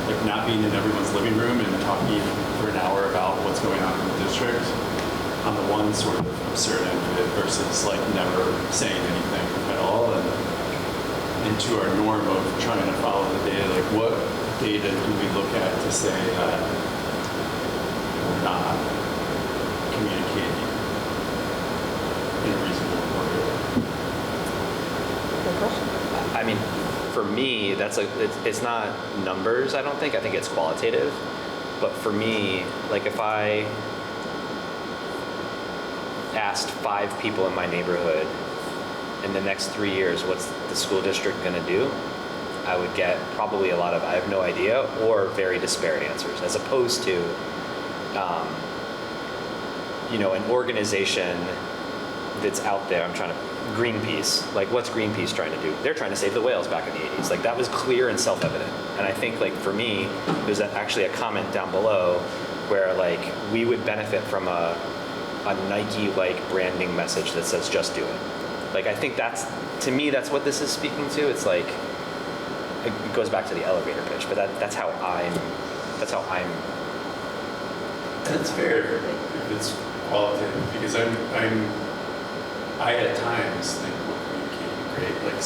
like not being in everyone's living room and talking for an hour about what's going on in the district on the one sort of absurd end of it versus like never saying anything at all, and to our norm of trying to follow the data. Like, what data do we look at to say that we're not communicating in a reasonable way? Good question. I mean, for me, it's not numbers, I don't think. I think it's qualitative. But for me, like if I asked 5 people in my neighborhood in the next 3 years, what's the school district going to do? I would get probably a lot of, I have no idea, or very disparate answers, as opposed to, you know, an organization that's out there. I'm trying to, Greenpeace, like what's Greenpeace trying to do? They're trying to save the whales back in the 80s. Like that was clear and self-evident. And I think like for me, there's actually a comment down below where like we would benefit from a Nike-like branding message that says just do it. Like I think that's, to me, that's what this is speaking to. It's like, it goes back to the elevator pitch, but that's how I'm. And it's fair if it's qualitative, because I at times think we're communicating great, like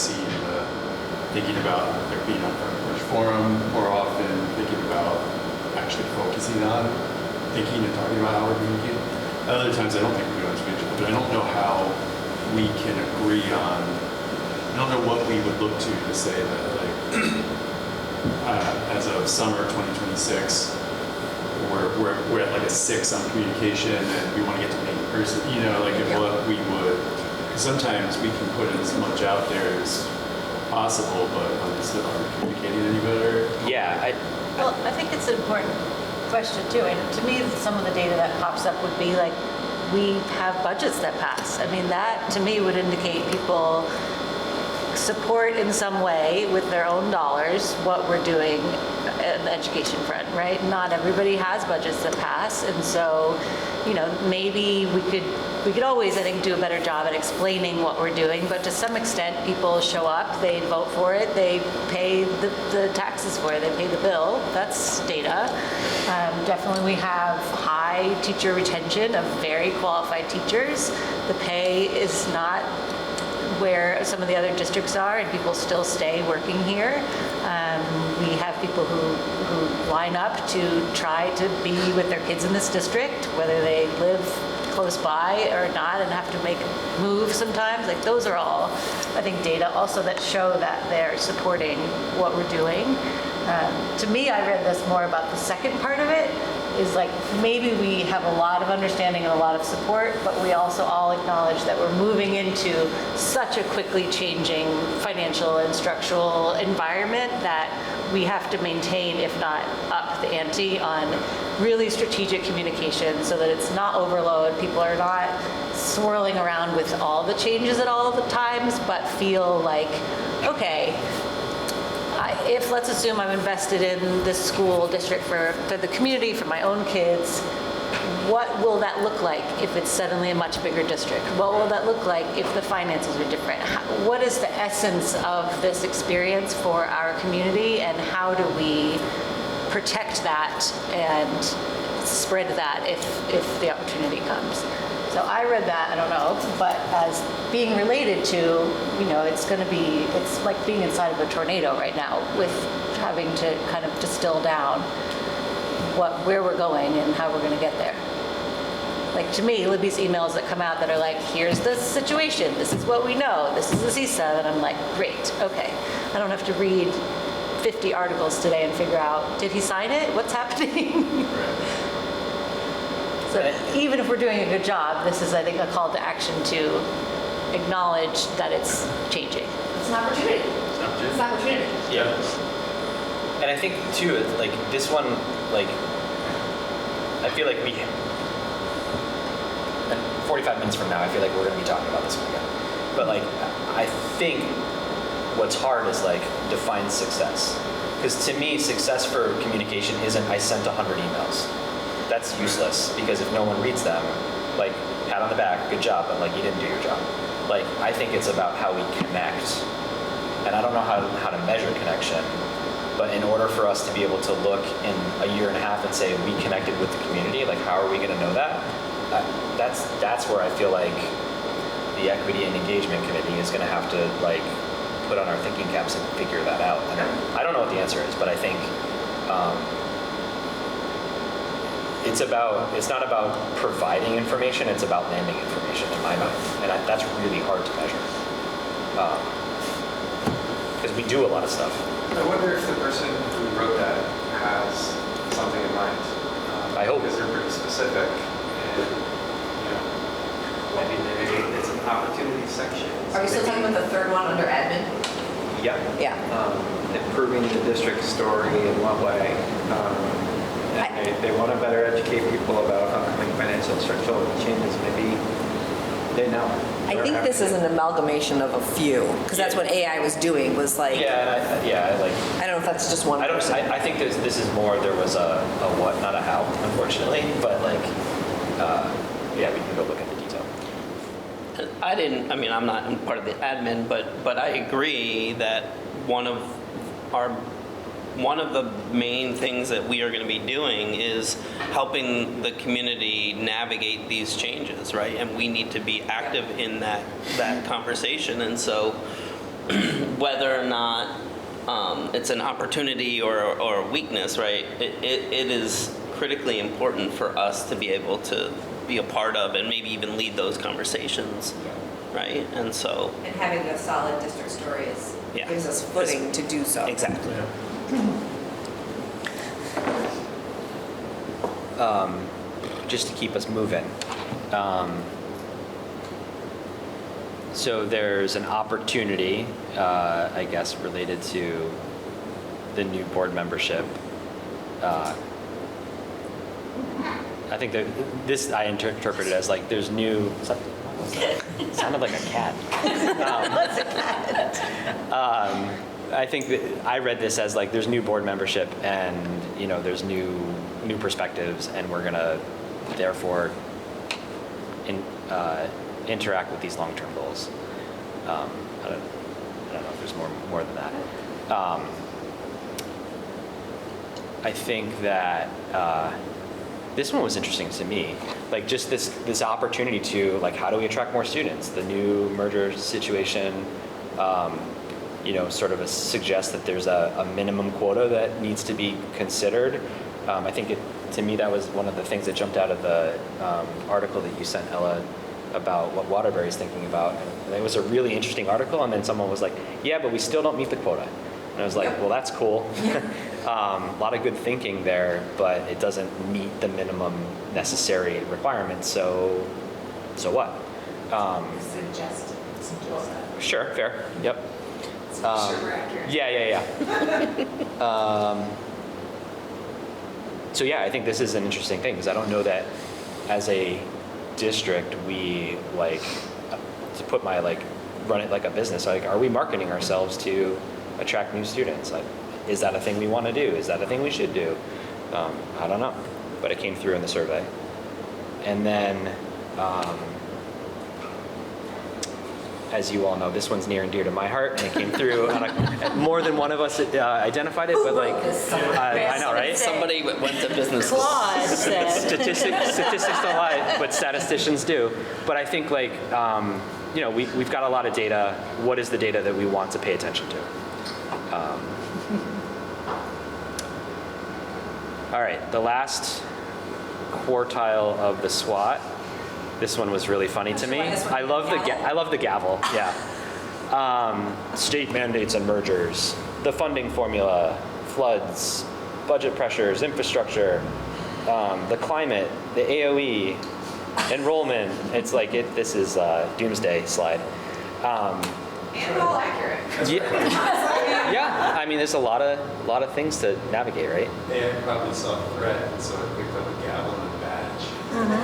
thinking about like being on Front Porch Forum more often, thinking about actually focusing on thinking and talking about how we're communicating. Other times I don't think we're doing as good, but I don't know how we can agree on, I don't know what we would look to say that like, as of summer 2026, we're at like a 6 on communication and we want to get to 8 person, you know, like if what we would, sometimes we can put as much out there as possible, but obviously are we communicating any better? Yeah, Well, I think it's an important question too, and to me, some of the data that pops up would be like, we have budgets that pass. I mean, that to me would indicate people support in some way with their own dollars what we're doing at the education front, right? Not everybody has budgets that pass, and so, you know, maybe we could always, I think, do a better job at explaining what we're doing, but to some extent, people show up, they vote for it, they pay the taxes for it, they pay the bill. That's data. Definitely we have high teacher retention of very qualified teachers. The pay is not where some of the other districts are, and people still stay working here. We have people who line up to try to be with their kids in this district, whether they live close by or not, and have to make moves sometimes. Like those are all, I think, data also that show that they're supporting what we're doing. To me, I read this more about the second part of it, is like maybe we have a lot of understanding and a lot of support, but we also all acknowledge that we're moving into such a quickly changing financial and structural environment that we have to maintain, if not up the ante, on really strategic communication so that it's not overload. People are not swirling around with all the changes at all the times, but feel like, okay, if let's assume I'm invested in this school district for the community, for my own kids, what will that look like if it's suddenly a much bigger district? What will that look like if the finances are different? What is the essence of this experience for our community, and how do we protect that and spread that if the opportunity comes? So So I read that, I don't know, but as being related to, it's like being inside of a tornado right now with having to kind of distill down where we're going and how we're going to get there. Like to me, Libby's emails that come out that are like, here's the situation, this is what we know, this is the CISA, and I'm like, great, okay. I don't have to read 50 articles today and figure out, did he sign it? What's happening? So even if we're doing a good job, this is, I think, a call to action to acknowledge that it's changing. It's an opportunity. It's an opportunity. Yeah. And I think too, like this one, like I feel like 45 minutes from now, I feel like we're going to be talking about this one again. But like, I think what's hard is like define success. Because to me, success for communication isn't I sent 100 emails. That's useless because if no one reads them, like pat on the back, good job, but like you didn't do your job. Like I think it's about how we connect. And I don't know how to measure connection, but in order for us to be able to look in a year and a half and say we connected with the community, like how are we going to know that? That's where I feel like the Equity and Engagement Committee is going to have to like put on our thinking caps and figure that out. And I don't know what the answer is, but I think it's not about providing information, it's about landing information in my mind. And that's really hard to measure. Because we do a lot of stuff. I wonder if the person who wrote that has something in mind. I hope. Because they're pretty specific. And, maybe it's an opportunity section. Are we still talking about the third one under admin? Yeah. Yeah. Improving the district story in what way? And they want to better educate people about upcoming financial and structural changes. Maybe they know. I think this is an amalgamation of a few, because that's what AI was doing, was like... Yeah, I don't know if that's just one person. I think this is more, there was a what, not a how, unfortunately. But like, yeah, we can go look at the detail. I'm not part of the admin, but I agree that one of the main things that we are going to be doing is helping the community navigate these changes, right? And we need to be active in that conversation. And so whether or not it's an opportunity or a weakness, right, it is critically important for us to be able to be a part of and maybe even lead those conversations, right? And so... And having a solid district story gives us footing to do so. Exactly. Just to keep us moving. So there's an opportunity, I guess, related to the new board membership. I think that this I interpret it as like there's new. Sounded like a cat. What's a cat? I think that I read this as like there's new board membership and there's new perspectives and we're gonna therefore interact with these long-term goals. I don't know if there's more than that. I think that this one was interesting to me, like just this opportunity to like how do we attract more students? The new merger situation. Sort of suggests that there's a minimum quota that needs to be considered. I think to me that was one of the things that jumped out of the article that you sent, Ella, about what Waterbury's thinking about. And it was a really interesting article, and then someone was like, yeah, but we still don't meet the quota. And I was like, well, that's cool. A lot of good thinking there, but it doesn't meet the minimum necessary requirements, so what? Suggest that. Sure, fair, yep. Sure, we're accurate. Yeah. So yeah, I think this is an interesting thing because I don't know that as a district we like to put my run it like a business. Like, are we marketing ourselves to attract new students? Like, is that a thing we want to do? Is that a thing we should do? I don't know, but it came through in the survey. And then as you all know, this one's near and dear to my heart, and it came through. More than one of us identified it, but like, I know, right? Somebody went to business school. Claude said. Statistics don't lie, but statisticians do. But I think like, you know, we've got a lot of data. What is the data that we want to pay attention to? All right, the last quartile of the SWOT. This one was really funny to me. I love the gavel. Yeah. State mandates and mergers, the funding formula, floods, budget pressures, infrastructure, the climate, the AOE, enrollment. It's like this is a doomsday slide. And all accurate. Yeah. I mean, there's a lot of things to navigate, right? And probably saw a threat, and so I picked up a gavel and a badge.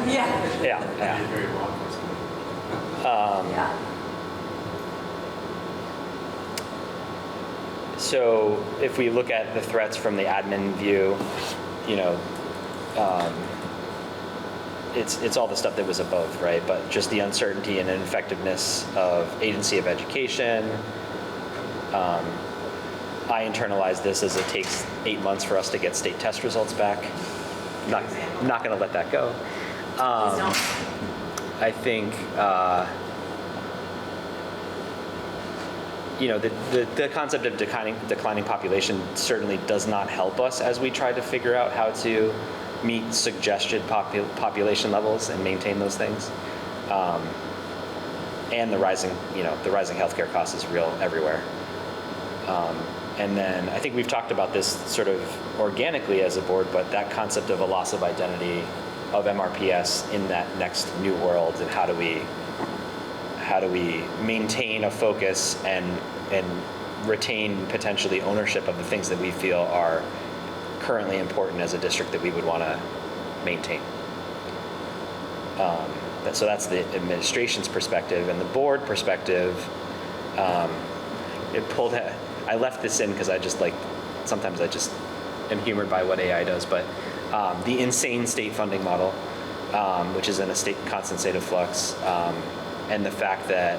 Yeah. Yeah. That'd be very law enforcement. Yeah. So if we look at the threats from the admin view, you know, it's all the stuff that was above, right? But just the uncertainty and ineffectiveness of agency of education. I internalize this as it takes 8 months for us to get state test results back. Not going to let that go. I think, you know, the concept of declining population certainly does not help us as we try to figure out how to meet suggested population levels and maintain those things. And the rising healthcare cost is real everywhere. And then I think we've talked about this sort of organically as a board, but that concept of a loss of identity of MRPS in that next new world, and how do we maintain a focus and retain potentially ownership of the things that we feel are currently important as a district that we would want to maintain. So that's the administration's perspective, and the board perspective. I left this in because sometimes I just am humored by what AI does, but the insane state funding model, which is in a constant state of flux, and the fact that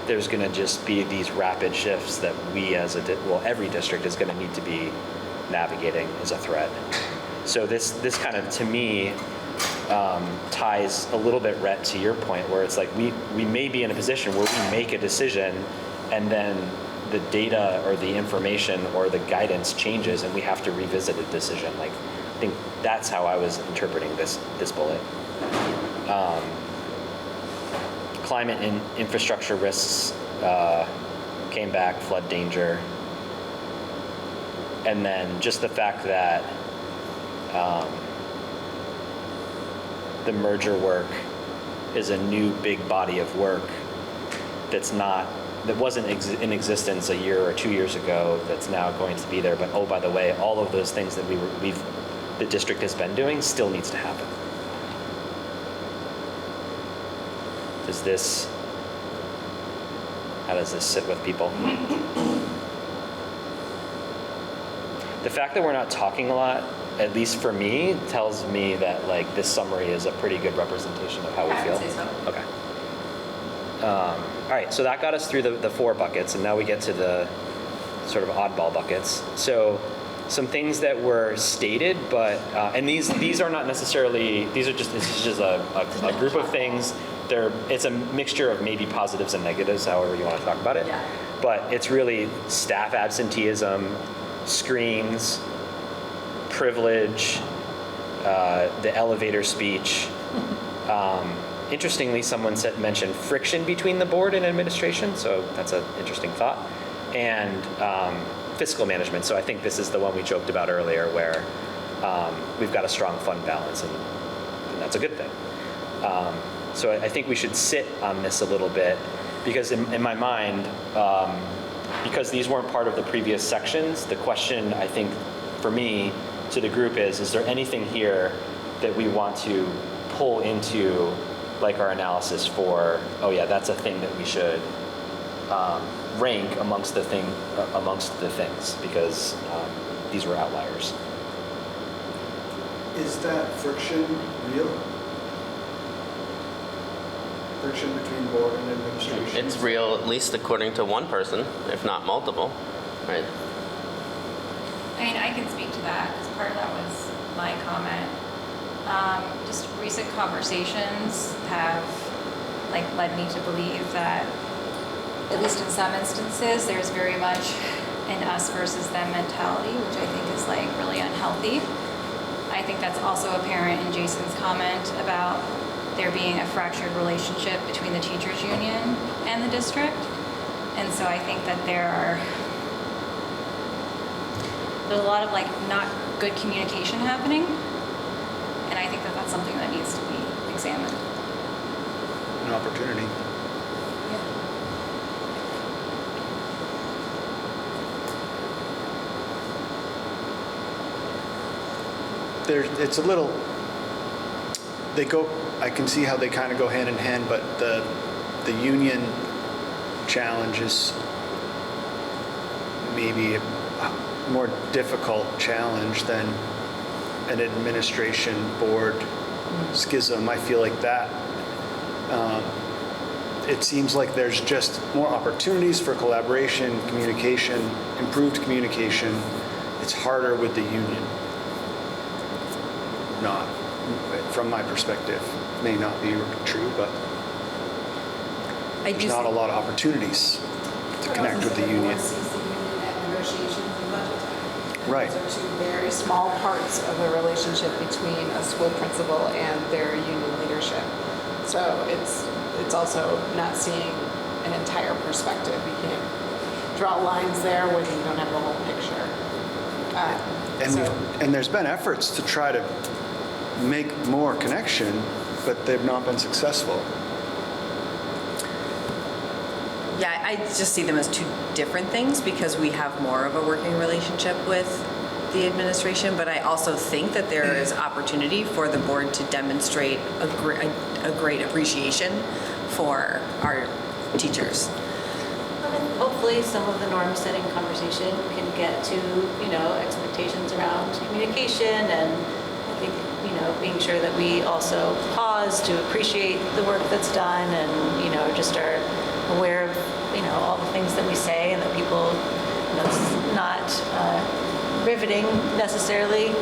there's going to just be these rapid shifts that we as every district is going to need to be navigating is a threat. So this kind of, to me, ties a little bit, Rhett, to your point, where it's like we may be in a position where we make a decision and then the data or the information or the guidance changes and we have to revisit a decision. Like, I think that's how I was interpreting this bullet. Climate and infrastructure risks came back, flood danger. And then just the fact that the merger work is a new big body of work that wasn't in existence a year or 2 years ago, that's now going to be there. But oh, by the way, all of those things that the district has been doing still needs to happen. How does this sit with people? The fact that we're not talking a lot, at least for me, tells me that like this summary is a pretty good representation of how we feel. I would say so. Okay. All right, so that got us through the 4 buckets, and now we get to the sort of oddball buckets. So some things that were stated, but and these are not necessarily, this is just a group of things. It's a mixture of maybe positives and negatives, however you want to talk about it. Yeah. But it's really staff absenteeism, screens, privilege, the elevator speech. Interestingly, someone mentioned friction between the board and administration, so that's an interesting thought. And fiscal management, so I think this is the one we joked about earlier, where we've got a strong fund balance, and that's a good thing. So I think we should sit on this a little bit, because in my mind, because these weren't part of the previous sections, the question I think for me to the group is there anything here that we want to pull into like our analysis for, oh yeah, that's a thing that we should rank amongst the things, because these were outliers. Is that friction real? friction between board and administration. It's real, at least according to one person, if not multiple, right? I mean, I can speak to that because part of that was my comment. Just recent conversations have led me to believe that, at least in some instances, there's very much an us versus them mentality, which I think is really unhealthy. I think that's also apparent in Jason's comment about there being a fractured relationship between the teachers union and the district. And so I think that there's a lot of not good communication happening. And I think that that's something that needs to be examined. An opportunity. It's a little, I can see how they kind of go hand in hand, but the union challenge is maybe a more difficult challenge than an administration board schism. I feel like that, it seems like there's just more opportunities for collaboration, communication, improved communication. It's harder with the union. Not, from my perspective, may not be true, but there's not a lot of opportunities to connect with the union. Negotiations and budget time. Right. Those are two very small parts of the relationship between a school principal and their union leadership. So it's also not seeing an entire perspective. You can't draw lines there when you don't have the whole picture. And there's been efforts to try to make more connection, but they've not been successful. Yeah, I just see them as two different things because we have more of a working relationship with the administration, but I also think that there is opportunity for the board to demonstrate a great appreciation for our teachers. Hopefully some of the norm setting conversation can get to, expectations around communication and I think, being sure that we also pause to appreciate the work that's done and, just are aware of, all the things that we say and that people, it's not riveting necessarily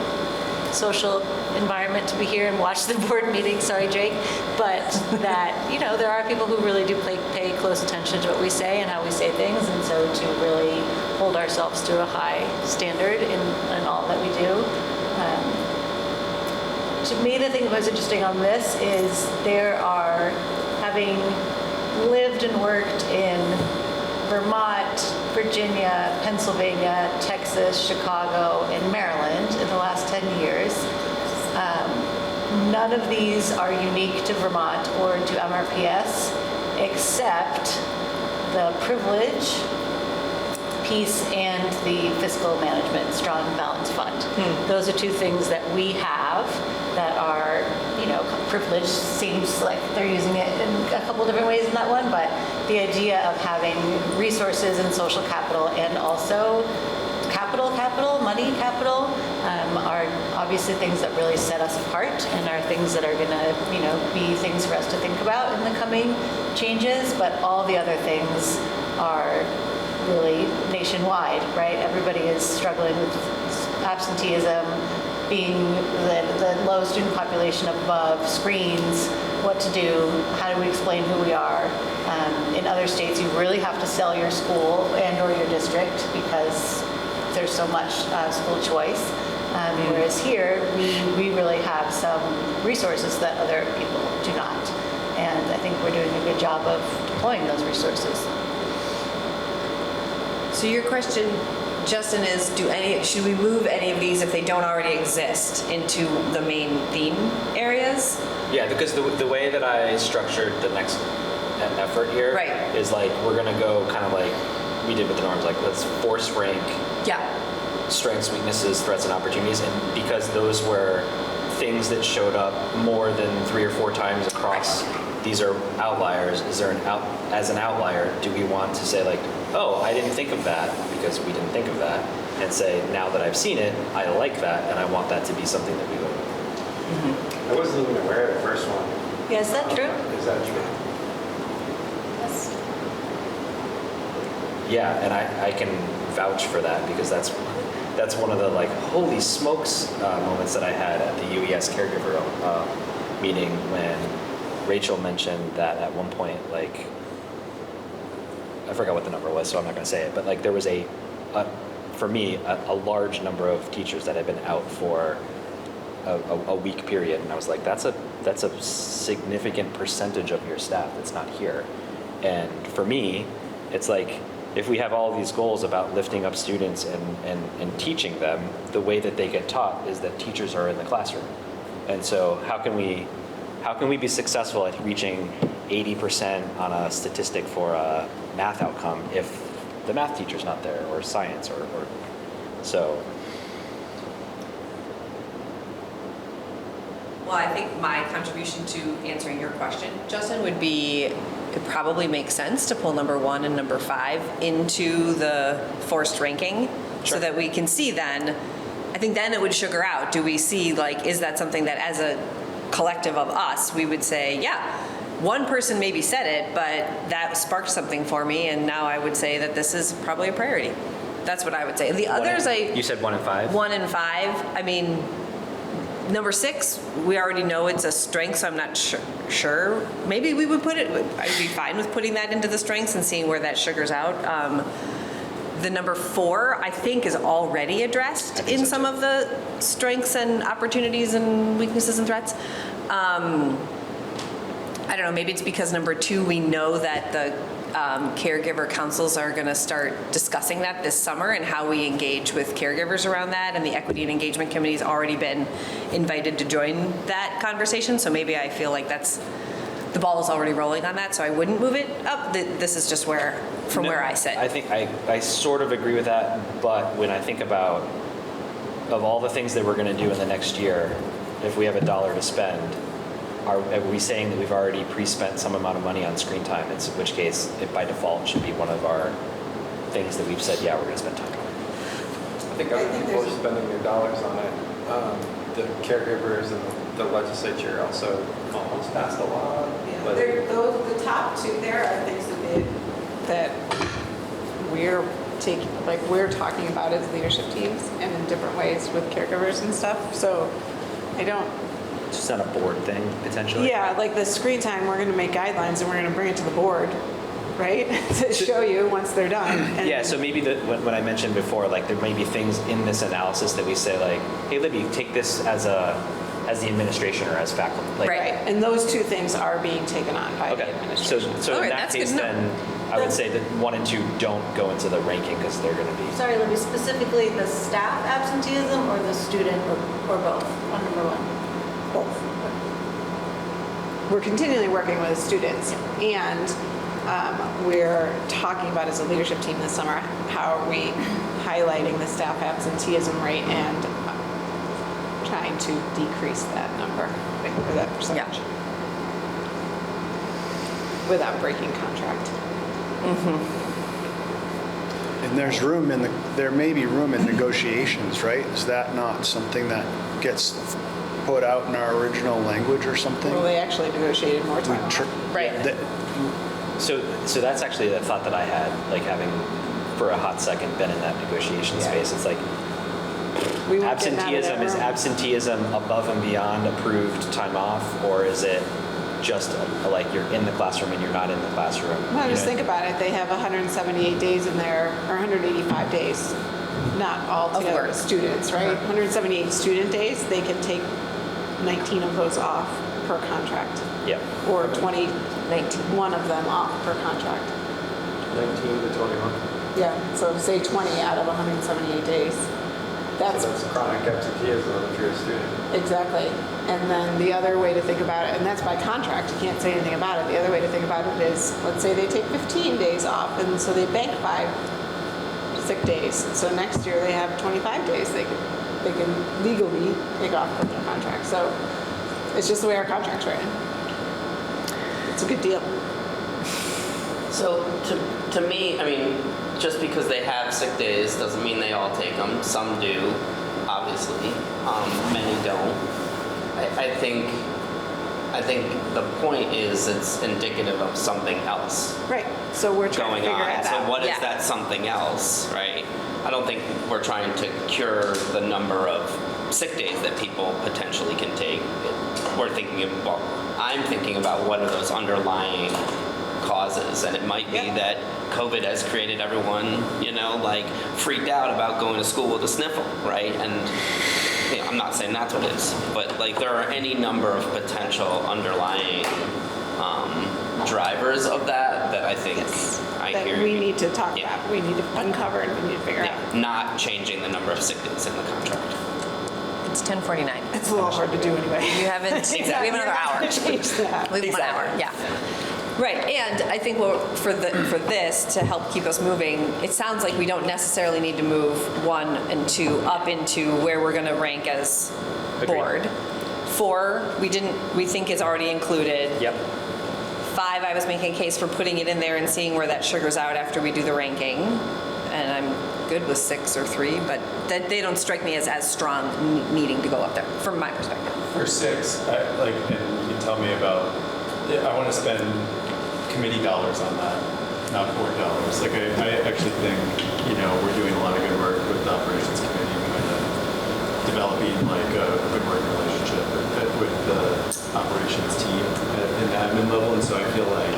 social environment to be here and watch the board meeting, sorry Jake, but that, there are people who really do pay close attention to what we say and how we say things, and so to really hold ourselves to a high standard in all that we do. To me, the thing that was interesting on this is having lived and worked in Vermont, Virginia, Pennsylvania, Texas, Chicago, and Maryland in the last 10 years. None of these are unique to Vermont or to MRPS, except the privilege piece and the fiscal management, strong balance fund. Those are two things that we have that are, privilege seems like they're using it in a couple different ways in that one, but the idea of having resources and social capital and also money capital are obviously things that really set us apart and are things that are gonna, be things for us to think about in the coming changes, but all the other things are really nationwide, right? Everybody is struggling with absenteeism, being the low student population above, screens, what to do, how do we explain who we are. In other states, you really have to sell your school and or your district because there's so much school choice. Whereas here, we really have some resources that other people do not. And I think we're doing a good job of deploying those resources. So your question, Justin, is should we move any of these if they don't already exist into the main theme areas? Yeah, because the way that I structured the next effort here is we're gonna go kind of like we did with the norms, let's force rank strengths, weaknesses, threats, and opportunities, and because those were things that showed up more than 3 or 4 times across, these are outliers. Is there as an outlier, do we want to say oh, I didn't think of that because we didn't think of that, and say, now that I've seen it, I like that, and I want that to be something that we would. I wasn't even aware of the first one. Yeah, is that true? Is that true? Yeah, and I can vouch for that because that's one of the like holy smokes moments that I had at the UES caregiver meeting when Rachel mentioned that at one point, like, I forgot what the number was, so I'm not going to say it, but like there was for me, a large number of teachers that had been out for a week period, and I was like, that's a significant percentage of your staff that's not here. And for me, it's like, if we have all these goals about lifting up students and teaching them, the way that they get taught is that teachers are in the classroom. And so how can we be successful at reaching 80% on a statistic for a math outcome if the math teacher's not there, or science, or so. Well, I think my contribution to answering your question, Justin, would be it probably makes sense to pull number 1 and number 5 into the forced ranking so that we can see then. I think then it would sugar out. Do we see, like, is that something that as a collective of us, we would say, yeah, one person maybe said it, but that sparked something for me, and now I would say that this is probably a priority. That's what I would say. The others, You said 1 and 5? 1 and 5. I mean, number 6, we already know it's a strength, so I'm not sure. Maybe we would put it, I'd be fine with putting that into the strengths and seeing where that sugars out. The number 4, I think, is already addressed in some of the strengths and opportunities and weaknesses and threats. I don't know, maybe it's because number 2, we know that the caregiver councils are going to start discussing that this summer and how we engage with caregivers around that, and the equity and engagement committee's already been invited to join that conversation, so maybe I feel like the ball is already rolling on that, so I wouldn't move it up. This is just where I sit. I think I sort of agree with that, but when I think about of all the things that we're going to do in the next year, if we have $1 to spend, are we saying that we've already pre-spent some amount of money on screen time? In which case, it by default should be one of our things that we've said, yeah, we're going to spend time on. I think other people are spending their dollars on it. The caregivers and the legislature also almost passed a law. Yeah, But the top 2 there are things that we're talking about as leadership teams and in different ways with caregivers and stuff. So I don't. Just on a board thing, potentially? Yeah, like the screen time, we're going to make guidelines and we're going to bring it to the board, right? To show you once they're done. And yeah, so maybe when I mentioned before, like there may be things in this analysis that we say like, hey Libby, take this as the administration or as faculty. Like, right, and those 2 things are being taken on by the administration. So in that case then, I would say that 1 and 2 don't go into the ranking because they're going to be. Sorry, Libby, specifically the staff absenteeism or the student or both on number 1? Both. We're continually working with students, and we're talking about as a leadership team this summer, how are we highlighting the staff absenteeism rate and trying to decrease that number, or that percentage, without breaking contract. And there may be room in negotiations, right? Is that not something that gets put out in our original language or something? Well, they actually negotiated more time. Right. So that's actually a thought that I had, like having for a hot second been in that negotiation space. It's like absenteeism, is absenteeism above and beyond approved time off, or is it just like you're in the classroom and you're not in the classroom? No, just think about it. They have 178 days in there, or 185 days, not all together with students, right? 178 student days, they can take 19 of those off per contract. Yeah. Or 21 of them off per contract. 19 to 21. Yeah, so say 20 out of 178 days. So that's chronic absenteeism if you're a student. Exactly. And then the other way to think about it, and that's by contract, you can't say anything about it. The other way to think about it is, let's say they take 15 days off, and so they bank 5 sick days. So next year they have 25 days they can legally take off from their contract. So it's just the way our contract's written. It's a good deal. So to me, I mean, just because they have sick days doesn't mean they all take them. Some do, obviously. Many don't. I think I think the point is it's indicative of something else Right, so we're trying to going figure on. it So out. what is Yeah. that something else, right? I don't think we're trying to cure the number of sick days that people potentially can take. We're thinking of, well, I'm thinking about what are those underlying causes, and it might be Yeah. that COVID has created everyone, like freaked out about going to school with a sniffle, right? And I'm not saying that's what it is, but like there are any number of potential underlying drivers of that I think I That hear we you. need to talk Yeah. about, we need to uncover, and we need to figure out. Yeah, not changing the number of sick days in the contract. It's 10:49. It's a little hard to do anyway. You haven't, we have another hour. Change that. We have 1 hour, yeah. Right, and I think for this, to help keep us moving, it sounds like we don't necessarily need to move 1 and 2 up into where we're gonna rank as Agreed. board. 4, we think is already included. Yep. 5, I was making a case for putting it in there and seeing where that sugars out after we do the ranking. And I'm good with 6 or 3, but they don't strike me as strong needing to go up there, from my perspective. For 6, and you tell me about, I want to spend committee dollars on that, not board dollars. Like I actually think, we're doing a lot of good work with the operations committee, kind of developing like a good working relationship with the operations team in the admin level. And so I feel like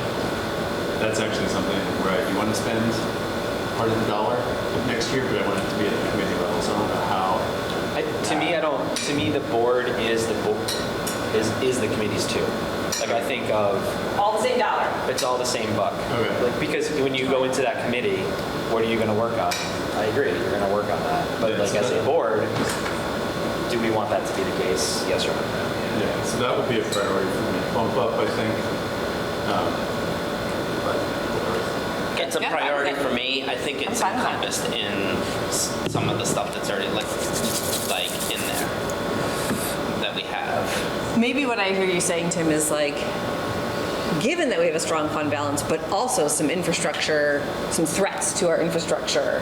that's actually something where I do want to spend part of the dollar next year, but I want it to be at the committee level. So I don't know how. To me, the board is the committees too. Like I think of, All the same dollar. it's all the same buck. Okay. Like because when you go into that committee, what are you going to work on? I agree, you're going to work on that. But Yeah, like so as a that- board, do we want that to be the case? Yes or no? Yeah, so that would be a priority for me. Bump up, I think. It's a Yeah, priority okay. for me. I think it's I'm fine with encompassed in some of the stuff that's already like in there that we have. Maybe what I hear you saying, Tim, is like, given that we have a strong fund balance, but also some infrastructure, some threats to our infrastructure,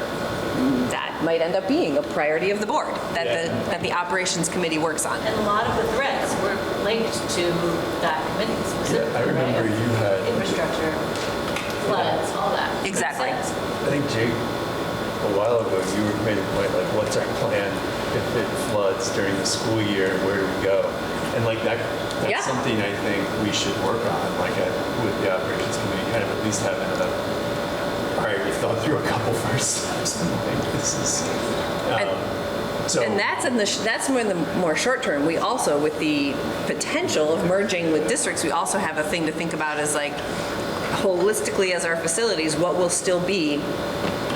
that might end up being a priority of the board, that the operations committee works on. And a lot of the threats were linked to that committee specifically. I remember right? you had, Infrastructure, floods, all that. Exactly. Makes sense. I think Jake, a while ago, you made a point like, what's our plan if it floods during the school year, where do we go? And like that's Yeah. something I think we should work on, like with the operations committee, kind of at least having all right, we thought through a couple first steps. Like this is, so. And that's that's more in the more short term. We also, with the potential of merging with districts, we also have a thing to think about as like, holistically as our facilities, what will still be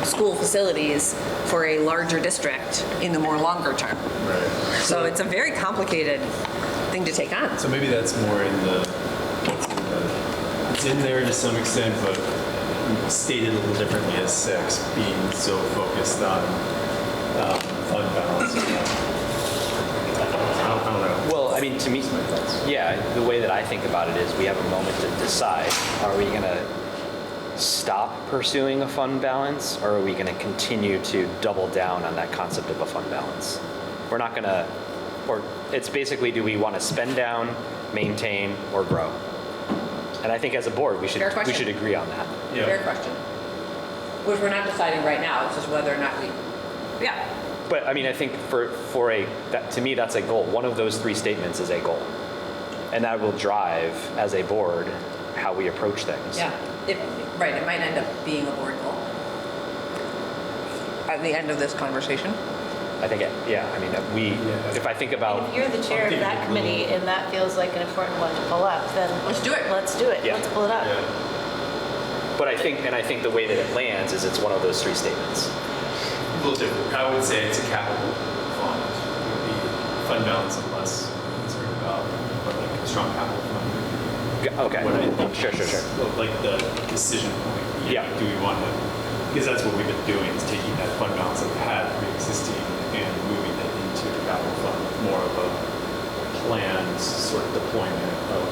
school facilities for a larger district in the more longer term. Right. So it's a very complicated thing to take on. So maybe that's more it's in there to some extent, but stated a little differently as 6, being so focused on fund balance. I don't know. Well, I mean, to me, yeah, the way that I think about it is we have a moment to decide. Are we going to stop pursuing a fund balance, or are we going to continue to double down on that concept of a fund balance? We're not going to, or it's basically, do we want to spend down, maintain, or grow? And I think as a board, we should Fair question. agree on that. Fair question. Which we're not deciding right now, it's just whether or not we, yeah. But I mean, I think to me, that's a goal. One of those 3 statements is a goal. And that will drive, as a board, how we approach things. Yeah, right, it might end up being a board goal at the end of this conversation. I think, I mean, if I think about. If you're the chair of that committee and that feels like an important one to pull up, then let's do it. Let's do it. Yeah. Let's pull it up. But I think the way that it lands is it's one of those 3 statements. A little different. I would say it's a capital fund. It would be fund balance I'm less concerned about, but like a strong capital fund. Okay. What I think Sure. like the decision point. Yeah. Do we want to? Because that's what we've been doing, is taking that fund balance that we had pre-existing and moving it into a capital fund, more of a planned sort of deployment of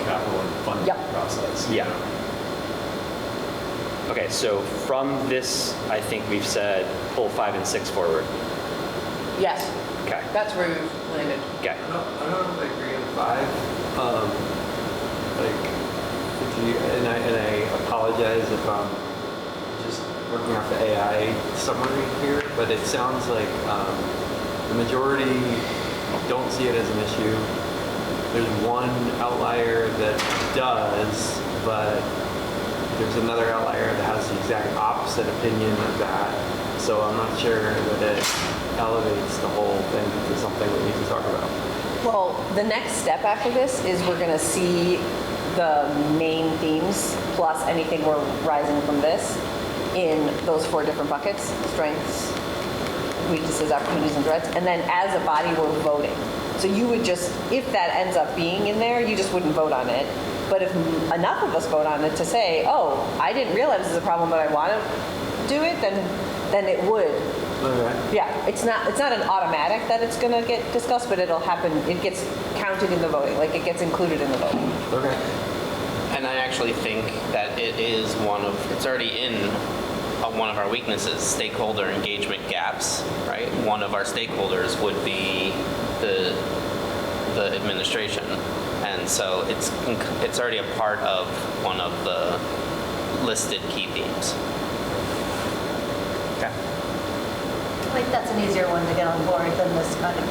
capital and funding process. Yeah. Okay, so from this, I think we've said pull 5 and 6 forward. Yes. Okay. That's where we've landed. Okay. I don't know if I agree on 5. like, and I apologize if I'm just working off the AI summary here, but it sounds like the majority don't see it as an issue. There's one outlier that does, but there's another outlier that has the exact opposite opinion of that. So I'm not sure that it elevates the whole thing to something we need to talk about. Well, the next step after this is we're going to see the main themes plus anything we're rising from this in those 4 different buckets: strengths, weaknesses, opportunities, and threats. And then as a body, we're voting. So you would just, if that ends up being in there, you just wouldn't vote on it. But if enough of us vote on it to say, oh, I didn't realize this is a problem, but I want to do it, then it would. Okay. Yeah, it's not an automatic that it's going to get discussed, but it'll happen. It gets counted in the voting, like it gets included in the voting. Okay. And I actually think that it is it's already in one of our weaknesses, stakeholder engagement gaps, right? One of our stakeholders would be the administration. And so it's already a part of one of the listed key themes. Okay. I think that's an easier one to get on board than this kind of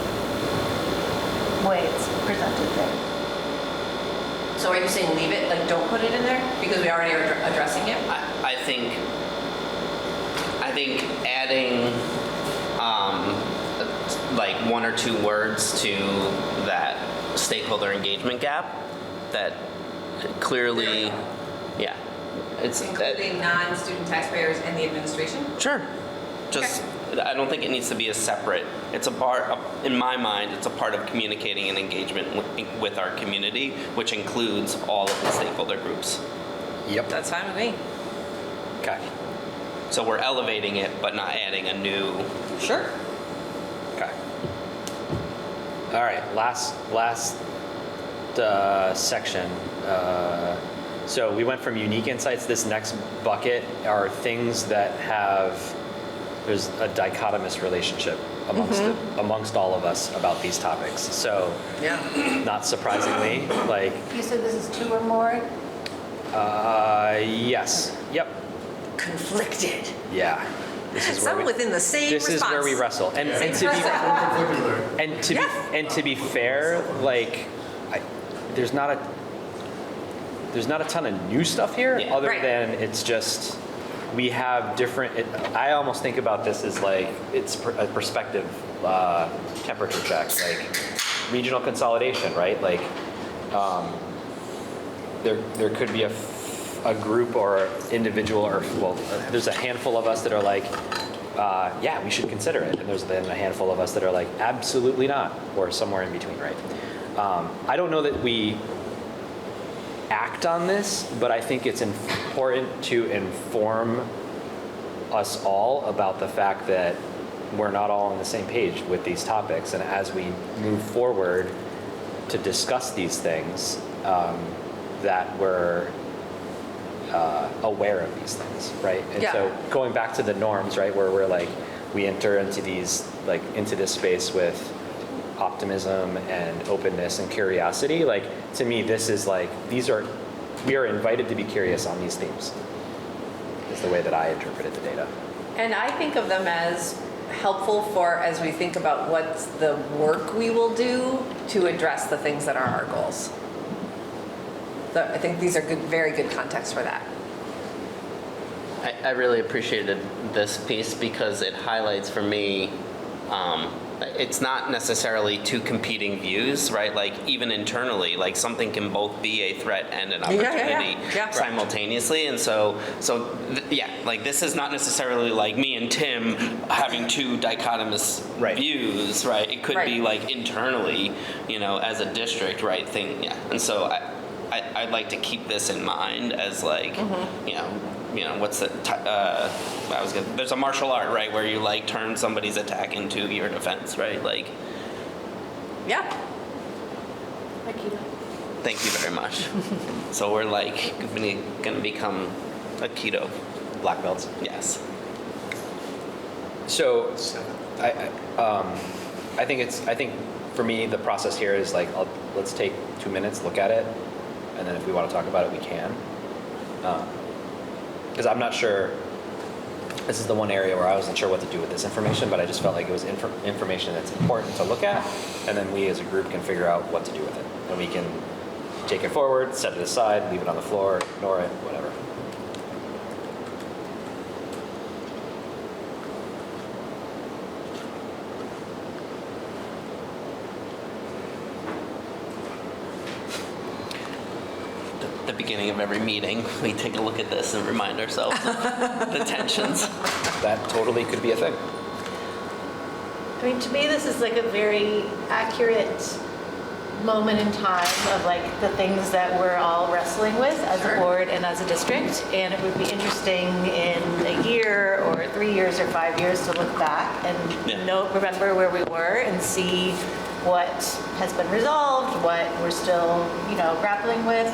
way it's presented there. So are you saying leave it, like don't put it in there? Because we already are addressing it? I think adding like 1 or 2 words to that stakeholder engagement gap that clearly, yeah, it's including non-student taxpayers and the administration? Sure. Just, I don't think it needs to be a separate, it's a part of, in my mind, it's a part of communicating and engagement with our community, which includes all of the stakeholder groups. Yep. That's fine with me. Okay. So we're elevating it, but not adding a new. Sure. Okay. All right, last section. So we went from unique insights. This next bucket are things that there's a dichotomous relationship amongst all of us about these topics. So, yeah. Not surprisingly, like. You said this is 2 or more? Yes. Yep. Conflicted. Yeah. This is Some within the same This response. is where we wrestle, and to be fair, like there's not a ton of new stuff here, other than it's just we have different. I almost think about this as like it's a perspective temperature check, like regional consolidation, right? Like there could be a group or individual, or there's a handful of us that are like, yeah, we should consider it, and there's then a handful of us that are like, absolutely not, or somewhere in between, right? I don't know that we act on this, but I think it's important to inform us all about the fact that we're not all on the same page with these topics, and as we move forward to discuss these things, that we're aware of these things, right? And so going back to the norms, right, where we're like, we enter into these, like, into this space with optimism and openness and curiosity. Like, to me, this is like, we are invited to be curious on these themes, is the way that I interpreted the data. And I think of them as helpful for, as we think about what's the work we will do to address the things that are our goals. So I think these are good, very good context for that. I really appreciated this piece because it highlights for me, it's not necessarily 2 competing views, right? Like even internally, like something can both be a threat and an opportunity simultaneously. And like this is not necessarily like me and Tim having 2 dichotomous views, right? It could be like internally, as a district, right? And so I'd like to keep this in mind as like, what's the, there's a martial art, right, where you like turn somebody's attack into your defense, right? Like, yeah. Thank you very much. So we're like gonna become Aikido black belts. Yes. So, I think for me the process here is like, let's take 2 minutes, look at it, and then if we want to talk about it, we can. Because I'm not sure, this is the one area where I wasn't sure what to do with this information, but I just felt like it was information that's important to look at, and then we as a group can figure out what to do with it. And we can take it forward, set it aside, leave it on the floor, ignore it, whatever. The beginning of every meeting, we take a look at this and remind ourselves of the tensions. That totally could be a thing. I mean, to me, this is like a very accurate moment in time of like the things that we're all wrestling with as a board and as a district. And it would be interesting in a year or 3 years or 5 years to look back and remember where we were and see what has been resolved, what we're still, grappling with.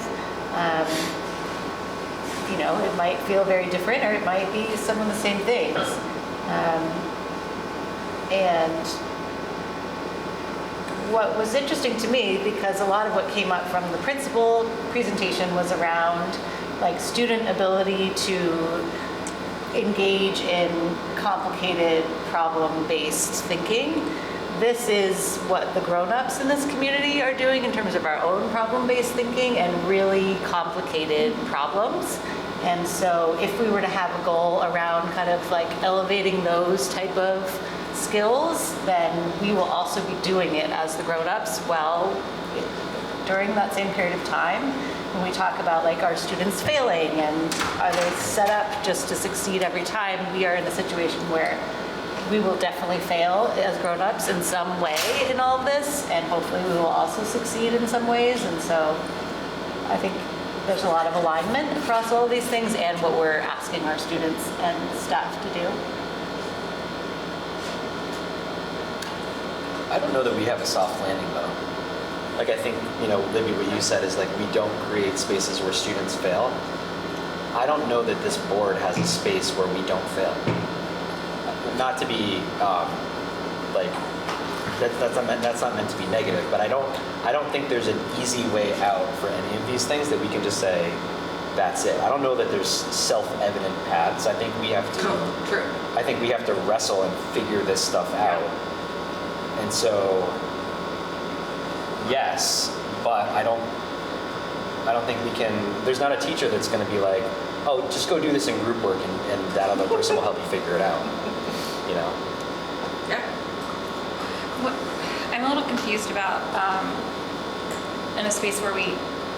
It might feel very different, or it might be some of the same things. And what was interesting to me, because a lot of what came up from the principal presentation was around like student ability to engage in complicated problem-based thinking. This is what the grown-ups in this community are doing in terms of our own problem-based thinking and really complicated problems. And so if we were to have a goal around kind of like elevating those type of skills, then we will also be doing it as the grown-ups during that same period of time. When we talk about like our students failing and are they set up just to succeed every time, we are in a situation where we will definitely fail as grown-ups in some way in all of this, and hopefully we will also succeed in some ways. And so I think there's a lot of alignment across all of these things and what we're asking our students and staff to do. I don't know that we have a soft landing though. Like I think, Libby, what you said is like we don't create spaces where students fail. I don't know that this board has a space where we don't fail. Not to be that's not meant to be negative, but I don't think there's an easy way out for any of these things that we can just say that's it. I don't know that there's self-evident paths. I think we have to True. I think we have to wrestle and figure this stuff out. And so yes, but I don't think we can, there's not a teacher that's going to be like, oh, just go do this in group work and that other person will help you figure it out. Yeah. I'm a little confused about in a space where we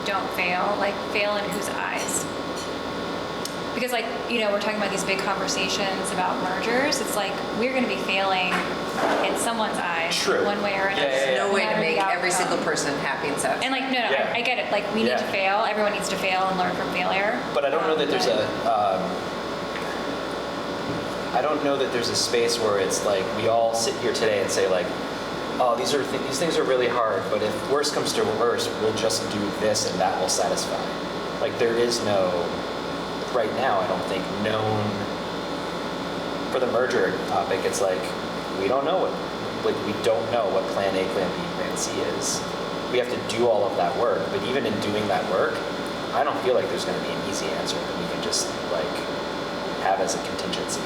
don't fail, like fail in whose eyes? Because we're talking about these big conversations about mergers. It's like we're going to be failing in someone's eyes. True. One way or another. There's no way to matter make the every outcome. single person happy and satisfied. And I get it. Like we need to fail. Everyone needs to fail and learn from failure. But I don't know that there's I don't know that there's a space where it's like we all sit here today and say like, oh, these things are really hard, but if worse comes to worse, we'll just do this and that will satisfy. Like there is no, right now, I don't think, known, for the merger topic, it's like, we don't know we don't know what plan A, plan B, plan C is. We have to do all of that work, but even in doing that work, I don't feel like there's going to be an easy answer that we can just have as a contingency.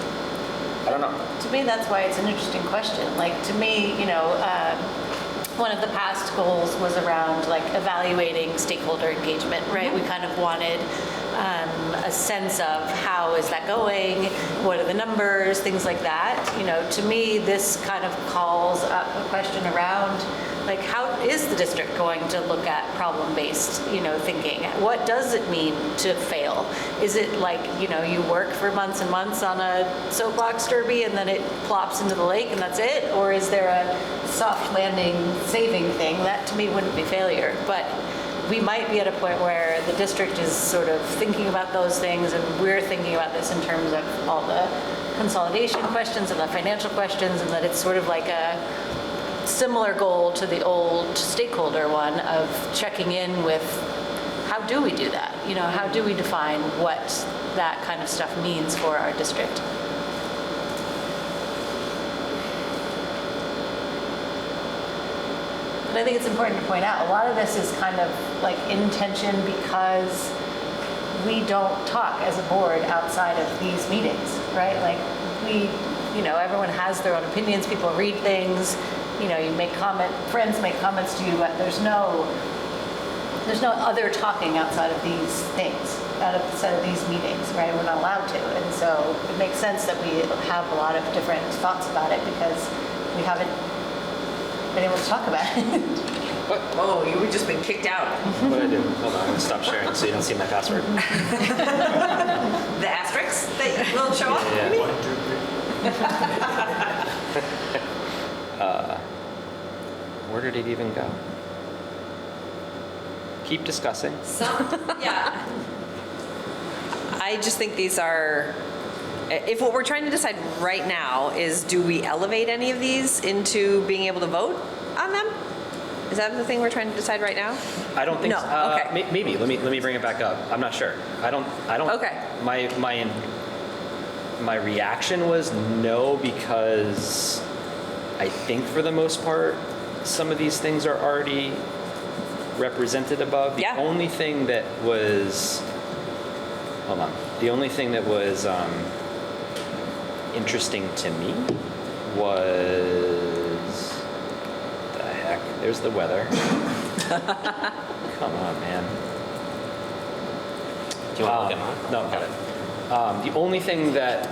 I don't know. To me, that's why it's an interesting question. Like, to me, one of the past goals was around evaluating stakeholder engagement, right? We kind of wanted a sense of how is that going, what are the numbers, things like that. To me, this kind of calls up a question around how is the district going to look at problem-based, thinking? What does it mean to fail? Is it you work for months and months on a soapbox derby and then it plops into the lake and that's it? Or is there a soft landing saving thing? That to me wouldn't be failure. But we might be at a point where the district is sort of thinking about those things and we're thinking about this in terms of all the consolidation questions and the financial questions, and that it's sort of like a similar goal to the old stakeholder one of checking in with how do we do that? How do we define what that kind of stuff means for our district? But I think it's important to point out, a lot of this is kind of like intention because we don't talk as a board outside of these meetings, right? Like everyone has their own opinions, people read things, you make friends make comments to you, but there's no other talking outside of these things, outside of these meetings, right? We're not allowed to. And so it makes sense that we have a lot of different thoughts about it because we haven't been able to talk about it. What? Oh, you were just been kicked out. What did I do? Hold on, I'm gonna stop sharing so you don't see my password. The asterisks that will show up? Yeah. You mean? 1, 2, 3. Where did it even go? Keep discussing. Yeah. I just think these are, if what we're trying to decide right now is do we elevate any of these into being able to vote on them? Is that the thing we're trying to decide right now? I don't think No, so. okay. Maybe. Let me bring it back up. I'm not sure. I don't. Okay. My reaction was no, because I think for the most part some of these things are already represented above. The only thing that was interesting to me was the heck. There's the weather. Come on, man. Do you want to look at mine? No, got it. The only thing that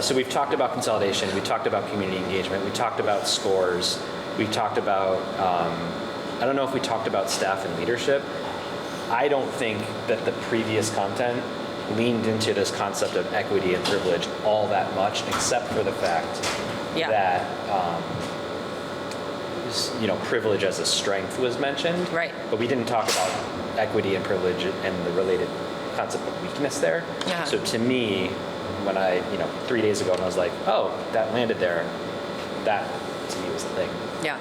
so we've talked about consolidation, we talked about community engagement, we talked about scores, we talked about I don't know if we talked about staff and leadership. I don't think that the previous content leaned into this concept of equity and privilege all that much, except for the fact that privilege as a strength was mentioned. Right. But we didn't talk about equity and privilege and the related concept of weakness there. Yeah. So to me, when I 3 days ago, and I was like, oh, that landed there, that to me was the thing. Yeah.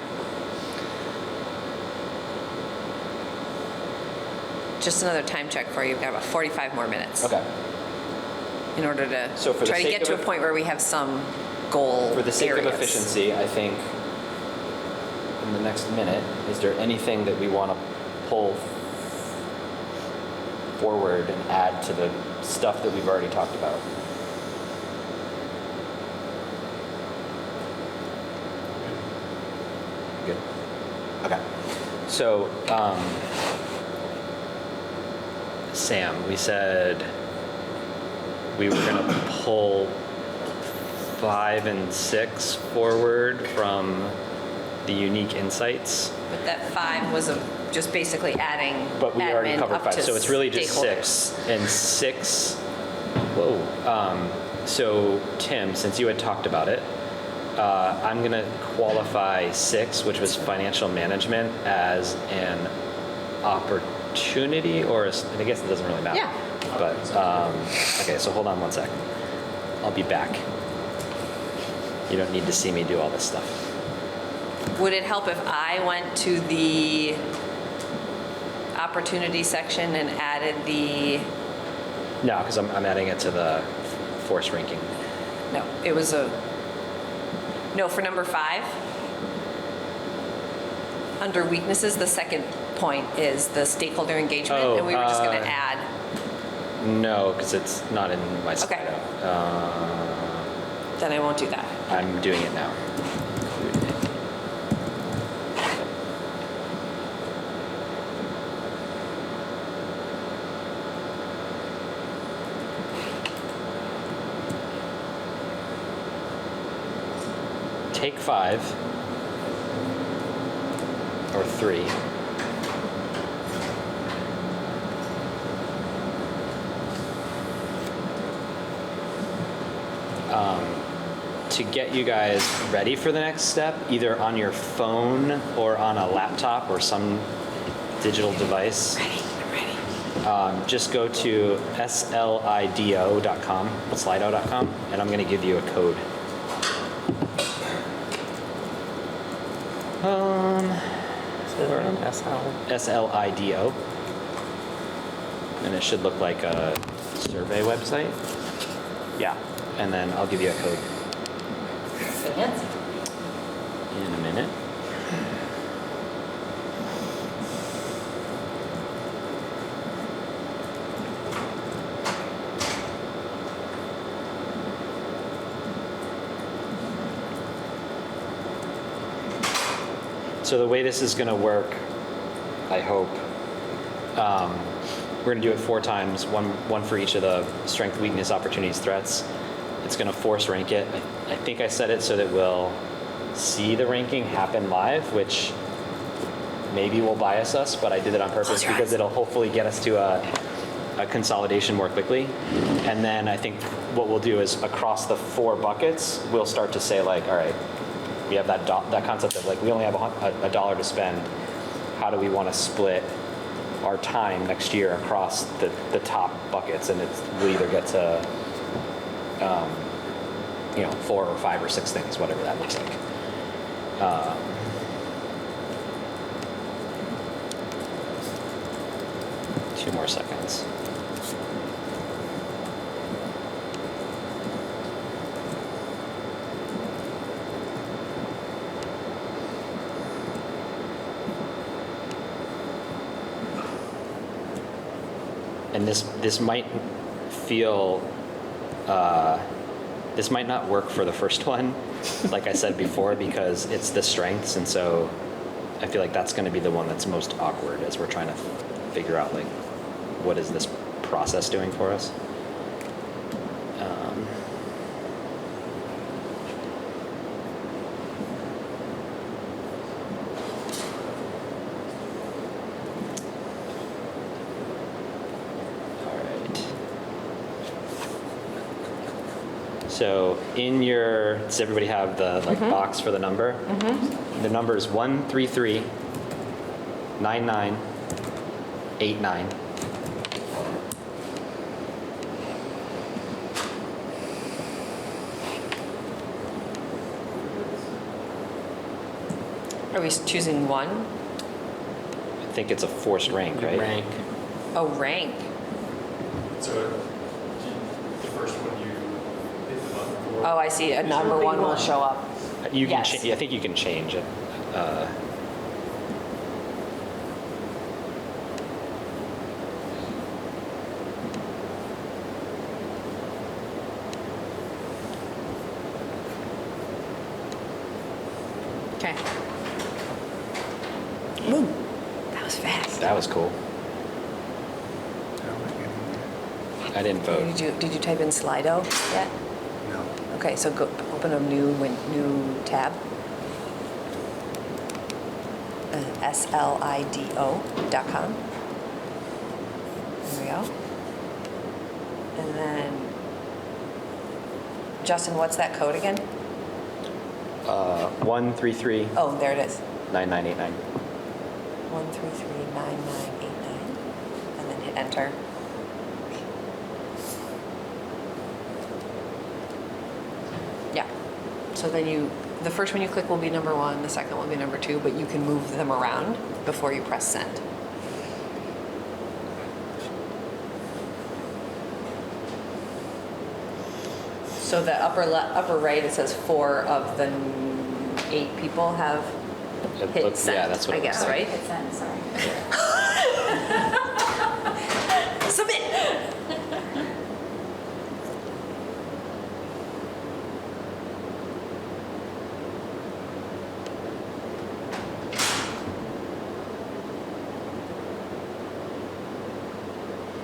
Just another time check for you. We've got about 45 more minutes. Okay. In order to So for the try to sake get to of a point where we have some goal For the sake areas. of efficiency, I think in the next minute, is there anything that we want to pull forward and add to the stuff that we've already talked about? Good. Okay. So, Sam, we said we were going to pull 5 and 6 forward from the unique insights. But that 5 was just basically adding But we already admin covered up 5, to so it's really just stakeholders. 6. And 6, so Tim, since you had talked about it, I'm going to qualify 6, which was financial management, as an opportunity, or I guess it doesn't really matter. Yeah. But, okay, so hold on one sec. I'll be back. You don't need to see me do all this stuff. Would it help if I went to the opportunity section and added the, No, because I'm adding it to the force ranking. no, it was no, for number 5, under weaknesses, the second point is the stakeholder engagement, Oh, and we were just going to add. No, because it's not in my slide. Okay. Then I won't do that. I'm doing it now. Take 5 or 3. To get you guys ready for the next step, either on your phone or on a laptop or some digital device. Just go to slido.com, slido.com, and I'm going to give you a code. SLIDO. And it should look like a survey website. Yeah, and then I'll give you a code in a minute. So the way this is going to work, I hope, we're going to do it 4 times, one for each of the strength, weakness, opportunities, threats. It's going to force rank it. I think I set it so that we'll see the ranking happen live, which maybe will bias us, but I did it on purpose because it'll hopefully get us to a consolidation more quickly. And then I think what we'll do is across the 4 buckets, we'll start to say like, all right, we have that concept of like, we only have $1 to spend. How do we want to split our time next year across the top buckets? And we'll either get to, 4 or 5 or 6 things, whatever that looks like. 2 more seconds. And this might feel, this might not work for the first one, like I said before, because it's the strengths, and so I feel like that's going to be the one that's most awkward as we're trying to figure out like, what is this process doing for us? So does everybody have the box for the number? Mm-hmm. The number is 1339989. Are we choosing one? I think it's a forced rank, right? Rank. Oh, rank. So the first one you hit the button for. Oh, I see. A number 1 will show up. You can. Yes. I think you can change it. Okay. Ooh, that was fast. That was cool. I didn't vote. Did you type in Slido yet? No. Okay, so go open a new tab. slido.com. There we go. And then, Justin, what's that code again? 133. Oh, there it is. 9989. 1339989. And then hit enter. Yeah. So then the first one you click will be number 1, the second will be number 2, but you can move them around before you press send. So the upper right, it says 4 of the 8 people have hit send. Yeah, that's what I it guess, looks like. right? Hit send, sorry. Submit.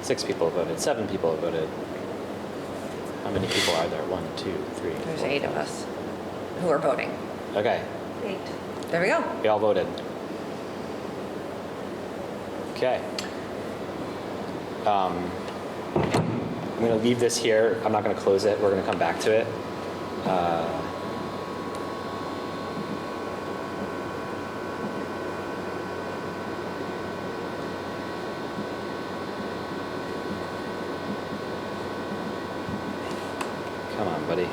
Six people have voted. 7 people have voted. How many people are there? 1, 2, 3. There's 4, 8 of 5. us who are voting. Okay. 8. There we go. We all voted. Okay. I'm going to leave this here. I'm not going to close it. We're going to come back to it. Come on, buddy.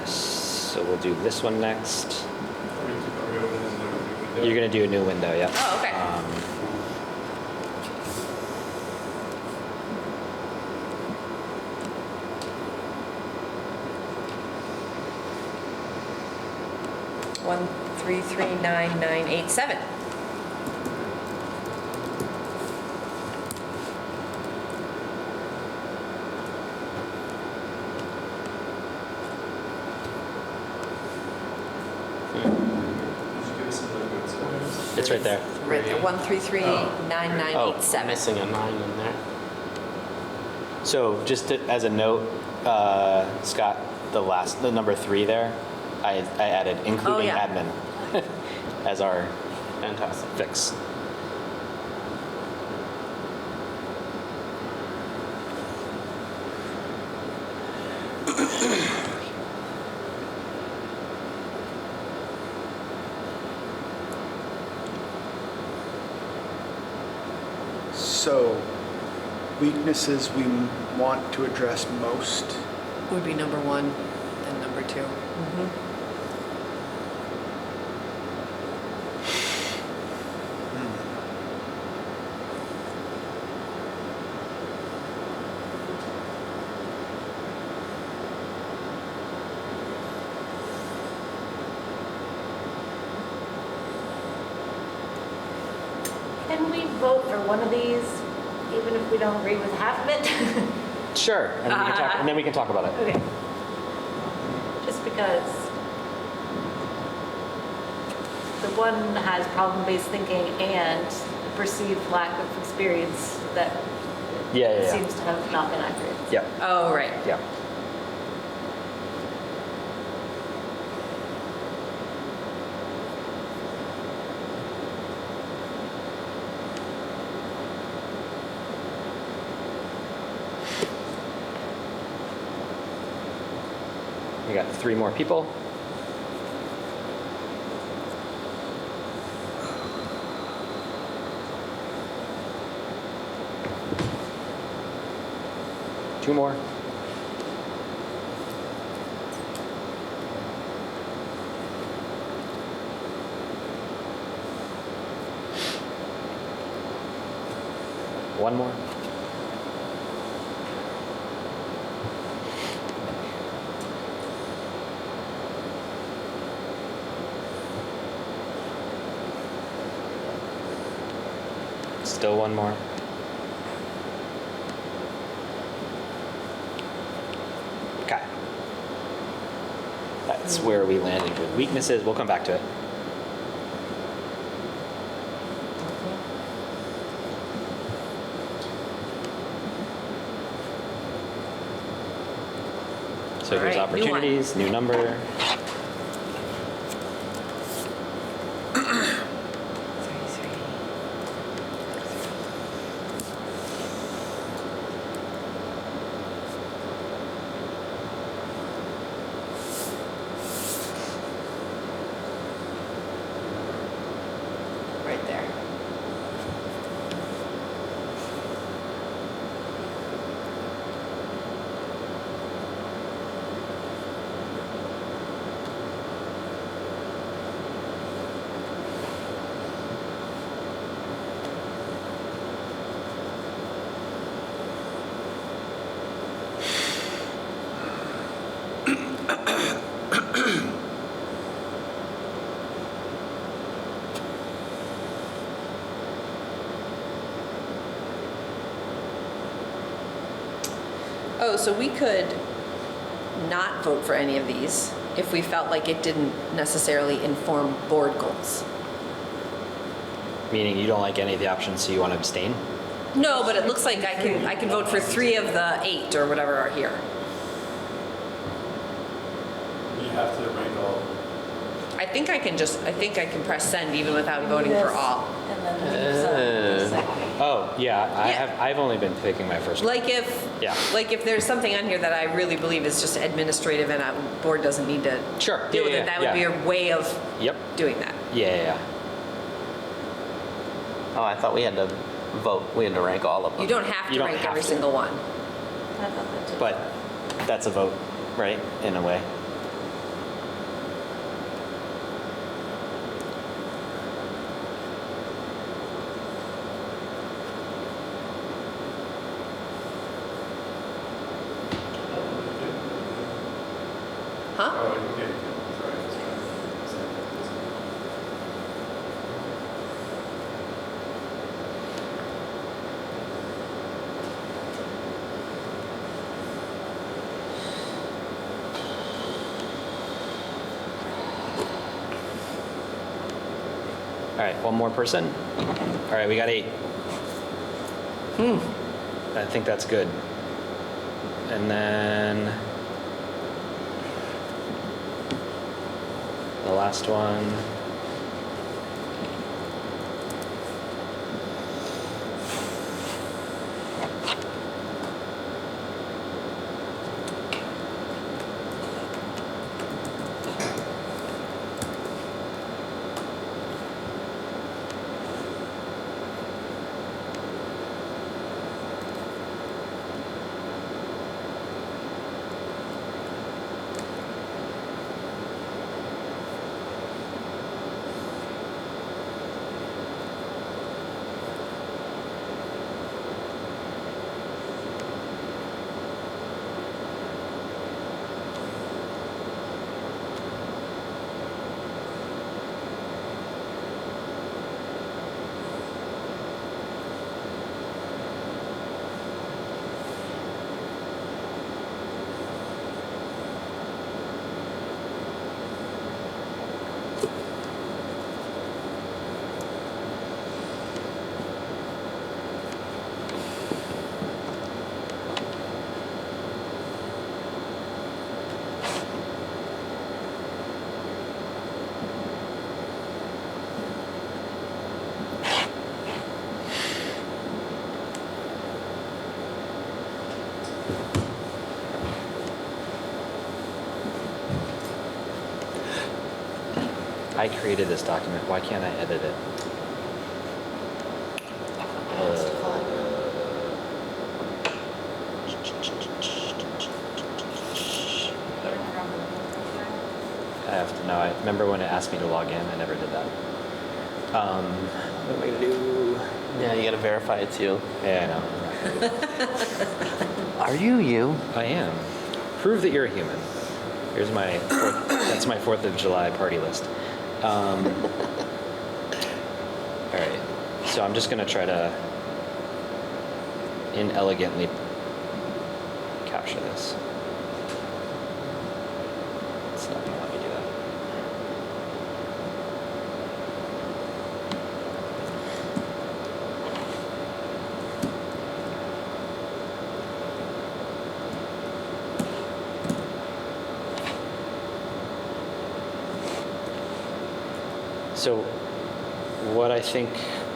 So we'll do this one next. You're going to do a new window, yeah. Oh, okay. One, 1339987. It's right there. Right there, 1339987. I'm missing a 9 in there. So just as a note, Scott, the number 3 there, I added including yeah. admin as our Fantastic. fix. So, weaknesses we want to address most. Would be number 1, then number 2. Can we vote for one of these, even if we don't agree with half of it? Sure, and, then we can talk about it. Okay. Just because the one has problem-based thinking and perceived lack of experience that Yeah. seems to have not been accurate. Yeah. Oh, right. Yeah. We got 3 more people. Two more. One more. Still one more. Okay. That's where we landed with weaknesses. We'll come back to it. So All here's right, new one. opportunities, new number. Right there. Oh, so we could not vote for any of these if we felt like it didn't necessarily inform board goals. Meaning you don't like any of the options, so you want to abstain? No, but it looks like I can vote for 3 of the 8 or whatever are here. You have to rank all. I think I can press send even without voting for all. And then leave some for the second. Oh, yeah. Yeah. I've only been picking my first. Like if there's something on here that I really believe is just administrative and a board doesn't need to Sure. deal with Yeah, it, that would be a way of doing that. Yeah. Oh, I thought we had to vote. We had to rank all of them. You don't have to You don't rank have every to. single one. I thought that too. But that's a vote, right? In a way. Huh? Oh, okay. Sorry, I was trying to say that. All right, one more person. All right, we got 8. I think that's good. And then the last one. I created this document. Why can't I edit it? I have to know. I remember when it asked me to log in. I never did that. What am I gonna do? Yeah, you gotta verify it's you. Yeah, I know. Are you you? I am. Prove that you're a human. Here's my that's my 4th of July party list. All right, so I'm just gonna try to inelegantly capture this. It's not gonna let me do that. So what I think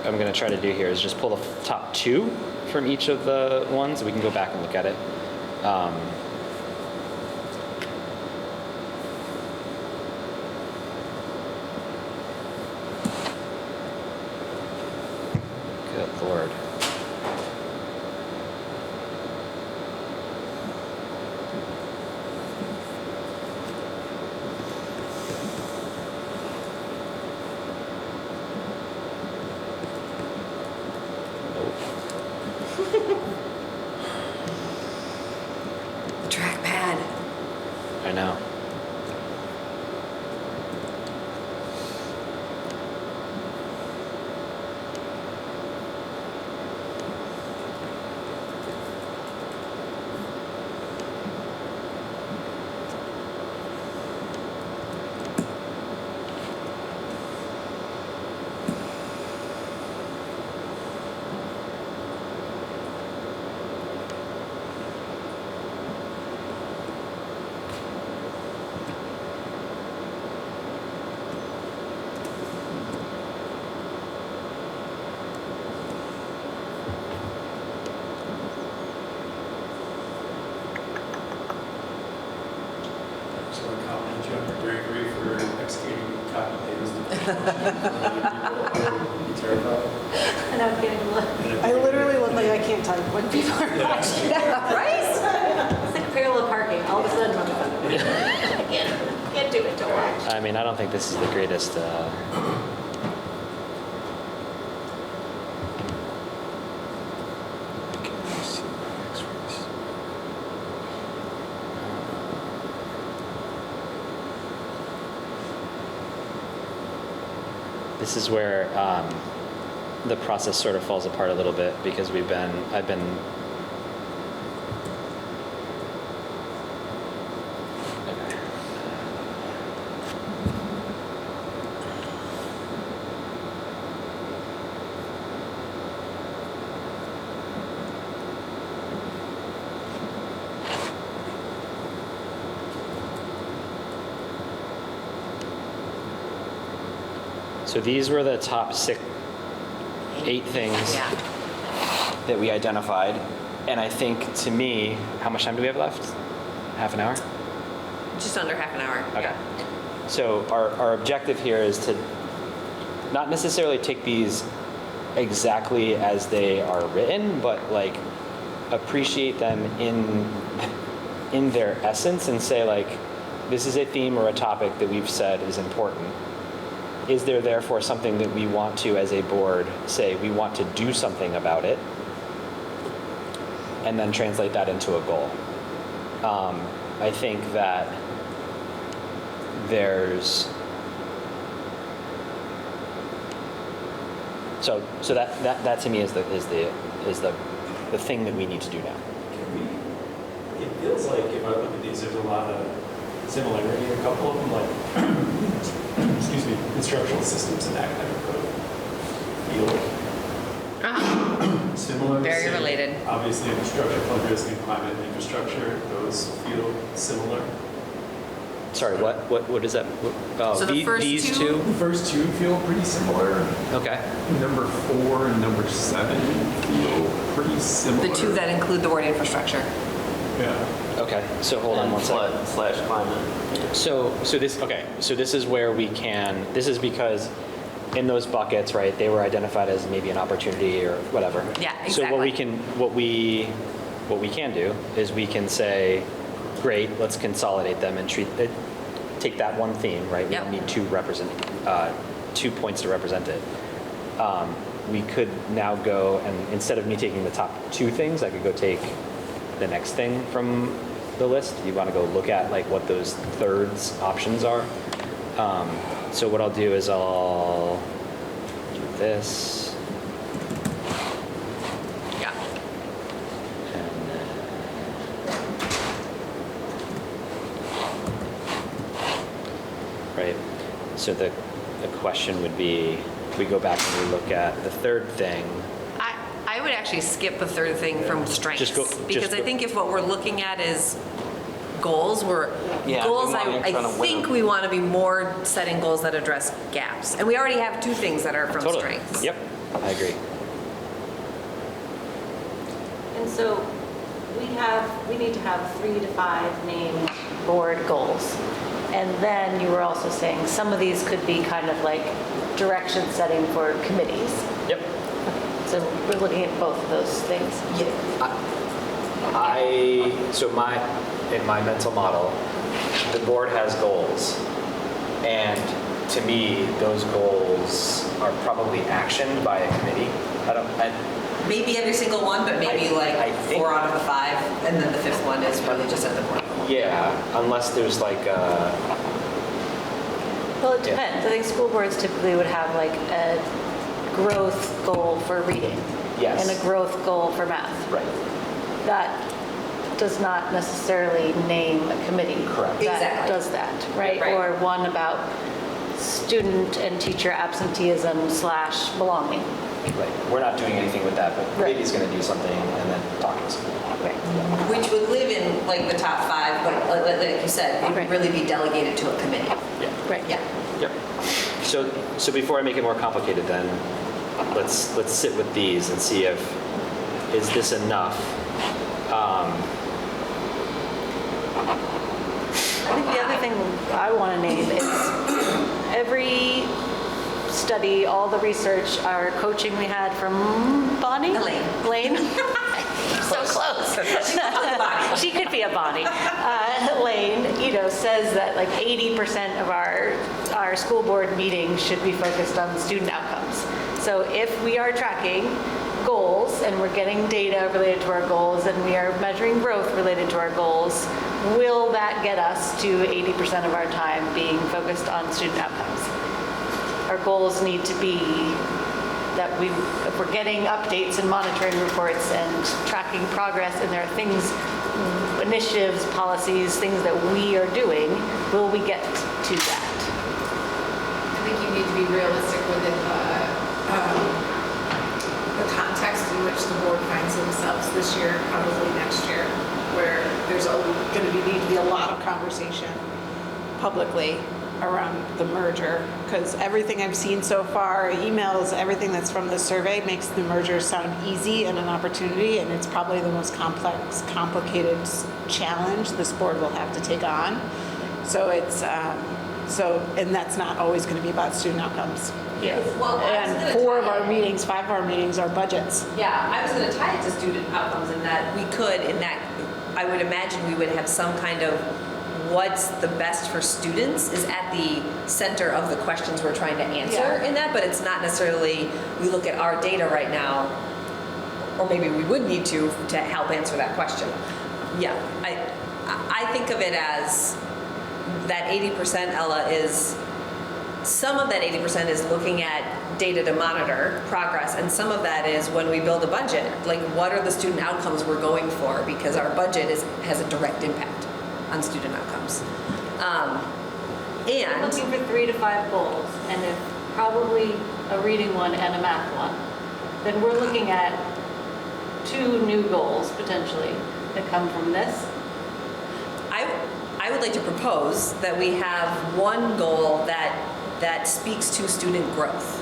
I'm going to try to do here is just pull the top 2 from each of the ones. We can go back and look at it. Good Lord. Trackpad. I know. Just want to compliment you on your bravery for executing copy paste. Terrified. And I'm getting a look. I literally look like I can't type when people are watching. Right? It's like parallel parking. All of a sudden, I can't do it to watch. I mean, I don't think this is the greatest. This is where the process sort of falls apart a little bit because I've been. Okay. So these were the top 8 things Yeah. that we identified. And I think, to me, how much time do we have left? Half an hour? Just under half an hour. Okay. So our objective here is to not necessarily take these exactly as they are written, but like appreciate them in their essence and say like, this is a theme or a topic that we've said is important. Is there therefore something that we want to, as a board, say we want to do something about it, and then translate that into a goal? I think that there's so that to me is the thing that we need to do now. It feels like if I look at these, there's a lot of similarity in a couple of them, like, excuse me, instructional systems and academic code feel similar. Very Same. related. Obviously, infrastructure, flood risk, and climate and infrastructure, those feel similar. Sorry, what is that? So the first these two? two? The first 2 feel pretty similar. Okay. Number 4 and number 7 feel pretty similar. The 2 that include the word infrastructure. Yeah. Okay. So hold on one second. /climate. So this is where we can. This is because in those buckets, right? They were identified as maybe an opportunity or whatever. Yeah, So what exactly. we can do is we can say, great, let's consolidate them and take that one theme, right? We Yep. don't need 2 points to represent it. We could now go and instead of me taking the top 2 things, I could go take the next thing from the list. You want to go look at like what those thirds options are. So what I'll do is I'll do this. Yeah. And then right. So the question would be, we go back and we look at the third thing. I would actually skip the third thing from strengths. Because I think if what we're looking at is goals, we want to be more setting goals that address gaps. And we already have 2 things that are from strengths. Yep, I agree. And so we need to have 3 to 5 named board goals. And then you were also saying some of these could be kind of like direction setting for committees. Yep. So we're looking at both of those things. Yeah. In my mental model, the board has goals. And to me, those goals are probably actioned by a committee. Maybe every single one, but maybe I think 4 out of the 5, and then the 5th one is really just at the board. Yeah, unless there's like a... Well, it depends. I think school boards typically would have like a growth goal for reading. Yes. And a growth goal for math. Right. That does not necessarily name a committee. Correct. That Exactly. does that, right? Right. Or one about student and teacher absenteeism / belonging. Right. We're not doing anything with that, but Right. maybe he's going to do something and then talk to us. Right. Which would live in like the top 5, but like you said, it would Right. really be delegated to a committee. Yeah. Right. Yeah. Yep. So before I make it more complicated, then let's sit with these and see if is this enough. I think the other thing I want to name is every study, all the research, our coaching we had from Bonnie? Elaine. So close. She could be a Bonnie. Elaine, says that like 80% of our school board meetings should be focused on student outcomes. So if we are tracking goals and we're getting data related to our goals and we are measuring growth related to our goals, will that get us to 80% of our time being focused on student outcomes? Our goals need to be that if we're getting updates and monitoring reports and tracking progress, and there are things, initiatives, policies, things that we are doing, will we get to that? I think you need to be realistic within the context in which the board finds themselves this year, probably next year, where there's going to need to be a lot of conversation publicly around the merger, because everything I've seen so far, emails, everything that's from the survey makes the merger sound easy and an opportunity, and it's probably the most complex, complicated challenge this board will have to take on. So it's, and that's not always going to be about student outcomes. Yes. Well, And 4 of our meetings, 5 of our meetings are budgets. Yeah, I was going to tie it to student outcomes in that we could, I would imagine we would have some kind of what's the best for students is at the center of the questions we're trying to answer in that, but it's not necessarily, we look at our data right now, or maybe we would need to help answer that question. Yeah, I think of it as that 80%, Ella, is, some of that 80% is looking at data to monitor progress, and some of that is when we build a budget, like what are the student outcomes we're going for, because our budget has a direct impact on student outcomes. We're looking for 3 to 5 goals, and if probably a reading one and a math one, then we're looking at 2 new goals potentially that come from this. I would like to propose that we have one goal that speaks to student growth,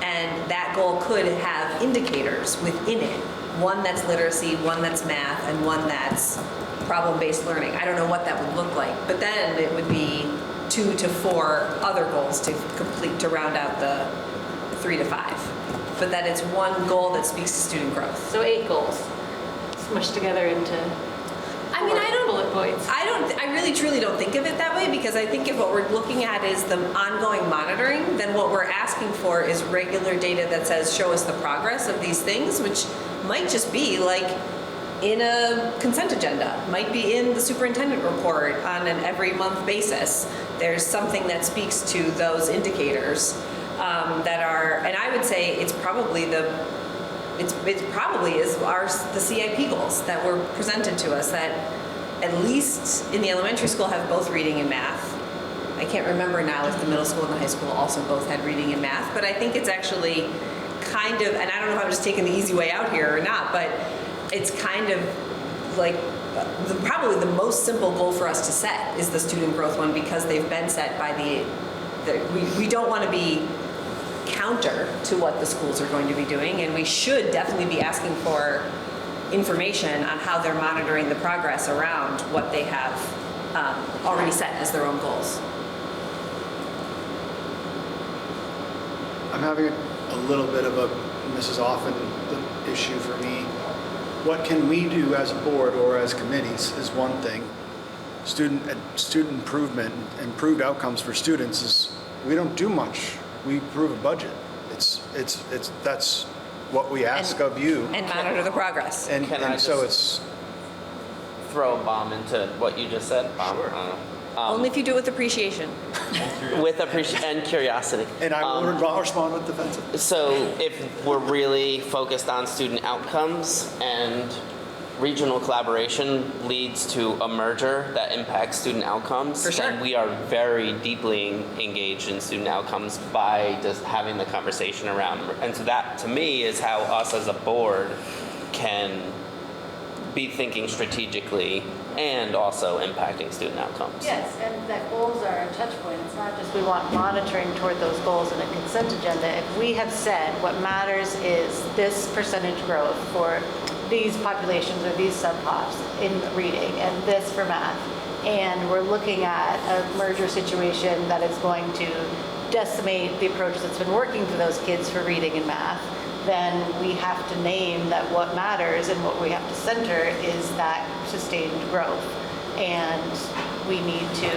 and that goal could have indicators within it. One that's literacy, one that's math, and one that's problem-based learning. I don't know what that would look like, but then it would be 2 to 4 other goals to complete, to round out the 3 to 5. But that it's one goal that speaks to student growth. So 8 goals smushed together into bullet points. I really truly don't think of it that way, because I think if what we're looking at is the ongoing monitoring, then what we're asking for is regular data that says, show us the progress of these things, which might just be like in a consent agenda, might be in the superintendent report on an every month basis. There's something that speaks to those indicators that are, and I would say it's probably it probably is the CIP goals that were presented to us, that at least in the elementary school have both reading and math. I can't remember now if the middle school and the high school also both had reading and math, but I think it's actually kind of, and I don't know if I'm just taking the easy way out here or not, but it's kind of like probably the most simple goal for us to set is the student growth one, because they've been set by we don't want to be counter to what the schools are going to be doing, and we should definitely be asking for information on how they're monitoring the progress around what they have already set as their own goals. I'm having a little bit of and this is often the issue for me, what can we do as a board or as committees is one thing. Student improvement, improved outcomes for students is, we don't do much. We approve a budget. That's what we ask of you. And monitor the progress. Can I so just throw a bomb into what you just said? Sure. Only if you do it with appreciation. With appreciation and curiosity. And I will respond with defensive. So if we're really focused on student outcomes and regional collaboration leads to a merger that impacts student outcomes, For sure. then we are very deeply engaged in student outcomes by just having the conversation around. And so that, to me, is how us as a board can be thinking strategically and also impacting student outcomes. Yes, and that goals are a touch point. It's not just we want monitoring toward those goals in a consent agenda. If we have said what matters is this percentage growth for these populations or these subpops in reading and this for math, and we're looking at a merger situation that is going to decimate the approach that's been working for those kids for reading and math, then we have to name that what matters and what we have to center is that sustained growth. And we need to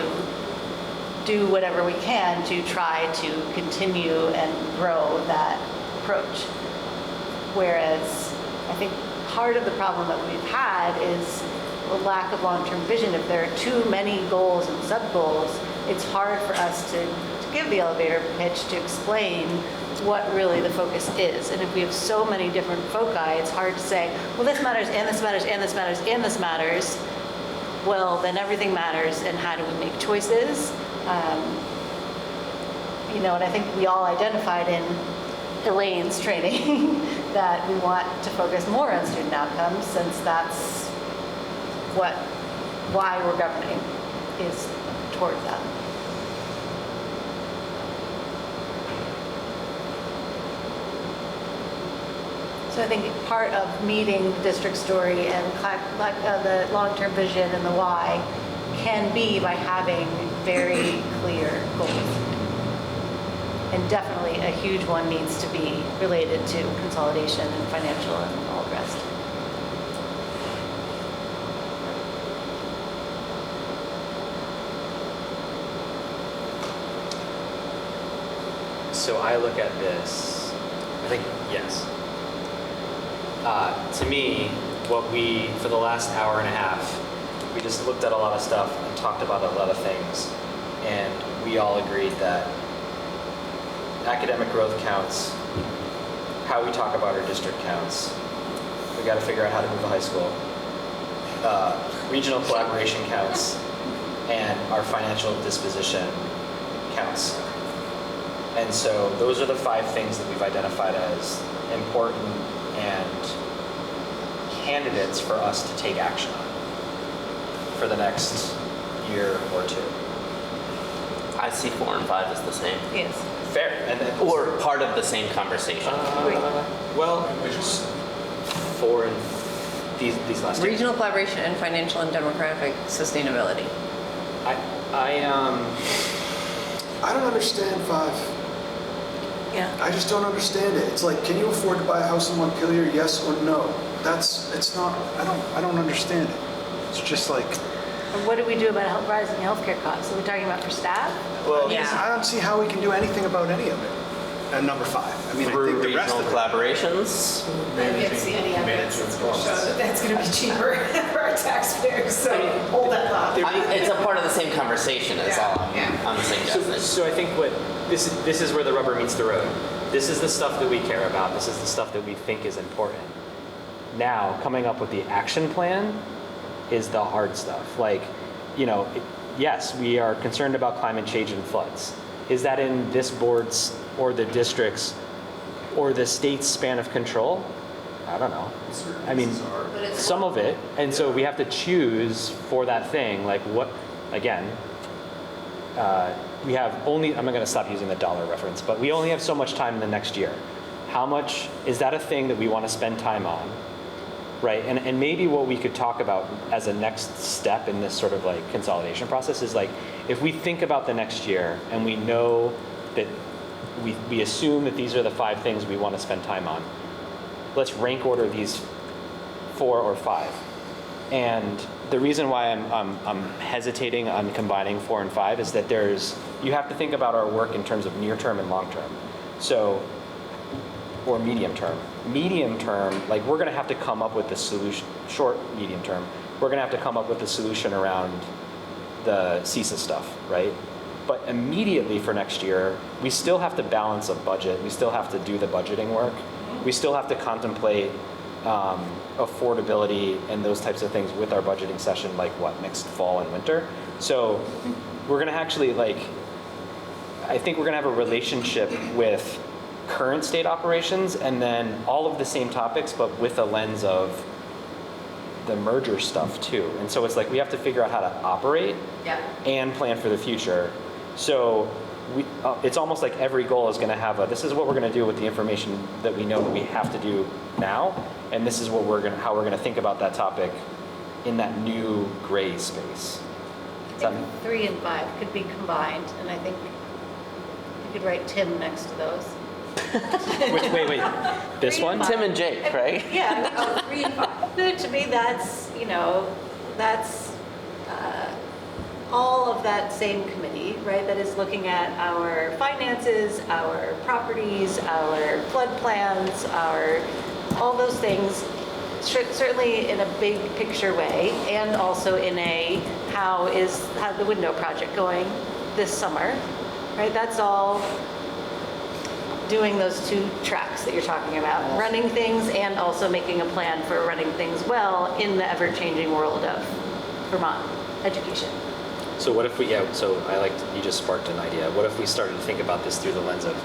do whatever we can to try to continue and grow that approach. Whereas I think part of the problem that we've had is a lack of long-term vision. If there are too many goals and sub-goals, it's hard for us to give the elevator pitch to explain what really the focus is. And if we have so many different foci, it's hard to say, well, this matters, and this matters, and this matters, and this matters. Well, then everything matters, and how do we make choices? And I think we all identified in Elaine's training that we want to focus more on student outcomes, since that's why we're governing is toward that. So I think part of meeting the district story and the long-term vision and the why can be by having very clear goals. And definitely a huge one needs to be related to consolidation and financial and all the rest. So I look at this, I think, yes. To me, what we, for the last hour and a half, we just looked at a lot of stuff and talked about a lot of things. And we all agreed that academic growth counts, how we talk about our district counts. We got to figure out how to move the high school. Regional collaboration counts, and our financial disposition counts. And so those are the 5 things that we've identified as important and candidates for us to take action on for the next year or 2. I see 4 and 5 as the same. Yes. Fair. And then, Or part of the same conversation. well, 4 and these last 2. Regional collaboration and financial and demographic sustainability. I don't understand 5. Yeah. I just don't understand it. It's like, can you afford to buy a house in Montpelier? Yes or no? It's not. I don't understand it. It's just like. And what do we do about rising healthcare costs? Are we talking about for staff? Well, Yeah. I don't see how we can do anything about any of it. And number 5. I mean, I Through think the rest regional of it. collaborations. I didn't see any evidence that's going to show that that's going to be cheaper for our taxpayers, so hold that thought. It's a part of the same conversation as all. I'm suggesting. So I think what this is where the rubber meets the road. This is the stuff that we care about. This is the stuff that we think is important. Now, coming up with the action plan is the hard stuff. Like, yes, we are concerned about climate change and floods. Is that in this board's or the district's or the state's span of control? I don't know. I mean, some of it. And so we have to choose for that thing, like what, again, we have only, I'm not going to stop using the dollar reference, but we only have so much time in the next year. How much, is that a thing that we want to spend time on? Right, and maybe what we could talk about as a next step in this sort of like consolidation process is like, if we think about the next year and we know that we assume that these are the 5 things we want to spend time on, let's rank order these 4 or 5. And the reason why I'm hesitating on combining 4 and 5 is that you have to think about our work in terms of near term and long term. So, or medium term. Medium term, like we're going to have to come up with the solution, short, medium term, we're going to have to come up with a solution around the CISA stuff, right? But immediately for next year, we still have to balance a budget. We still have to do the budgeting work. We still have to contemplate affordability and those types of things with our budgeting session, like what, next fall and winter. So we're going to actually I think we're going to have a relationship with current state operations and then all of the same topics, but with a lens of the merger stuff too. And so it's like we have to figure out how to operate and plan for the future. So it's almost like every goal is going to have this is what we're going to do with the information that we know that we have to do now, and this is what how we're going to think about that topic in that new gray space. I think 3 and 5 could be combined, and I think you could write Tim next to those. Wait. This one? Tim and Jake, right? Yeah, 3 and 5. No, to me, that's, that's all of that same committee, right? That is looking at our finances, our properties, our flood plans, all those things, certainly in a big picture way, and also in a how the window project going this summer, right? That's all doing those 2 tracks that you're talking about, running things and also making a plan for running things well in the ever-changing world of Vermont education. So what if you just sparked an idea. What if we started to think about this through the lens of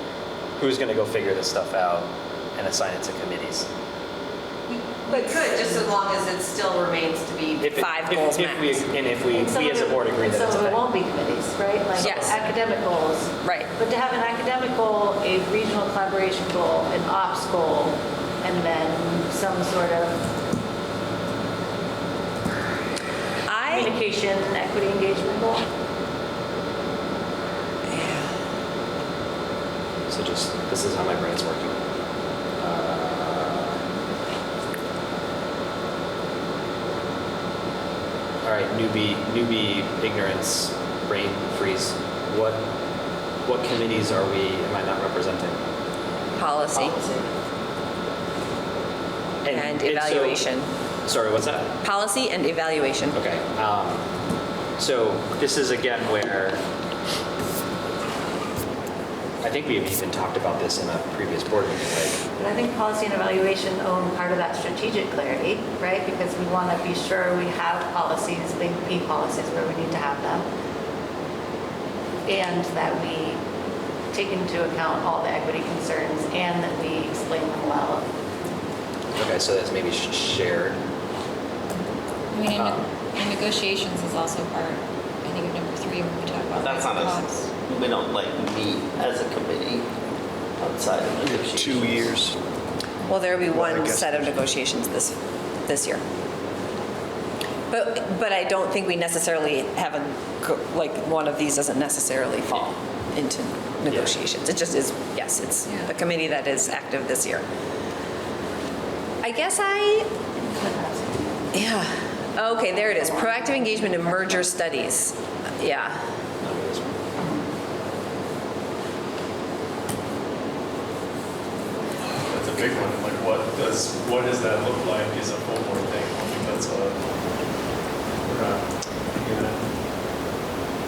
who's going to go figure this stuff out and assign it to committees? We could, just as long as it still remains to be 5 goals max. If we as a board agree that it's some a of it thing. won't be committees, right? Like Yes. academic goals. Right. But to have an academic goal, a regional collaboration goal, an ops goal, and then some sort of communication and equity engagement goal. So just, this is how my brain's working. All right, newbie, ignorance, brain freeze. What committees am I not representing? Policy. And evaluation. Sorry, what's that? Policy and evaluation. Okay. So this is again where I think we've even talked about this in a previous board meeting. But I think policy and evaluation own part of that strategic clarity, right? Because we want to be sure we have policies, big P policies where we need to have them. And that we take into account all the equity concerns and that we explain them well. Okay, so that's maybe shared. I mean, and negotiations is also part, I think, of number 3 when we talk about. That's not us. We don't like meet as a committee outside of negotiations. 2 years. Well, there'll be Well, I one guess set of negotiations this year. But I don't think we necessarily have like one of these doesn't necessarily fall into negotiations. It just is, yes, it's a committee that is active this year. I guess okay, there it is. Proactive engagement in merger studies. Yeah. That's a big one. Like, what does that look like as a full board thing? I think that's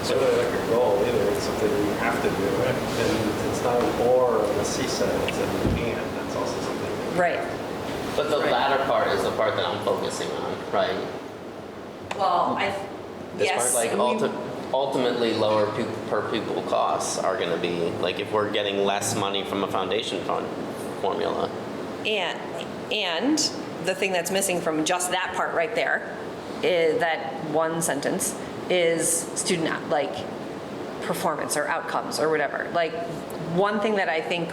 It's not really like a goal either. It's something you have to do. Right? And it's not an or on the C side. It's an and. That's also something. Right. But the latter part is the part that I'm focusing on, right? Well, This yes. part, like ultimately lower per pupil costs are going to be, like if we're getting less money from a foundation fund formula. And the thing that's missing from just that part right there is that one sentence is student performance or outcomes or whatever. Like, one thing that I think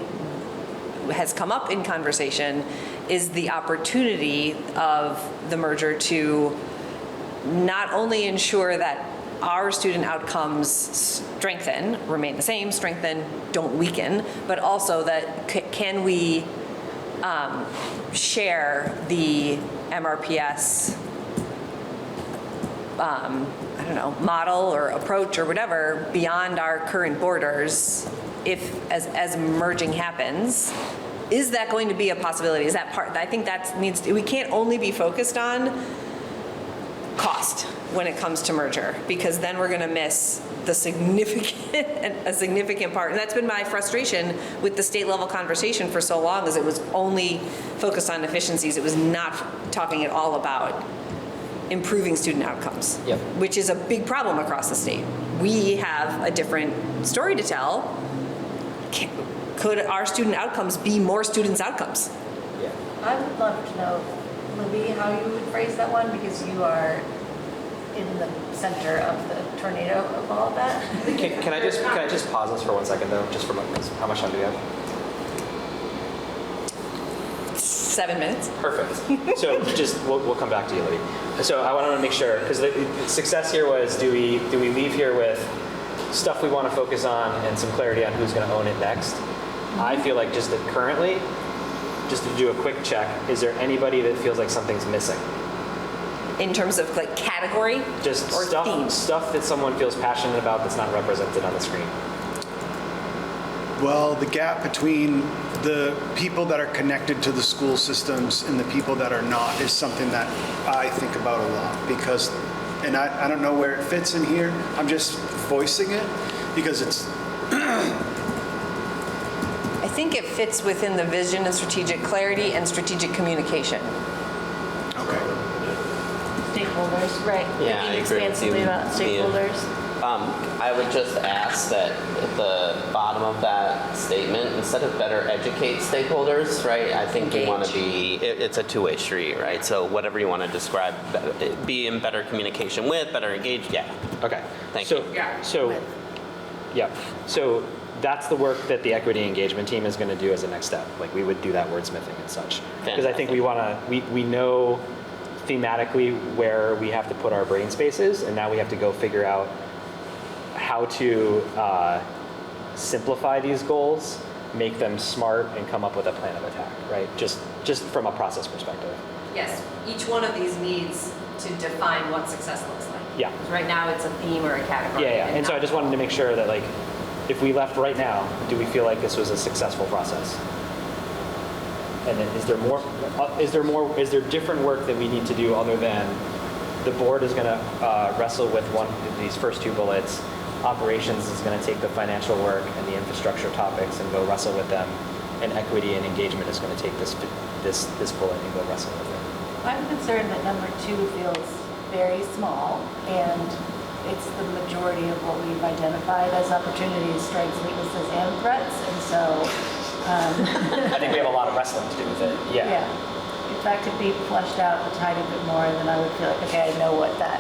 has come up in conversation is the opportunity of the merger to not only ensure that our student outcomes remain the same, strengthen, don't weaken, but also that can we share the MRPS I don't know, model or approach or whatever beyond our current borders if as merging happens. Is that going to be a possibility? Is that part? I think that needs to, we can't only be focused on cost when it comes to merger, because then we're going to miss the significant part. And that's been my frustration with the state level conversation for so long, is it was only focused on efficiencies. It was not talking at all about improving student outcomes, which is a big problem across the state. We have a different story to tell. Could our student outcomes be more students' outcomes? Yeah. I would love to know, Libby, how you would phrase that one, because you are in the center of the tornado of all of that. Can I just pause this for 1 second though, just for how much time do we have? 7 minutes. Perfect. So we'll come back to you, Libby. So I want to make sure, because the success here was, do we leave here with stuff we want to focus on and some clarity on who's going to own it next? I feel like just that currently, just to do a quick check, is there anybody that feels like something's missing? In terms of like category? Just or stuff that someone feels passionate about that's not represented on the screen. Well, the gap between the people that are connected to the school systems and the people that are not is something that I think about a lot, because, and I don't know where it fits in here, I'm just voicing it because it's I think it fits within the vision and strategic clarity and strategic communication. Okay. Stakeholders, right? Yeah, I Thinking agree with expansively you, about Mia. stakeholders. I would just ask that at the bottom of that statement, instead of better educate stakeholders, right? I think we want to be, it's a two-way street, right? So whatever you want to describe, be in better communication with, better engaged, yeah. Okay. Thank you. So that's the work that the equity engagement team is going to do as a next step. Like we would do that wordsmithing and such. Because I think we want to, we know thematically where we have to put our brain spaces, and now we have to go figure out how to simplify these goals, make them smart, and come up with a plan of attack, right? Just from a process perspective. Yes, each one of these needs to define what success looks like. Yeah. Because right now it's a theme or a category. Yeah, and so I just wanted to make sure that, like, if we left right now, do we feel like this was a successful process? And then is there different work that we need to do other than the board is going to wrestle with one of these first two bullets, operations is going to take the financial work and the infrastructure topics and go wrestle with them, and equity and engagement is going to take this bullet and go wrestle with it. I'm concerned that number 2 feels very small, and it's the majority of what we've identified as opportunities, strengths, weaknesses, and threats, and so... I think we have a lot of wrestling to do with it, yeah. If that could be fleshed out a tiny bit more, then I would feel like, okay, I know what that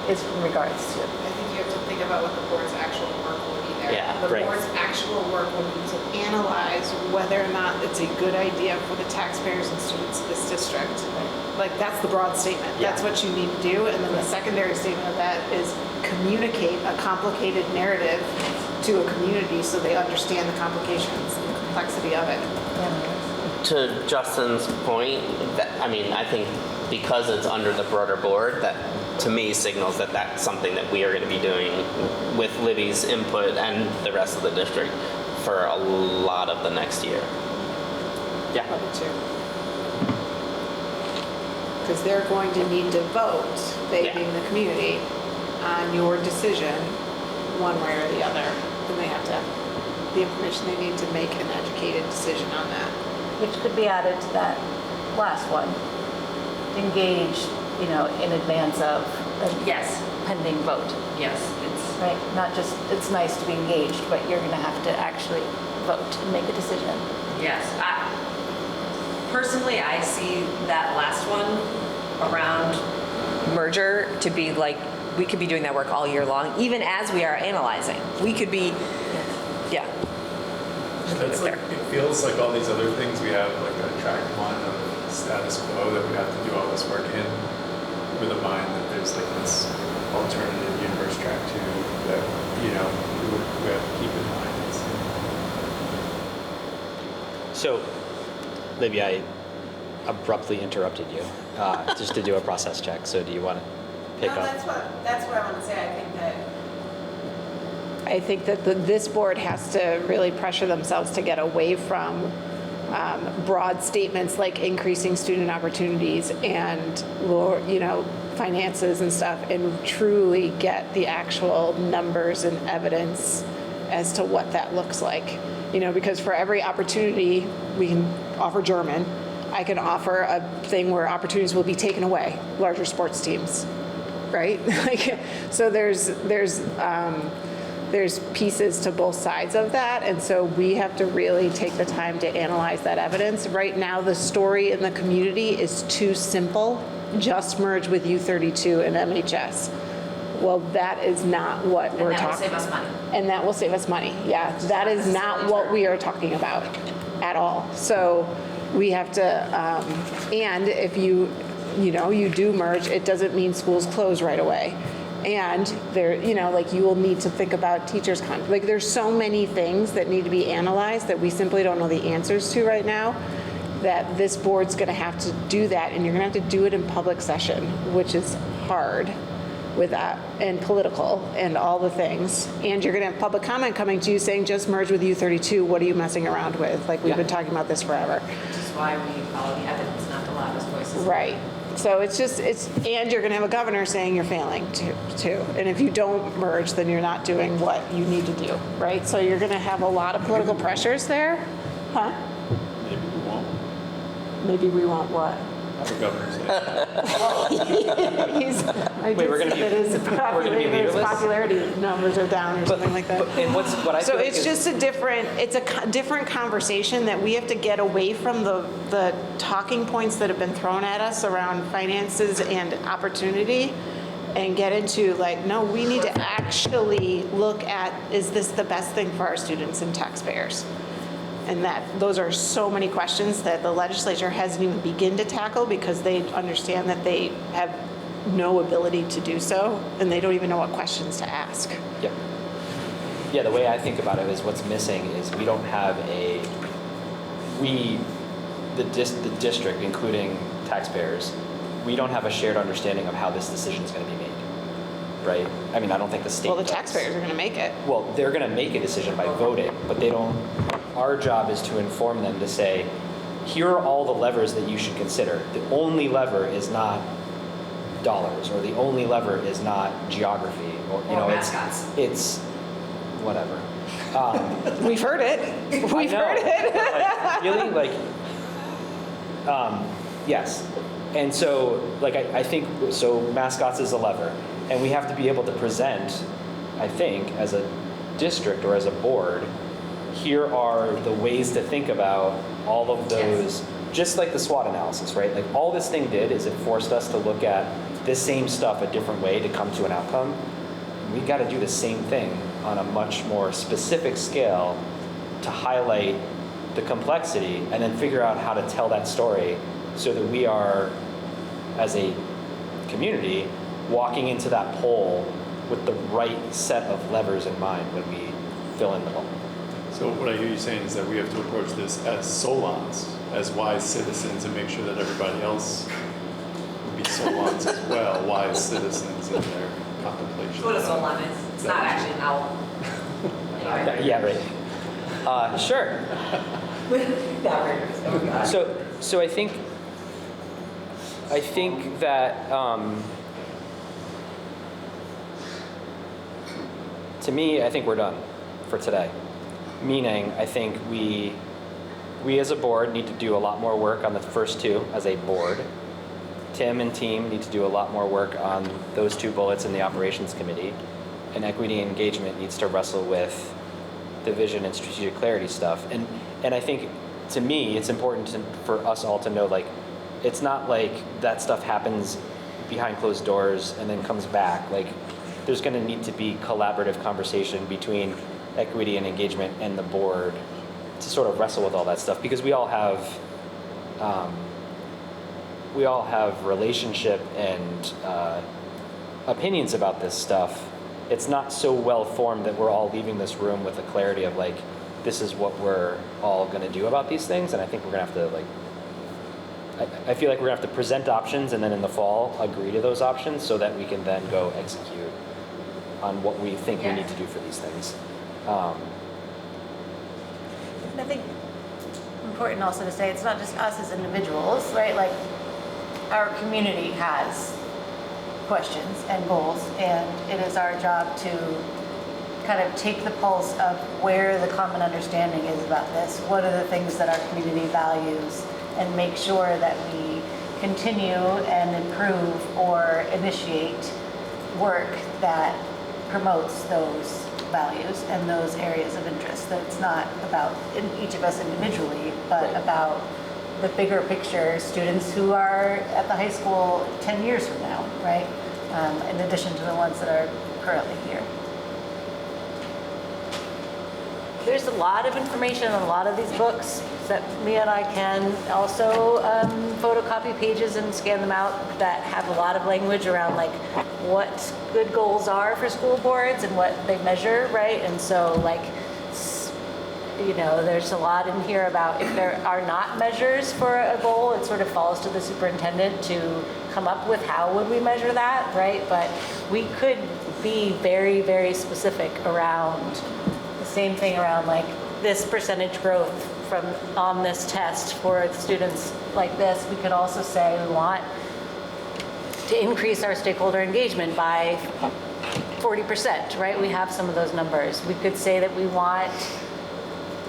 is in regards to. I think you have to think about what the board's actual work will be there. Yeah, the right. board's actual work will be to analyze whether or not it's a good idea for the taxpayers and students of this district. Like, that's the broad statement. Yeah. That's what you need to do. And then the secondary statement of that is communicate a complicated narrative to a community so they understand the complications and the complexity of it. To Justin's point, I think because it's under the broader board, that to me signals that that's something that we are going to be doing with Libby's input and the rest of the district for a lot of the next year. Yeah. Because they're going to need to vote, they Yeah. being the community, on your decision, one way or the other. Then they have to have the information they need to make an educated decision on that. Which could be added to that last one. Engage, in advance of a Yes. pending vote, Yes, it's, right? Not just, it's nice to be engaged, but you're gonna have to actually vote and make a decision. yes. Personally, I see that last one around merger to be like, we could be doing that work all year long, even as we are analyzing. We could be, yeah. That's like, it feels like all these other things, we have like a track 1 of status quo that we have to do all this work in, with a mind that there's like this alternative universe track 2 that, we have to keep in mind. So, Libby, I abruptly interrupted you just to do a process check. So do you want to pick up? That's what I want to say. I think that this board has to really pressure themselves to get away from broad statements like increasing student opportunities and finances and stuff, and truly get the actual numbers and evidence as to what that looks like. Because for every opportunity, we can offer German. I can offer a thing where opportunities will be taken away, larger sports teams, right? So there's pieces to both sides of that, and so we have to really take the time to analyze that evidence. Right now, the story in the community is too simple. Just merge with U32 and MHS. Well, that is not what we're talking about. And that will save us money. And that will save us money, yeah. That is not what we are talking about at all. So we have to, and if you do merge, it doesn't mean schools close right away. And you will need to think about teachers' conflict. There's so many things that need to be analyzed that we simply don't know the answers to right now, that this board's gonna have to do that, and you're gonna have to do it in public session, which is hard with that, and political, and all the things. And you're gonna have public comment coming to you saying, just merge with U32, what are you messing around with? Like, we've been talking about this forever. Which is why we follow the evidence, not the loudest voices. Right. So and you're gonna have a governor saying you're failing too. And if you don't merge, then you're not doing what you need to do, right? So you're gonna have a lot of political pressures there. Huh? Maybe we won't Maybe we won't what? have a governor's We're gonna be leaderless? His popularity numbers are down or something like that. And what I So feel like it's is- just it's a different conversation that we have to get away from the talking points that have been thrown at us around finances and opportunity, and get into like, no, we need to actually look at, is this the best thing for our students and taxpayers? And that those are so many questions that the legislature hasn't even begun to tackle because they understand that they have no ability to do so, and they don't even know what questions to ask. Yep. Yeah, the way I think about it is what's missing is we don't have the district, including taxpayers, we don't have a shared understanding of how this decision is going to be made, right? I mean, I don't think the state Well, the does. taxpayers are going to make it. Well, they're going to make a decision by voting, but they don't, our job is to inform them to say, here are all the levers that you should consider. The only lever is not dollars, or the only lever is not geography, or, you know, it's whatever. We've heard it. We've heard it. Like, really, like, yes. And so, like, I think, so mascots is a lever, and we have to be able to present, I think, as a district or as a board, here are the ways to think about all of those, just like the SWOT analysis, right? Like, all this thing did is it forced us to look at this same stuff a different way to come to an outcome. We got to do the same thing on a much more specific scale to highlight the complexity and then figure out how to tell that story so that we are, as a community, walking into that poll with the right set of levers in mind when we fill in the hole. So what I hear you saying is that we have to approach this as Solons, as wise citizens, and make sure that everybody else would be Solons as well, wise citizens in their contemplation. What a Solon is. It's not actually an owl. Yeah, right. Sure. So I think that to me, I think we're done for today. Meaning, I think we as a board need to do a lot more work on the first two as a board. Tim and team need to do a lot more work on those two bullets in the operations committee. And equity and engagement needs to wrestle with the vision and strategic clarity stuff. And I think, to me, it's important for us all to know, like, it's not like that stuff happens behind closed doors and then comes back. Like, there's going to need to be collaborative conversation between equity and engagement and the board to sort of wrestle with all that stuff, because we all have relationship and opinions about this stuff. It's not so well formed that we're all leaving this room with a clarity of, like, this is what we're all going to do about these things. And I think we're going to have to, like, I feel like we're going to have to present options and then in the fall agree to those options so that we can then go execute on what we think we need to do for these things. I think important also to say it's not just us as individuals, right? Like, our community has questions and goals, and it is our job to kind of take the pulse of where the common understanding is about this. What are the things that our community values, and make sure that we continue and improve or initiate work that promotes those values and those areas of interest. That it's not about each of us individually, but about the bigger picture, students who are at the high school 10 years from now, right? In addition to the ones that are currently here. There's a lot of information on a lot of these books that Mia and I can also photocopy pages and scan them out that have a lot of language around, like, what good goals are for school boards and what they measure, right? And so, like, you know, there's a lot in here about if there are not measures for a goal, it sort of falls to the superintendent to come up with how would we measure that, right? But we could be very, very specific around the same thing around, like, this percentage growth from on this test for students like this. We could also say we want to increase our stakeholder engagement by 40%, right? We have some of those numbers. We could say that we want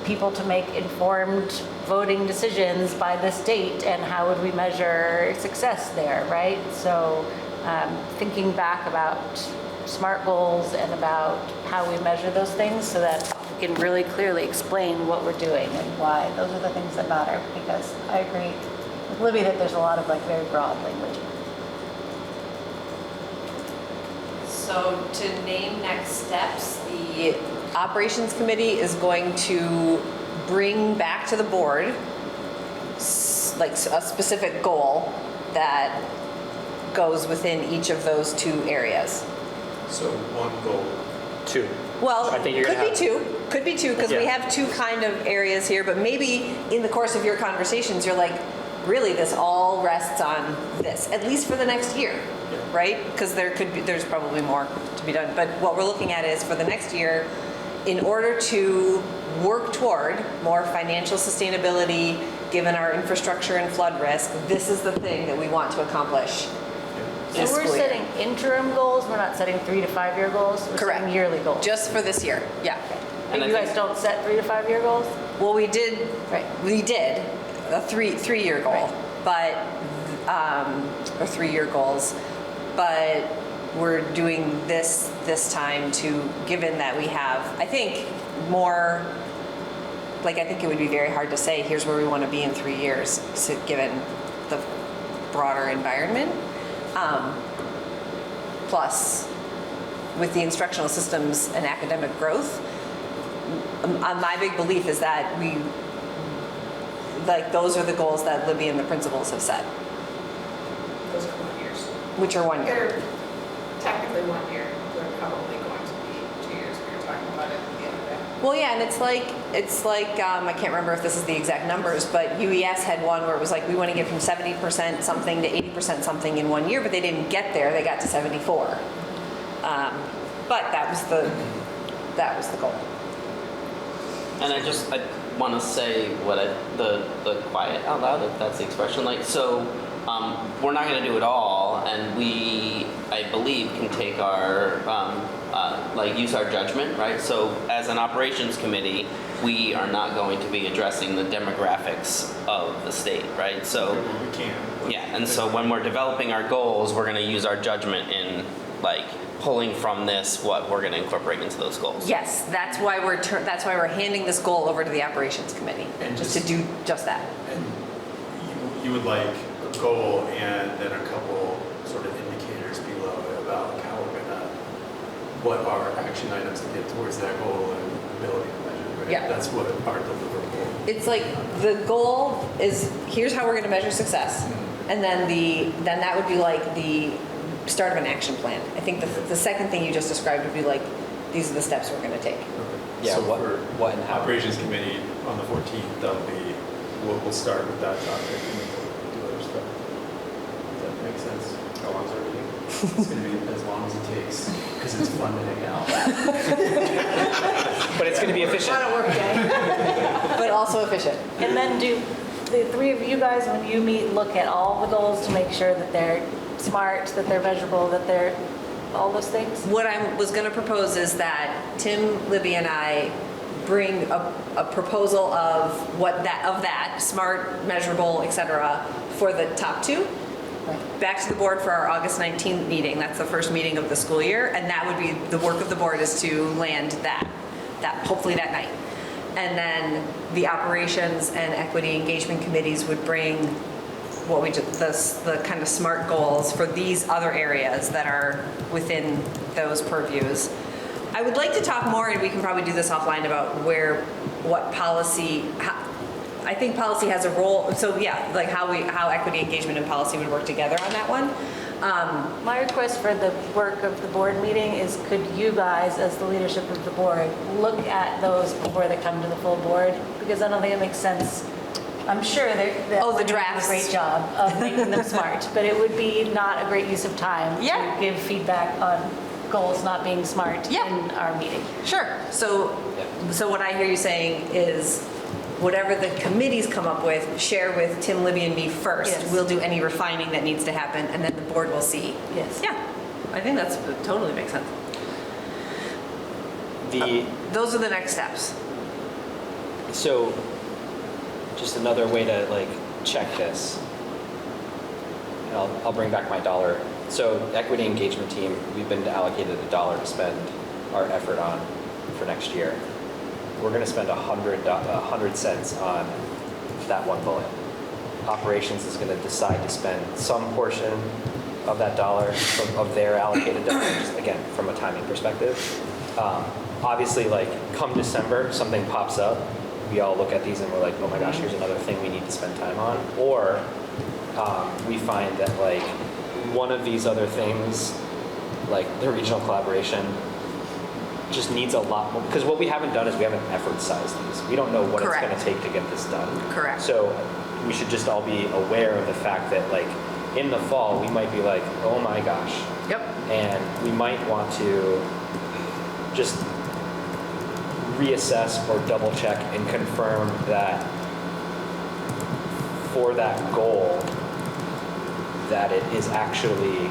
people to make informed voting decisions by this date, and how would we measure success there, right? So thinking back about SMART goals and about how we measure those things so that we can really clearly explain what we're doing and why. Those are the things that matter, because I agree with Libby that there's a lot of, like, very broad language. So to name next steps, the operations committee is going to bring back to the board like a specific goal that goes within each of those 2 areas. So one goal. 2. Well, I think you're gonna could be two, because we Yeah. have 2 kind of areas here, but maybe in the course of your conversations, you're like, really, this all rests on this, at least for the next year, right? Because there's probably more to be done, but what we're looking at is for the next year, in order to work toward more financial sustainability, given our infrastructure and flood risk, this is the thing that we want to accomplish. So we're setting interim goals, we're not setting 3 to 5 year goals, we're setting yearly goals. Just for this year, yeah. And you guys don't set 3 to 5 year goals? Well, we did a three-year goal, but, or 3-year goals, but we're doing this time to, given that we have, I think, more, like, I think it would be very hard to say, here's where we want to be in 3 years, given the broader environment. Plus, with the instructional systems and academic growth, my big belief is that those are the goals that Libby and the principals have set. Those are 1 years. Which are 1 year. They're technically 1 year. They're probably going to be 2 years. We were talking about it the other day. Well, yeah, and it's like I can't remember if this is the exact numbers, but UES had one where it was like we want to get from 70% something to 80% something in 1 year, but they didn't get there. They got to 74. But that was the goal. And I want to say the quiet out loud, if that's the expression. Like, so we're not going to do it all, and we, I believe, can take our use our judgment, right? So as an operations committee, we are not going to be addressing the demographics of the state, right? So We can. yeah, and so when we're developing our goals, we're going to use our judgment in pulling from this what we're going to incorporate into those goals. Yes, that's why we're handing this goal over to the operations committee, And just to do just that. And you would like a goal and then a couple sort of indicators below it about like how we're gonna, what are action items to get towards that goal and ability to measure, right? Yeah. That's what our deliverable. It's like the goal is here's how we're going to measure success, and then that would be like the start of an action plan. I think the second thing you just described would be like these are the steps we're going to take. Yeah, So what and how. Operations committee on the 14th, we'll start with that topic and then we'll do other stuff. Does that make sense? How long is our meeting? It's going to be as long as it takes because it's fun to hang out. But it's going to be efficient. On a work day. But also efficient. And then do the 3 of you guys, when you meet, look at all the goals to make sure that they're smart, that they're measurable, that they're all those things? What I was going to propose is that Tim, Libby, and I bring a proposal of that smart, measurable, et cetera, for the top 2. Back to the board for our August 19th meeting. That's the first meeting of the school year, and that would be the work of the board is to land that hopefully that night. And then the operations and equity engagement committees would bring what we did, the kind of SMART goals for these other areas that are within those purviews. I would like to talk more, and we can probably do this offline, about what policy, I think policy has a role, so yeah, like how equity engagement and policy would work together on that one. My request for the work of the board meeting is could you guys, as the leadership of the board, look at those before they come to the full board? Because I don't think it makes sense. I'm sure that the drafts. do a great job of making them smart, but it would be not a great use of time to give feedback on goals not being smart in our meeting. Sure. So what I hear you saying is whatever the committees come up with, share with Tim, Libby, and me first. Yes. We'll do any refining that needs to happen, and then the board will see. Yes. Yeah. I think that totally makes sense. Those are the next steps. So, just another way to check this. And I'll bring back my dollar. So, equity engagement team, we've been allocated $1 to spend our effort on for next year. We're going to spend 100 cents on that one bullet. Operations is going to decide to spend some portion, of that dollar, of their allocated dollar, just again, from a timing perspective. Obviously, like, come December, something pops up, we all look at these and we're like, oh my gosh, here's another thing we need to spend time on. Or we find that, like, one of these other things, like the regional collaboration, just needs a lot more, because what we haven't done is we haven't effort sized these. We don't know what Correct. it's going to take to get this done. Correct. So we should just all be aware of the fact that, like, in the fall, we might be like, oh my gosh. Yep. And we might want to just reassess or double check and confirm that for that goal, that it is actually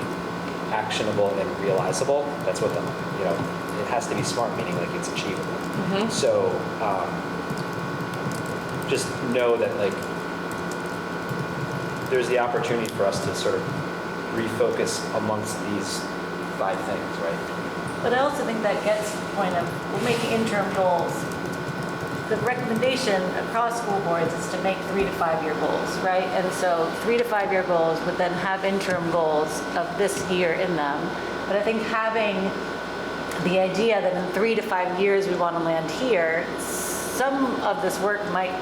actionable and realizable. That's what it has to be smart, meaning like it's achievable. Mm-hmm. So just know that, like, there's the opportunity for us to sort of refocus amongst these 5 things, right? But I also think that gets to the point of, we're making interim goals. The recommendation across school boards is to make 3 to 5 year goals, right? And so 3 to 5 year goals would then have interim goals of this year in them. But I think having the idea that in 3 to 5 years we want to land here, some of this work might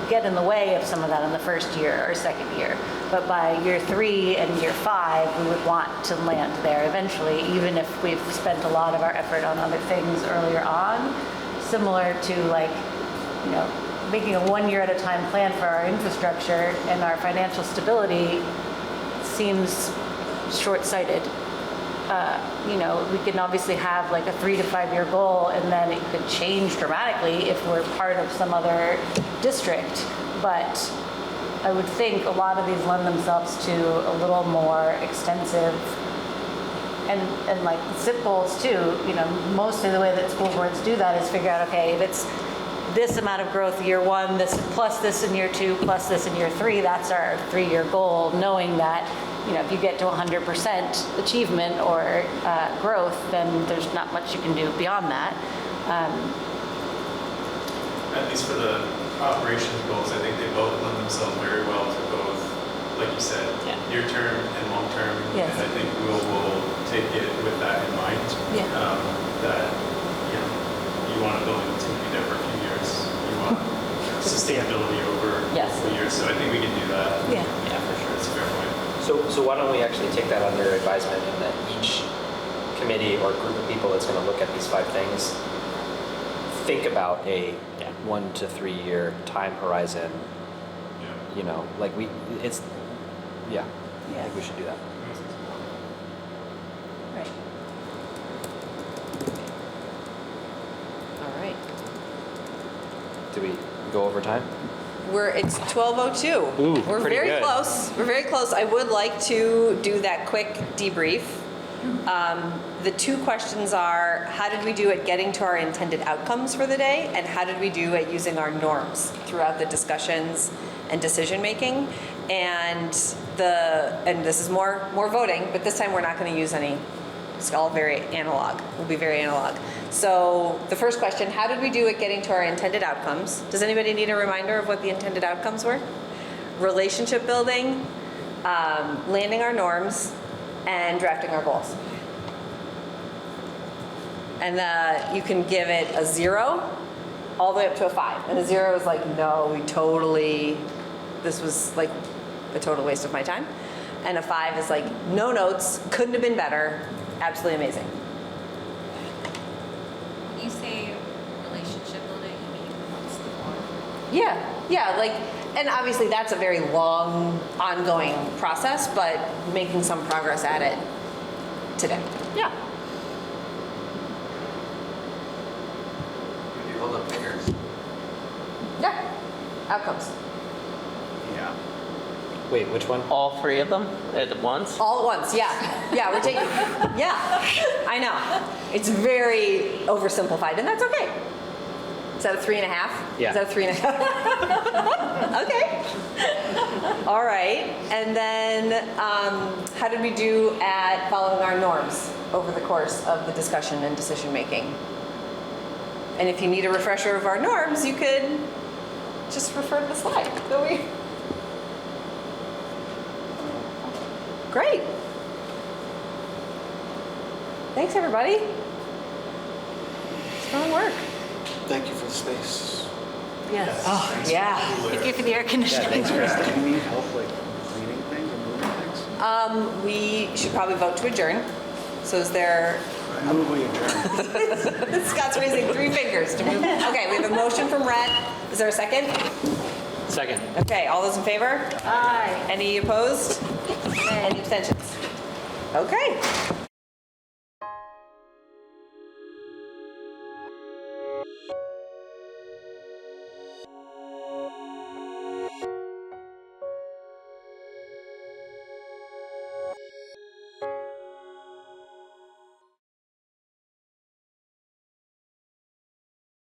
get in the way of some of that in the first year or second year. But by year 3 and year 5, we would want to land there eventually, even if we've spent a lot of our effort on other things earlier on. Similar to, like, you know, making a 1 year at a time plan for our infrastructure and our financial stability seems short-sighted. You know, we can obviously have like a 3 to 5 year goal, and then it could change dramatically if we're part of some other district. But I would think a lot of these lend themselves to a little more extensive and like SIP goals too. You know, mostly the way that school boards do that is figure out, okay, if it's this amount of growth year 1, this plus this in year 2, plus this in year 3, that's our 3-year goal, knowing that, you know, if you get to 100% achievement or growth, then there's not much you can do beyond that. At least for the operations goals, I think they both lend themselves very well to both, like you said, near term and long term. Yes. And I think we'll take it with that in mind. Yeah. That, you know, you want a building that's going to be there for a few years. You want sustainability over multiple years. So I think we can do that. Yeah. Yeah, for sure. It's a fair point. So why don't we actually take that under advisement, and that each committee or group of people that's going to look at these 5 things think about a 1 to 3 year time horizon. Yeah. You know, like I think we should do that. Right. All right. Do we go over time? It's 12:02. Ooh, We're pretty very good. close. We're very close. I would like to do that quick debrief. The 2 questions are, how did we do at getting to our intended outcomes for the day? And how did we do at using our norms throughout the discussions and decision making? And this is more voting, but this time we're not going to use any. It's all very analog. We'll be very analog. So the first question, how did we do at getting to our intended outcomes? Does anybody need a reminder of what the intended outcomes were? Relationship building, landing our norms, and drafting our goals. And you can give it a 0 all the way up to a 5. And a 0 is like, no, this was like a total waste of my time. And a 5 is like, no notes, couldn't have been better, absolutely amazing. When you say relationship building, you mean what's the form? Yeah, like, and obviously that's a very long, ongoing process, but making some progress at it today. Yeah. Could you hold up fingers? Yeah. Outcomes. Yeah. Wait, which one? All 3 of them at once? All at once, yeah. Yeah, we're taking, yeah, I know. It's very oversimplified, and that's okay. Is that a 3.5? Yeah. Is that a 3.5? Okay. All right. And then how did we do at following our norms over the course of the discussion and decision making? And if you need a refresher of our norms, you could just refer to the slide. Great. Thanks, everybody. Strong work. Thank you for the space. Yes. Oh, yeah. Thank you for the air conditioning. Can we help like cleaning things or moving things? We should probably vote to adjourn. So is there, I move we adjourn. Scott's raising 3 fingers to move. Okay, we have a motion from Rhett. Is there a second? Second. Okay, all those in favor? Aye. Any opposed? Any abstentions? Okay.